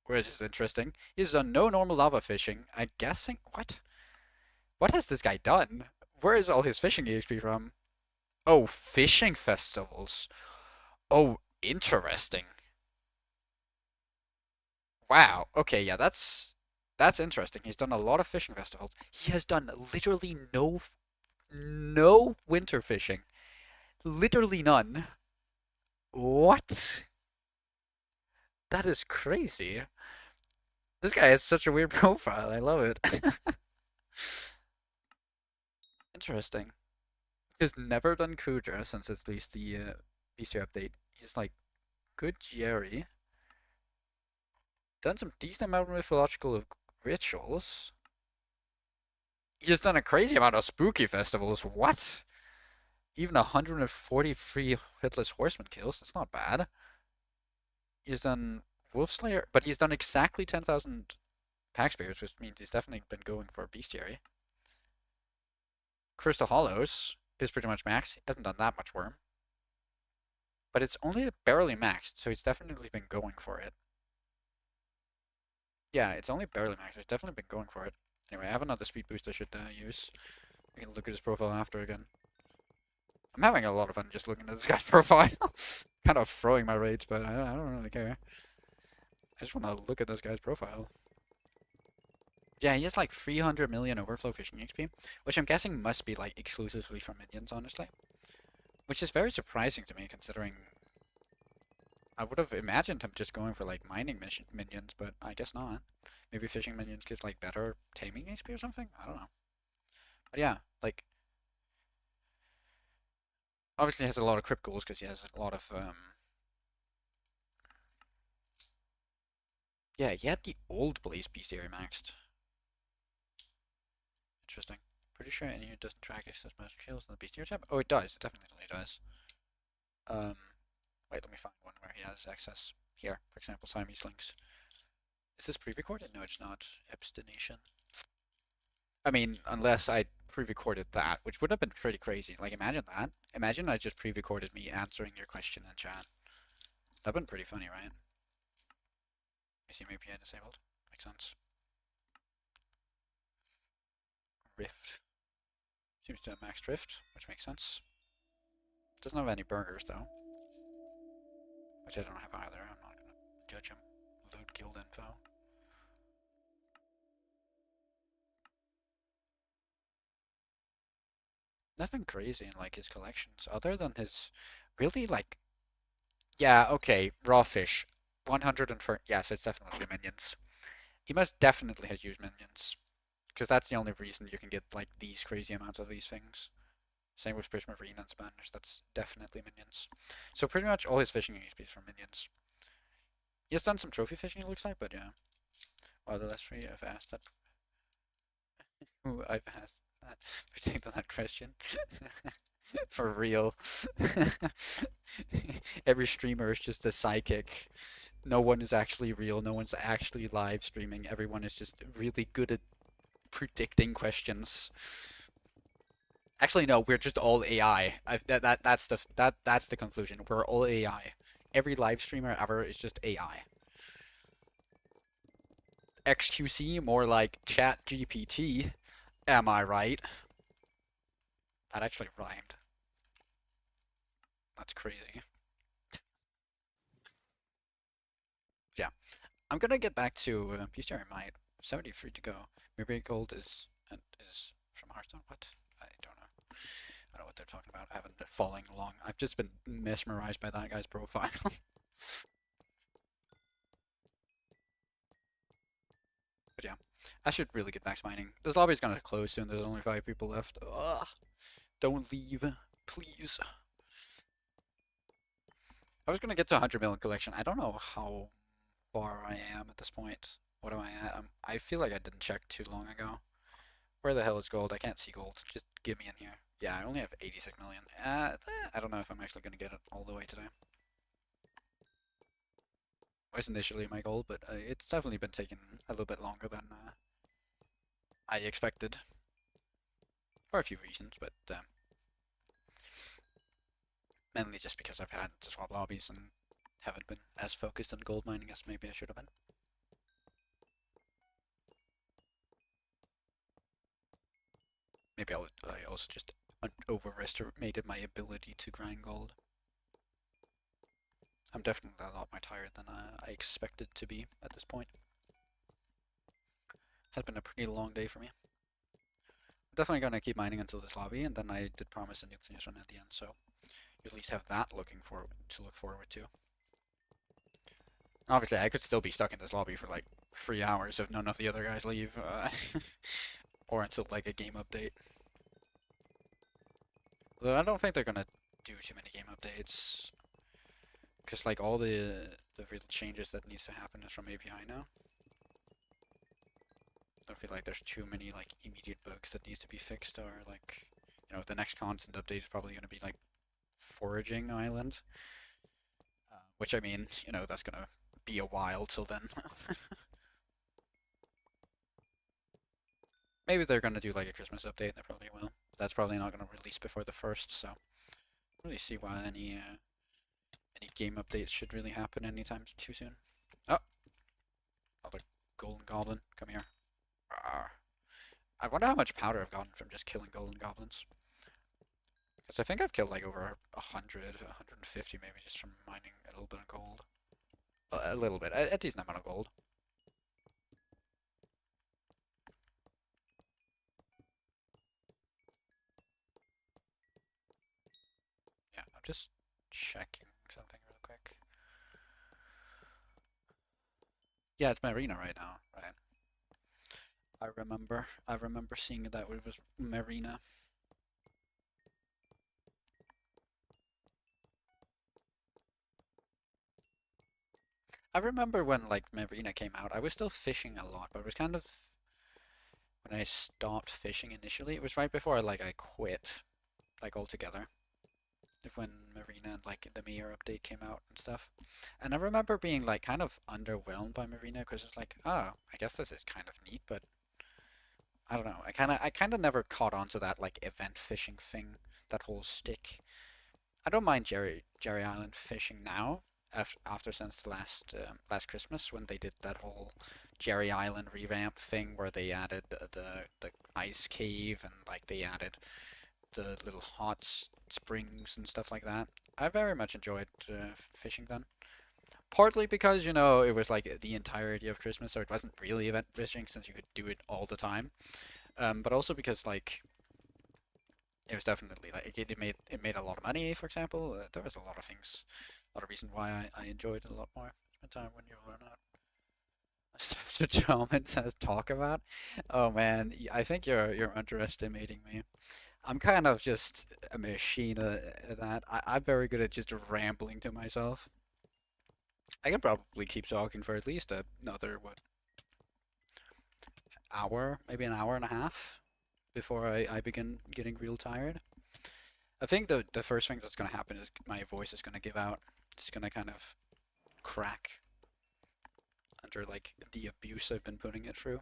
which is interesting. He's done no normal lava fishing. I'm guessing what? What has this guy done? Where is all his fishing EXP from? Oh, fishing festivals. Oh, interesting. Wow. Okay, yeah, that's interesting. He's done a lot of fishing festivals. He has done literally no winter fishing. Literally none. What? That is crazy. This guy has such a weird profile. I love it. Interesting. He's never done Kudra since at least the VC update. He's like good Jerry. Done some decent amount of mythological rituals. He's done a crazy amount of spooky festivals. What? Even 143 Hitless Horseman kills. That's not bad. He's done Wolf Slayer, but he's done exactly 10,000 Pack Spirits, which means he's definitely been going for Bestiary. Crystal Hollows is pretty much max. He hasn't done that much Worm. But it's only barely maxed, so he's definitely been going for it. Yeah, it's only barely maxed. He's definitely been going for it. Anyway, I have another speed boost I should use. We can look at his profile after again. I'm having a lot of fun just looking at this guy's profile. Kind of throwing my rage, but I don't really care. I just want to look at this guy's profile. Yeah, he has like 300 million overflow fishing XP, which I'm guessing must be like exclusively from minions, honestly. Which is very surprising to me, considering I would have imagined him just going for like mining minions, but I guess not. Maybe fishing minions gives like better taming XP or something? I don't know. But yeah, like obviously he has a lot of crypt goals because he has a lot of yeah, he had the old Blaze bestiary maxed. Interesting. Pretty sure any doesn't track access most kills in the bestiary tab. Oh, it does. It definitely does. Wait, let me find one where he has access. Here, for example, Siamese links. Is this pre-recorded? No, it's not. Abstination. I mean, unless I pre-recorded that, which would have been pretty crazy. Like, imagine that. Imagine I just pre-recorded me answering your question in chat. That'd been pretty funny, right? Museum API disabled. Makes sense. Rift. Seems to have max drift, which makes sense. Doesn't have any burgers, though. Which I don't have either. I'm not gonna judge him. Load guild info. Nothing crazy in like his collections, other than his really like, yeah, okay, raw fish. 104, yes, it's definitely minions. He must definitely has used minions. Because that's the only reason you can get like these crazy amounts of these things. Same with Prismarine and Spanish, that's definitely minions. So pretty much all his fishing XP from minions. He has done some trophy fishing it looks like, but yeah. Well, the last three I've asked that. Ooh, I've asked that. Predict on that question. For real. Every streamer is just a psychic. No one is actually real. No one's actually live streaming. Everyone is just really good at predicting questions. Actually, no, we're just all AI. That's the conclusion. We're all AI. Every live streamer ever is just AI. XQC, more like Chat GPT. Am I right? That actually rhymed. That's crazy. Yeah. I'm gonna get back to PCR Might. 73 to go. Maybe gold is from Hearthstone. What? I don't know. I don't know what they're talking about. I haven't been following along. I've just been mesmerized by that guy's profile. But yeah, I should really get max mining. This lobby's gonna close soon. There's only 5 people left. Ugh. Don't leave, please. I was gonna get to 100 million collection. I don't know how far I am at this point. What am I at? I feel like I didn't check too long ago. Where the hell is gold? I can't see gold. Just get me in here. Yeah, I only have 86 million. I don't know if I'm actually gonna get it all the way today. Was initially my goal, but it's definitely been taking a little bit longer than I expected. For a few reasons, but mainly just because I've had to swap lobbies and haven't been as focused on gold mining as maybe I should have been. Maybe I also just overestimated my ability to grind gold. I'm definitely a lot more tired than I expected to be at this point. Has been a pretty long day for me. I'm definitely gonna keep mining until this lobby, and then I did promise a nucleus run at the end, so you at least have that to look forward to. Obviously, I could still be stuck in this lobby for like 3 hours if none of the other guys leave, or until like a game update. Though I don't think they're gonna do too many game updates, because like all the real changes that needs to happen is from API now. I don't feel like there's too many like immediate bugs that needs to be fixed, or like, you know, the next constant update is probably gonna be like foraging island, which I mean, you know, that's gonna be a while till then. Maybe they're gonna do like a Christmas update. They probably will. That's probably not gonna release before the 1st, so I don't really see why any game updates should really happen anytime too soon. Oh, another golden goblin. Come here. Arr. I wonder how much powder I've gotten from just killing golden goblins. Because I think I've killed like over 100, 150 maybe just from mining a little bit of gold. A little bit, a decent amount of gold. Yeah, I'm just checking something real quick. Yeah, it's Marina right now, right? I remember seeing that it was Marina. I remember when like Marina came out, I was still fishing a lot, but it was kind of when I stopped fishing initially. It was right before I quit, like altogether. When Marina and like the Mir update came out and stuff. And I remember being like kind of underwhelmed by Marina because it's like, oh, I guess this is kind of neat, but I don't know. I kind of never caught on to that like event fishing thing, that whole stick. I don't mind Jerry Island fishing now. After since the last Christmas when they did that whole Jerry Island revamp thing where they added the ice cave and like they added the little hot springs and stuff like that. I very much enjoyed fishing then. Partly because, you know, it was like the entirety of Christmas, so it wasn't really event fishing since you could do it all the time. But also because like it was definitely like it made a lot of money. For example, there was a lot of things, a lot of reason why I enjoyed it a lot more. Spend time when you were not stuff to jump and to talk about. Oh man, I think you're underestimating me. I'm kind of just a machine at that. I'm very good at just rambling to myself. I could probably keep talking for at least another what hour, maybe an hour and a half before I begin getting real tired. I think the first thing that's gonna happen is my voice is gonna give out. It's gonna kind of crack under like the abuse I've been putting it through.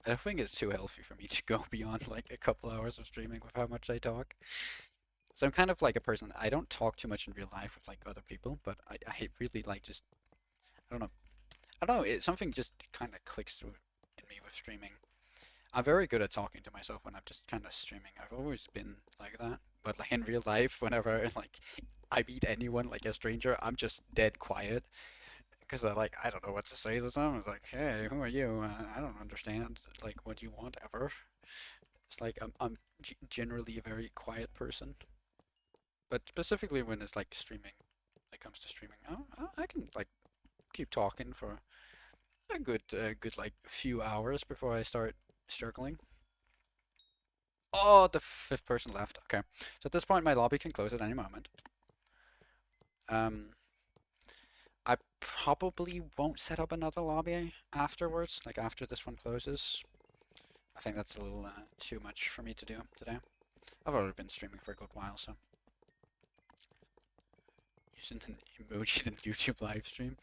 I don't think it's too healthy for me to go beyond like a couple hours of streaming with how much I talk. So I'm kind of like a person, I don't talk too much in real life with like other people, but I really like just, I don't know, I don't know, something just kind of clicks through in me with streaming. I'm very good at talking to myself when I'm just kind of streaming. I've always been like that. But like in real life, whenever like I meet anyone like a stranger, I'm just dead quiet because I don't know what to say to them. It's like, hey, who are you? I don't understand like what you want ever. It's like I'm generally a very quiet person, but specifically when it's like streaming, when it comes to streaming, I can like keep talking for a good like few hours before I start struggling. Oh, the fifth person left. Okay. So at this point, my lobby can close at any moment. Um, I probably won't set up another lobby afterwards, like after this one closes. I think that's a little too much for me to do today. I've already been streaming for a good while, so. Using an emoji in YouTube live stream.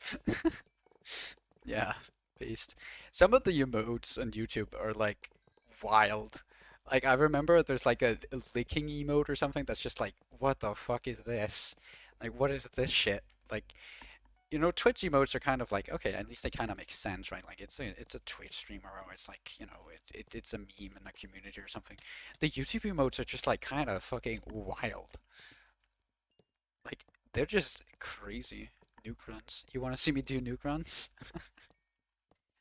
Yeah, based. Some of the emotes on YouTube are like wild. Like I remember there's like a licking emote or something that's just like, what the fuck is this? Like what is this shit? Like you know, Twitch emotes are kind of like okay, at least they kind of make sense, right? Like it's a Twitch streamer or it's like you know it's a meme in a community or something. The YouTube emotes are just like kind of fucking wild. Like they're just crazy. Nuke runs. You want to see me do nuke runs?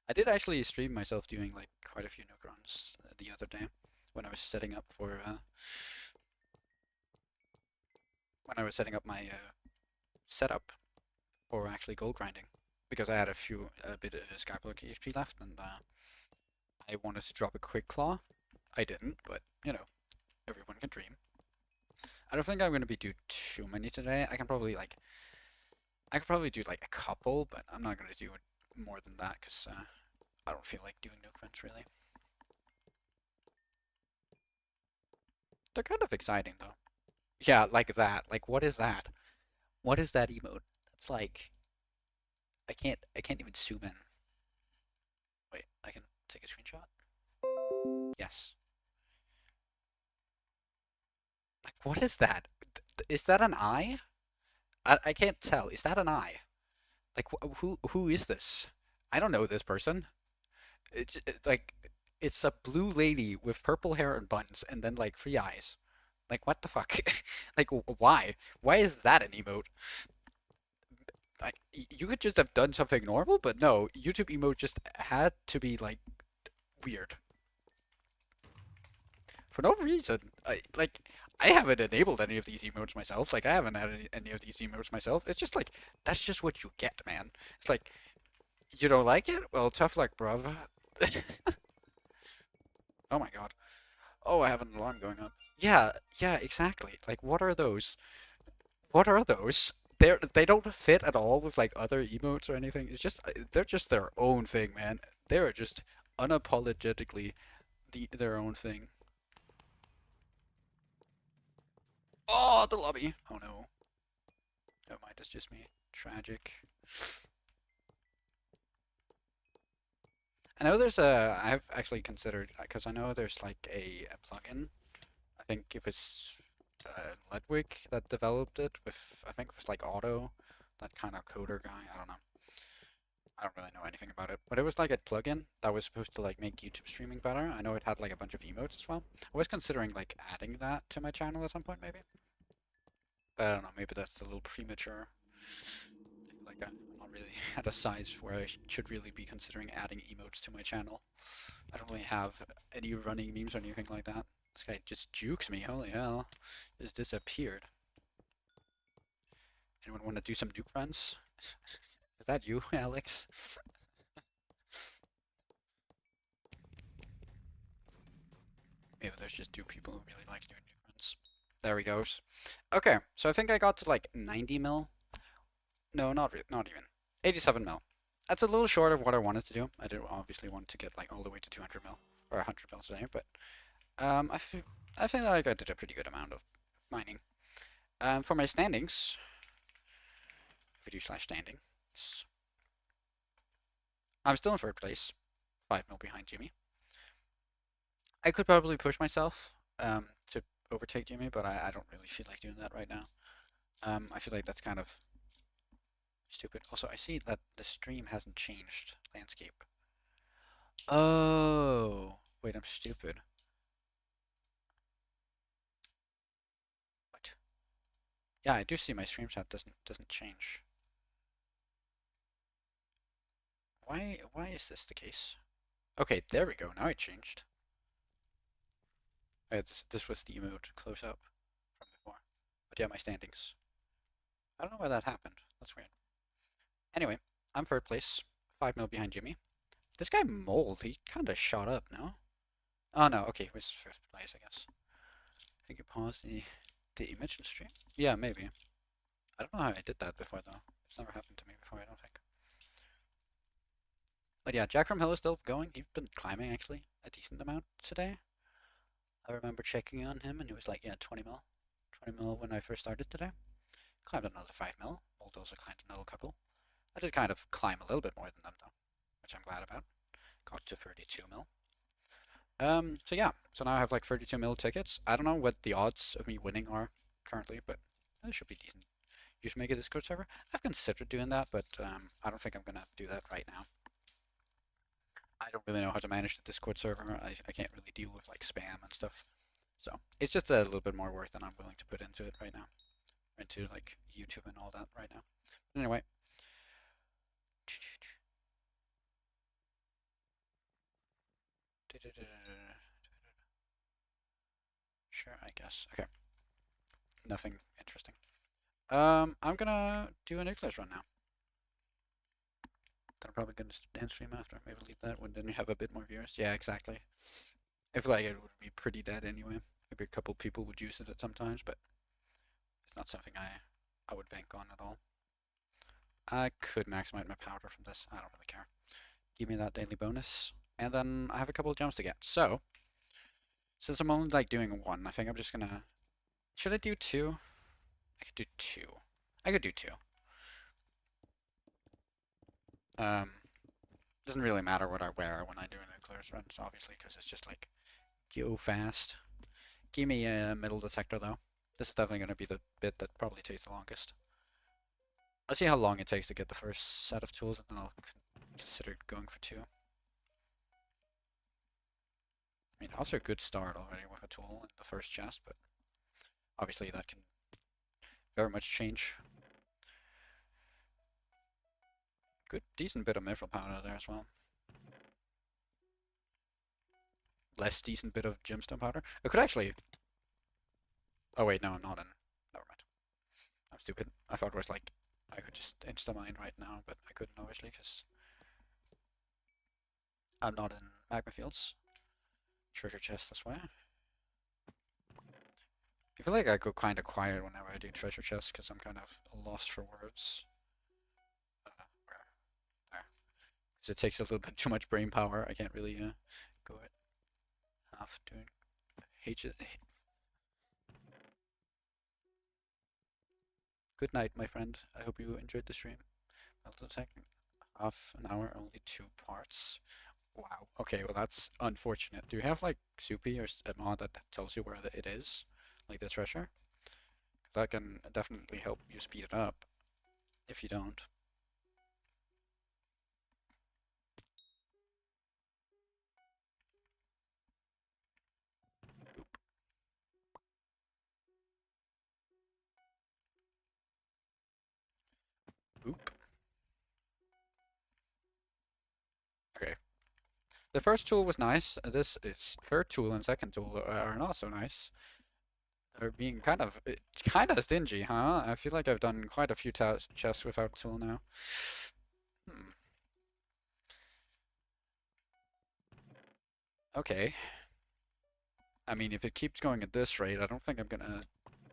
I did actually stream myself doing like quite a few nuke runs the other day when I was setting up for when I was setting up my setup for actually gold grinding because I had a bit of Skyblock EXP left and I wanted to drop a quick claw. I didn't, but you know, everyone can dream. I don't think I'm gonna be do too many today. I could probably do like a couple, but I'm not gonna do more than that because I don't feel like doing nuke runs really. They're kind of exciting though. Yeah, like that. Like what is that? What is that emote? That's like I can't even zoom in. Wait, I can take a screenshot. Yes. Like what is that? Is that an eye? I can't tell. Is that an eye? Like who is this? I don't know this person. It's like it's a blue lady with purple hair and buns and then like three eyes. Like what the fuck? Like why? Why is that an emote? Like you could just have done something normal, but no, YouTube emote just had to be like weird for no reason. I haven't enabled any of these emotes myself. Like I haven't had any of these emotes myself. It's just like that's just what you get, man. It's like you don't like it? Well, tough luck, bruv. Oh my god. Oh, I have an alarm going up. Yeah, yeah, exactly. Like what are those? What are those? They don't fit at all with like other emotes or anything. It's just they're just their own thing, man. They're just unapologetically their own thing. Oh, the lobby. Oh no. Never mind, it's just me. Tragic. I know there's a. I've actually considered because I know there's like a plugin. I think it was Ludwig that developed it with. I think it was like Auto, that kind of coder guy. I don't know. I don't really know anything about it, but it was like a plugin that was supposed to like make YouTube streaming better. I know it had like a bunch of emotes as well. I was considering like adding that to my channel at some point maybe. But I don't know, maybe that's a little premature. Like I'm not really at a size where I should really be considering adding emotes to my channel. I don't really have any running memes or anything like that. This guy just jukes me, holy hell. Just disappeared. Anyone want to do some nuke runs? Is that you, Alex? Maybe there's just two people who really like doing nuke runs. There he goes. Okay, so I think I got to like 90 mil. No, not even. 87 mil. That's a little short of what I wanted to do. I did obviously want to get like all the way to 200 mil or 100 mil today, but I feel like I did a pretty good amount of mining. For my standings, video/standings, I'm still in third place, 5 mil behind Jimmy. I could probably push myself to overtake Jimmy, but I don't really feel like doing that right now. I feel like that's kind of stupid. Also, I see that the stream hasn't changed landscape. Oh, wait, I'm stupid. What? Yeah, I do see my stream chat doesn't change. Why is this the case? Okay, there we go. Now it changed. This was the emote close up from before. But yeah, my standings. I don't know why that happened. That's weird. Anyway, I'm third place, 5 mil behind Jimmy. This guy Mold, he kind of shot up, no? Oh no, okay, he was fifth place, I guess. I think you paused the image and stream? Yeah, maybe. I don't know how I did that before though. It's never happened to me before, I don't think. But yeah, Jack from Hill is still going. He's been climbing actually a decent amount today. I remember checking on him and he was like, yeah, 20 mil. 20 mil when I first started today. Climbed another 5 mil. Mold also climbed another couple. I did kind of climb a little bit more than them though, which I'm glad about. Got to 32 mil. So yeah, so now I have like 32 mil tickets. I don't know what the odds of me winning are currently, but it should be decent. You should make a Discord server. I've considered doing that, but I don't think I'm gonna do that right now. I don't really know how to manage the Discord server. I can't really deal with like spam and stuff. So it's just a little bit more work than I'm willing to put into it right now. Into like YouTube and all that right now. But anyway. Sure, I guess. Okay. Nothing interesting. I'm gonna do a nucleus run now. Then I'm probably gonna end stream after. Maybe leave that one. Then we have a bit more viewers. Yeah, exactly. I feel like it would be pretty dead anyway. Maybe a couple people would use it at sometimes, but it's not something I would bank on at all. I could maximize my powder from this. I don't really care. Give me that daily bonus. And then I have a couple of jumps to get. So, since I'm only like doing one, I think I'm just gonna... Should I do two? I could do two. I could do two. Doesn't really matter what I wear when I do a nuclear runs, obviously, because it's just like, go fast. Give me a metal detector though. This is definitely gonna be the bit that probably takes the longest. Let's see how long it takes to get the first set of tools, and then I'll consider going for two. I mean, also a good start already with a tool in the first chest, but obviously that can very much change. Good, decent bit of mithril powder there as well. Less decent bit of gemstone powder. I could actually... Oh wait, no, I'm not in. Never mind. I'm stupid. I thought it was like, I could just insta-mine right now, but I couldn't obviously, because I'm not in magma fields. Treasure chest this way. I feel like I go kind of quiet whenever I do treasure chests, because I'm kind of lost for words. Where? There. Because it takes a little bit too much brain power. I can't really go it half doing H. Good night, my friend. I hope you enjoyed the stream. I'll take half an hour, only 2 parts. Wow. Okay, well that's unfortunate. Do you have like Soupy or a mod that tells you where it is? Like the treasure? 'Cause that can definitely help you speed it up if you don't. Oop. Oop. Okay. The first tool was nice. This is third tool and second tool are not so nice. They're being kind of stingy, huh? I feel like I've done quite a few chests without tool now. Hmm. Okay. I mean, if it keeps going at this rate, I don't think I'm gonna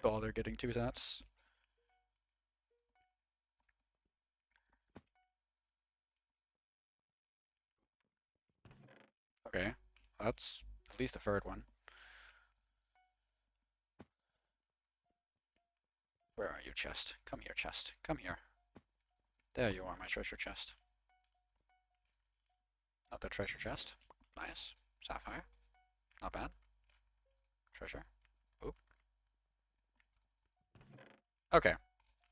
bother getting two sets. Okay. That's at least the third one. Where are you, chest? Come here, chest. Come here. There you are, my treasure chest. Not the treasure chest. Nice. Sapphire. Not bad. Treasure. Oop. Okay.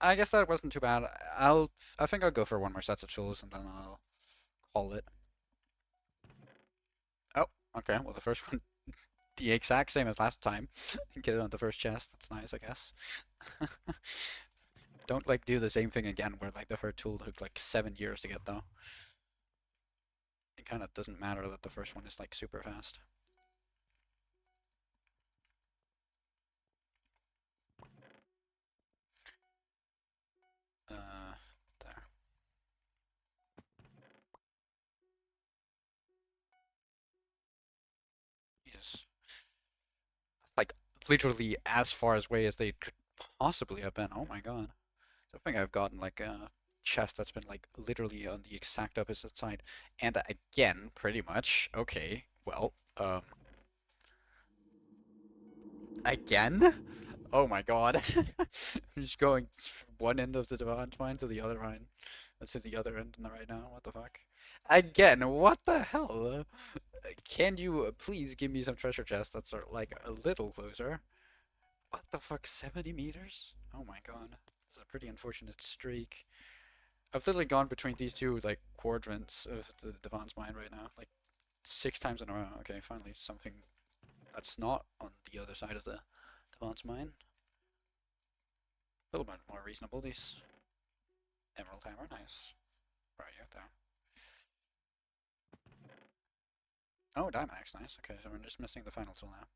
I guess that wasn't too bad. I think I'll go for one more set of tools and then I'll call it. Oh, okay. Well, the first one, the exact same as last time. Get it on the first chest. That's nice, I guess. Don't like do the same thing again where like the first tool took like 7 years to get though. It kind of doesn't matter that the first one is like super fast. There. Jesus. Like literally as far away as they could possibly have been. Oh my god. I think I've gotten like a chest that's been like literally on the exact opposite side. And again, pretty much. Okay, well, again? Oh my god. I'm just going one end of the divine mine to the other mine. That's at the other end right now. What the fuck? Again, what the hell? Can you please give me some treasure chests that's like a little closer? What the fuck, 70 meters? Oh my god. This is a pretty unfortunate streak. I've literally gone between these two like quadrants of the Devon's mine right now, like 6 times in a row. Okay, finally something that's not on the other side of the Devon's mine. A little bit more reasonable. These Emerald Hammer, nice. Right out there. Oh, Diamond Axe, nice. Okay, so we're just missing the final tool now.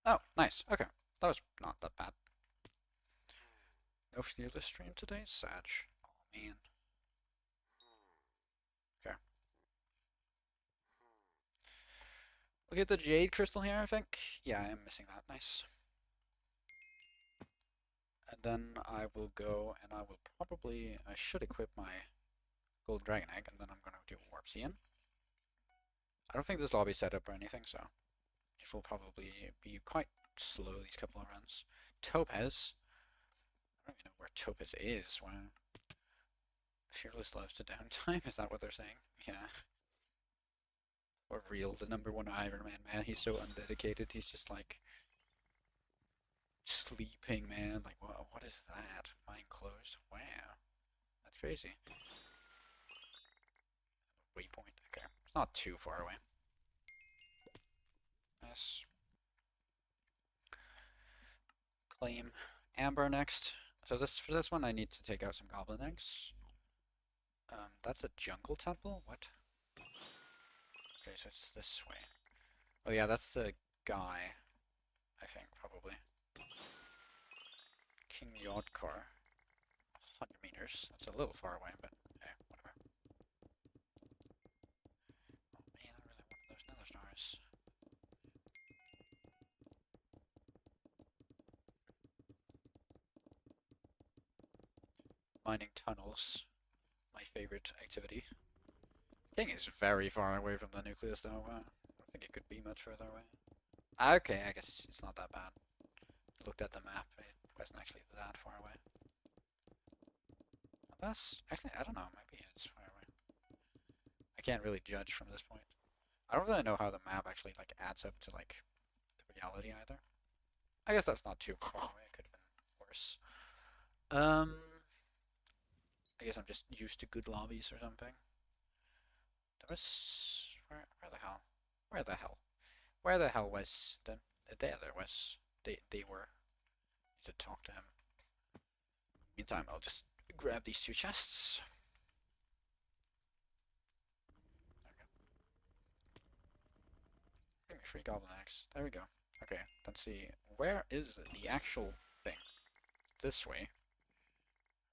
Oh, nice. Okay, that was not that bad. No fearless stream today, Sag. Oh man. Okay. We'll get the Jade Crystal here, I think. Yeah, I am missing that. Nice. And then I will go and I will probably, I should equip my Gold Dragon Egg and then I'm going to do Warp Seeing. I don't think this lobby's set up or anything, so it will probably be quite slow these couple of runs. Topaz. I don't even know where Topaz is. Wow. Fearless loves to downtime? Is that what they're saying? Yeah. Or real, the #1 Iron Man. He's so undedicated. He's just like sleeping, man. Like, what is that? Mine closed. Wow. That's crazy. Waypoint. Okay. It's not too far away. Nice. Claim Amber next. So for this one, I need to take out some goblin eggs. That's a jungle temple? What? Okay, so it's this way. Oh yeah, that's the guy. I think, probably. King Yodkar. 100 meters. That's a little far away, but hey, whatever. Oh man, I really want those nether stars. Mining tunnels. My favorite activity. King is very far away from the nucleus though. I don't think it could be much further away. Okay, I guess it's not that bad. Looked at the map, it wasn't actually that far away. That's actually, I don't know, maybe it's far away. I can't really judge from this point. I don't really know how the map actually like adds up to like the reality either. I guess that's not too far away. It could have been worse. Um, I guess I'm just used to good lobbies or something. There was where the hell? Where the hell? Where the hell was the there was they were. Need to talk to him. Meantime, I'll just grab these two chests. There we go. Give me free goblin axe. There we go. Okay, let's see. Where is the actual thing? This way.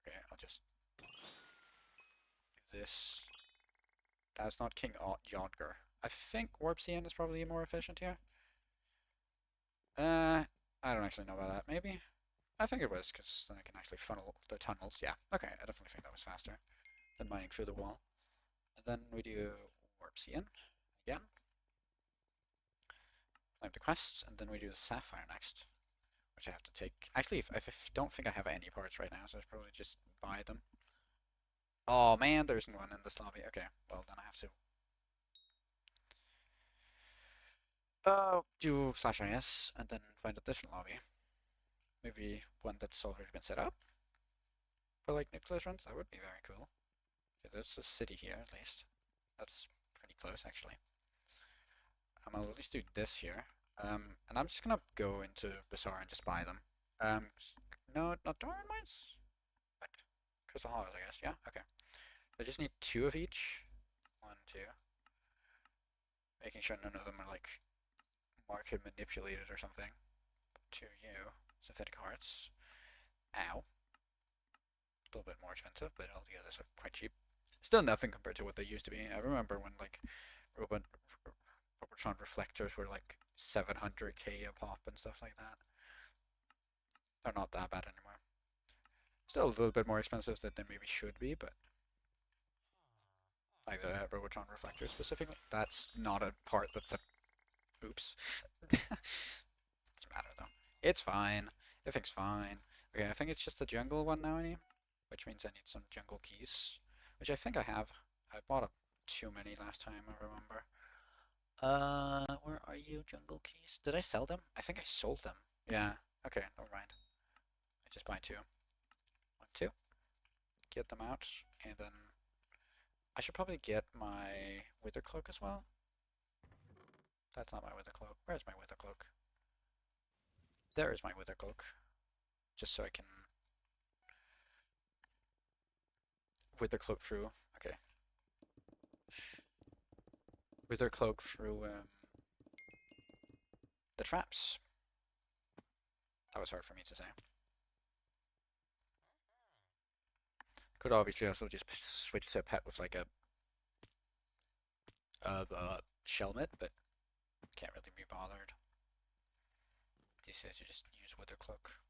Okay, I'll just do this. That's not King Yodgar. I think Warp CN is probably more efficient here. I don't actually know about that. Maybe? I think it was, because then I can actually funnel the tunnels. Yeah, okay, I definitely think that was faster than mining through the wall. And then we do Warp CN again. Claim the quests, and then we do the Sapphire next, which I have to take. Actually, I don't think I have any parts right now, so I should probably just buy them. Oh man, there isn't one in this lobby. Okay, well then I have to do /is and then find a different lobby. Maybe one that's already been set up for like nucleus runs. That would be very cool. Okay, there's a city here at least. That's pretty close actually. I'll at least do this here. And I'm just gonna go into Bazaar and just buy them. No, not Darwin Mines? What? Crystal Hollows, I guess. Yeah, okay. I just need 2 of each. 1, 2. Making sure none of them are like market manipulated or something. 2 you. Synthetic hearts. Ow. A little bit more expensive, but all the others are quite cheap. Still nothing compared to what they used to be. I remember when like Robotron reflectors were like 700k a pop and stuff like that. They're not that bad anymore. Still a little bit more expensive than they maybe should be, but like the Robotron reflectors specifically, that's not a part that's a oops. Doesn't matter though. It's fine. Everything's fine. Okay, I think it's just the jungle one now I need, which means I need some jungle keys, which I think I have. I bought up too many last time, I remember. Where are you, jungle keys? Did I sell them? I think I sold them. Yeah, okay, never mind. I just buy 2. 1, 2. Get them out, and then I should probably get my wither cloak as well. That's not my wither cloak. Where's my wither cloak? There is my wither cloak. Just so I can wither cloak through. Okay. Wither cloak through the traps. That was hard for me to say. Could obviously also just switch to a pet with like a Shelmet, but can't really be bothered. These days you just use Wither Cloak.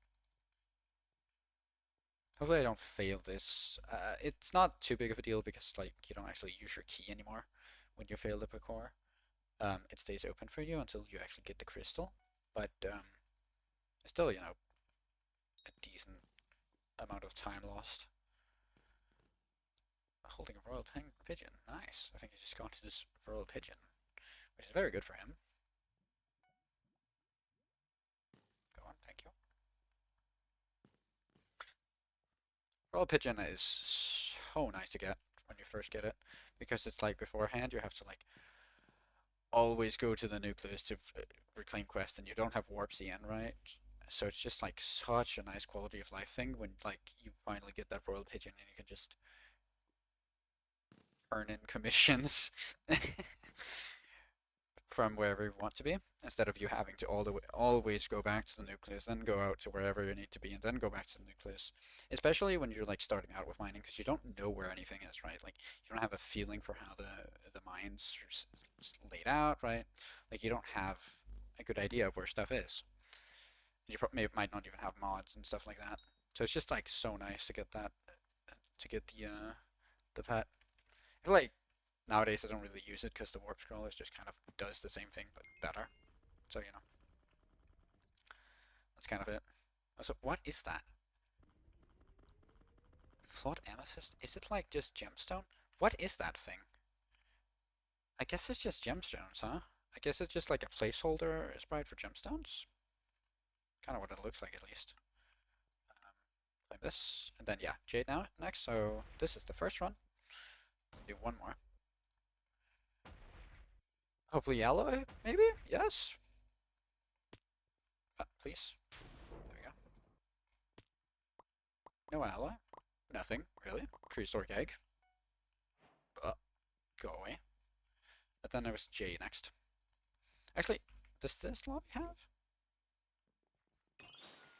Hopefully I don't fail this. It's not too big of a deal because like you don't actually use your key anymore when you fail the parkour. It stays open for you until you actually get the crystal, but it's still, you know, a decent amount of time lost. Holding a royal pigeon. Nice. I think he just got his royal pigeon, which is very good for him. Go on, thank you. Royal pigeon is so nice to get when you first get it, because it's like beforehand you have to like always go to the nucleus to reclaim quest, and you don't have warp CN, right? So it's just like such a nice quality of life thing when like you finally get that royal pigeon and you can just earn in commissions from wherever you want to be, instead of you having to always go back to the nucleus, then go out to wherever you need to be, and then go back to the nucleus. Especially when you're like starting out with mining, because you don't know where anything is, right? Like you don't have a feeling for how the mines are laid out, right? Like you don't have a good idea of where stuff is. You might not even have mods and stuff like that. So it's just like so nice to get that, to get the pet. Like nowadays I don't really use it because the warp scroller just kind of does the same thing but better. So you know, that's kind of it. So what is that? Flawed amethyst? Is it like just gemstone? What is that thing? I guess it's just gemstones, huh? I guess it's just like a placeholder sprite for gemstones. Kind of what it looks like, at least. Like this, and then yeah, jade now next. So this is the first run. Do one more. Hopefully yellow, maybe? Yes? Please. There we go. No alloy. Nothing, really. Prehistoric egg. Go away. And then there was J next. Actually, does this lobby have?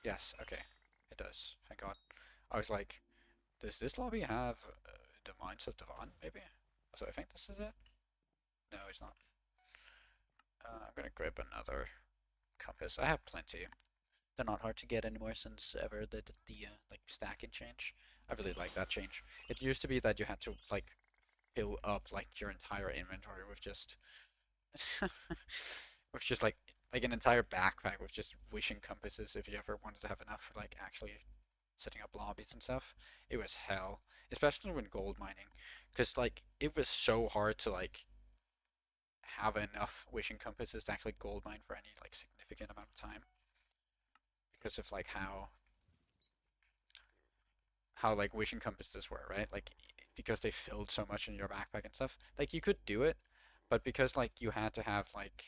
Yes, okay. It does. Thank God. I was like, does this lobby have the Mines of Devon, maybe? So I think this is it? No, it's not. I'm gonna grab another compass. I have plenty. They're not hard to get anymore since ever they did the like stacking change. I really like that change. It used to be that you had to like fill up like your entire inventory with just with just like an entire backpack with just wishing compasses if you ever wanted to have enough for like actually setting up lobbies and stuff. It was hell, especially when gold mining, because like it was so hard to like have enough wishing compasses to actually gold mine for any like significant amount of time because of like how like wishing compasses were, right? Like because they filled so much in your backpack and stuff. Like you could do it, but because like you had to have like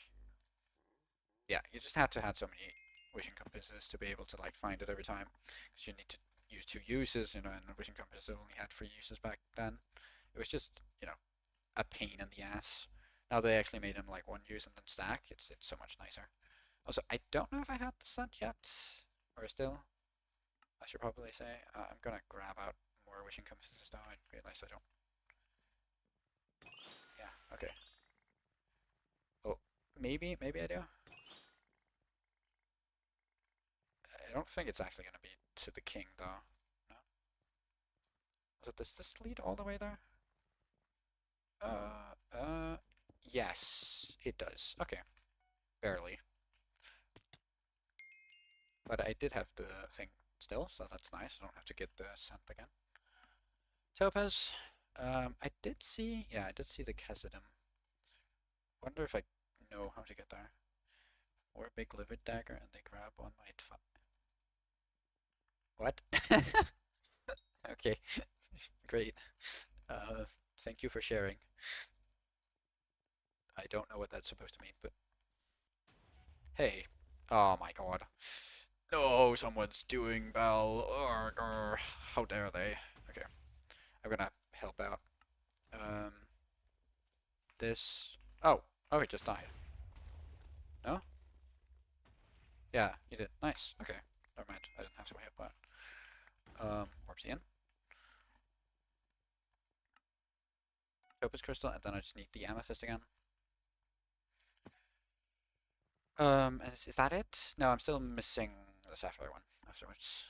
yeah, you just had to have so many wishing compasses to be able to like find it every time because you need to use 2 uses, and wishing compasses only had 3 uses back then. It was just, a pain in the ass. Now they actually made them like 1 use and then stack. It's so much nicer. Also, I don't know if I had the scent yet, or still. I should probably say. I'm gonna grab out more wishing compasses now. I realize I don't. Yeah, okay. Oh, maybe I do. I don't think it's actually gonna be to the king though. No. Does this lead all the way there? Yes, it does. Okay, barely. But I did have the thing still, so that's nice. I don't have to get the scent again. Topaz. I did see, yeah, I did see the Chassidum. Wonder if I know how to get there. Or a big livid dagger, and they grab one might. What? Okay, great. Uh, Thank you for sharing. I don't know what that's supposed to mean, but hey. Oh my god. No, someone's doing Bell. How dare they? Okay, I'm gonna help out. Um, this. Oh, it just died. No? Yeah, you did. Nice. Okay, never mind. I didn't have to help out. Warps in. Opus crystal, and then I just need the amethyst again. Is that it? No, I'm still missing the sapphire one afterwards.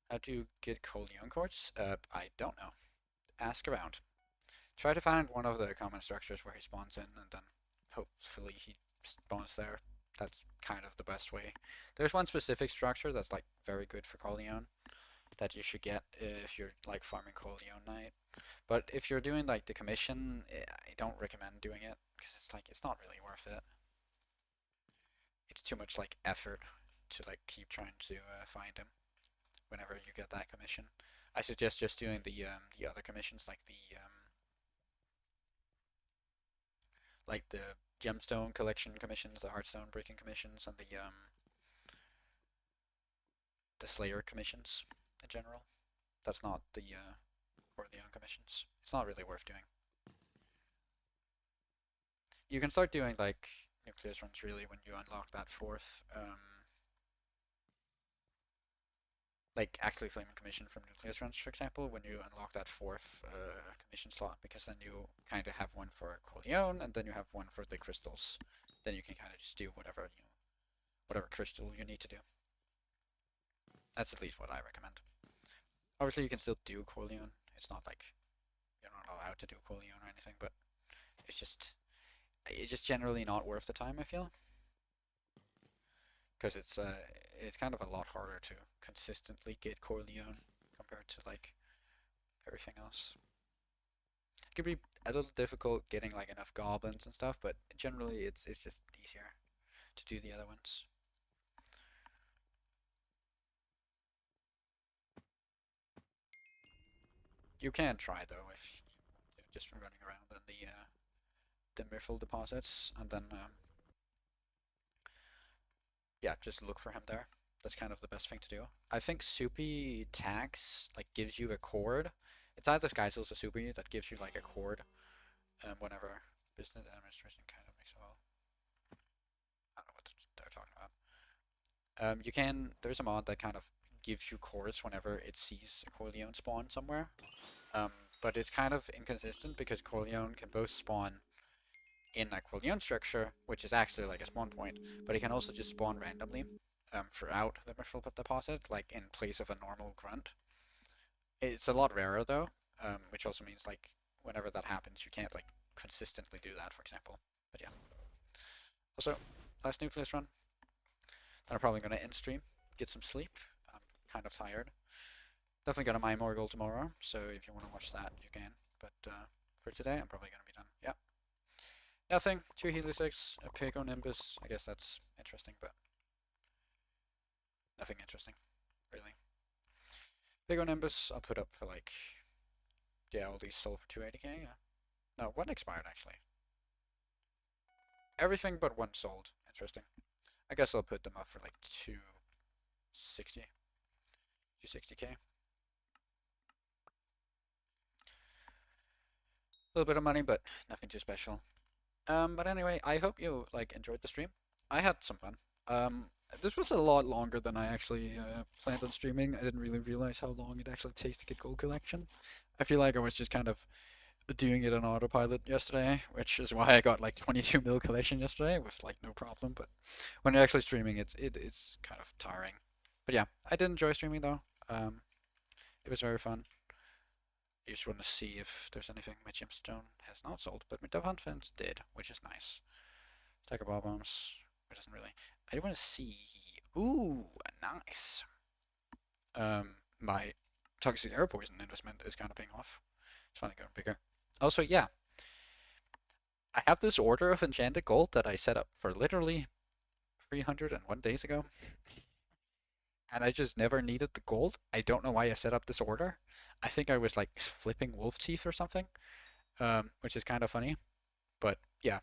How to get Coleon quartz? I don't know. Ask around. Try to find one of the common structures where he spawns in, and then hopefully he spawns there. That's kind of the best way. There's one specific structure that's like very good for Coleon that you should get if you're like farming Coleon Knight. But if you're doing like the commission, I don't recommend doing it because it's not really worth it. It's too much like effort to like keep trying to find him whenever you get that commission. I suggest just doing the other commissions like the gemstone collection commissions, the heartstone breaking commissions, and the slayer commissions in general. That's not the Corleone commissions. It's not really worth doing. You can start doing like nucleus runs really when you unlock that fourth like actually flaming commission from nucleus runs, for example, when you unlock that fourth commission slot, because then you kind of have one for Corleone and then you have one for the crystals. Then you can kind of just do whatever crystal you need to do. That's at least what I recommend. Obviously, you can still do Corleone. It's not like you're not allowed to do Corleone or anything, but it's just generally not worth the time, I feel, because it's kind of a lot harder to consistently get Corleone compared to like everything else. It could be a little difficult getting like enough goblins and stuff, but generally it's just easier to do the other ones. You can try though if you're just running around in the Myrtle deposits, and then yeah, just look for him there. That's kind of the best thing to do. I think Soupy tags like gives you a cord. It's either Skyblock or Soupy that gives you like a cord whenever business administration kind of makes a well. I don't know what they're talking about. There's a mod that kind of gives you cores whenever it sees a Corleone spawn somewhere. Um, but it's kind of inconsistent because Corleone can both spawn in a Corleone structure, which is actually like a spawn point, but it can also just spawn randomly throughout the Myrtle deposit, like in place of a normal grunt. It's a lot rarer though, which also means like whenever that happens, you can't like consistently do that, for example. But yeah. Also, last Nucleus run. Then I'm probably gonna end stream, get some sleep. I'm kind of tired. Definitely gonna mine more gold tomorrow, so if you want to watch that, you can. But for today, I'm probably gonna be done. Yeah. Nothing. 2 Helix, a pig on Nimbus. I guess that's interesting, but nothing interesting, really. Pig on Nimbus, I'll put up for like, yeah, all these sold for 280k. Yeah. No, one expired actually. Everything but one sold. Interesting. I guess I'll put them up for like 260. 260k. A little bit of money, but nothing too special. But anyway, I hope you like enjoyed the stream. I had some fun. This was a lot longer than I actually planned on streaming. I didn't really realize how long it actually takes to get gold collection. I feel like I was just kind of doing it on autopilot yesterday, which is why I got like 22 mil collection yesterday with like no problem. But when you're actually streaming, it's kind of tiring. But yeah, I did enjoy streaming though. It was very fun. I just want to see if there's anything my gemstone has not sold, but my dove hunt fence did, which is nice. Stack of ball bombs, which isn't really. I do want to see. Ooh, nice. My toxic air poison investment is kind of paying off. It's finally getting bigger. Also, yeah, I have this order of enchanted gold that I set up for literally 301 days ago. And I just never needed the gold. I don't know why I set up this order. I think I was like flipping wolf teeth or something, which is kind of funny. But yeah,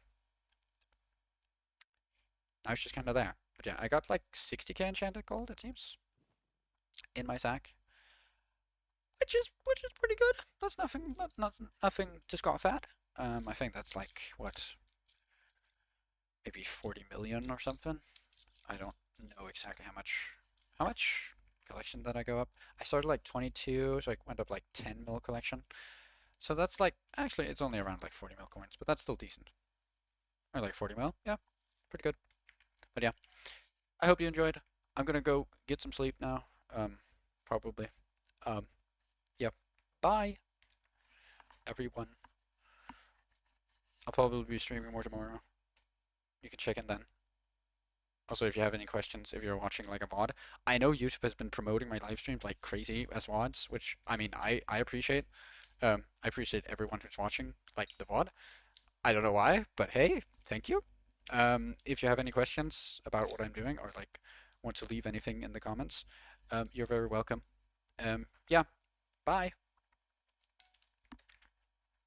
I was just kind of there. But yeah, I got like 60k enchanted gold, it seems, in my sack, which is pretty good. That's nothing, nothing to scoff at. I think that's like what, maybe 40 million or something. I don't know exactly how much collection did I go up? I started like 22, so I went up like 10 mil collection. So that's like, actually it's only around like 40 mil coins, but that's still decent. Or like 40 mil, yeah, pretty good. But yeah, I hope you enjoyed. I'm gonna go get some sleep now, probably. Yep, bye, everyone. I'll probably be streaming more tomorrow. You can check in then. Also, if you have any questions, if you're watching like a VOD, I know YouTube has been promoting my live streams like crazy as VODs, which I mean, I appreciate. I appreciate everyone who's watching like the VOD. I don't know why, but hey, thank you. If you have any questions about what I'm doing or like want to leave anything in the comments, you're very welcome. Yeah, bye.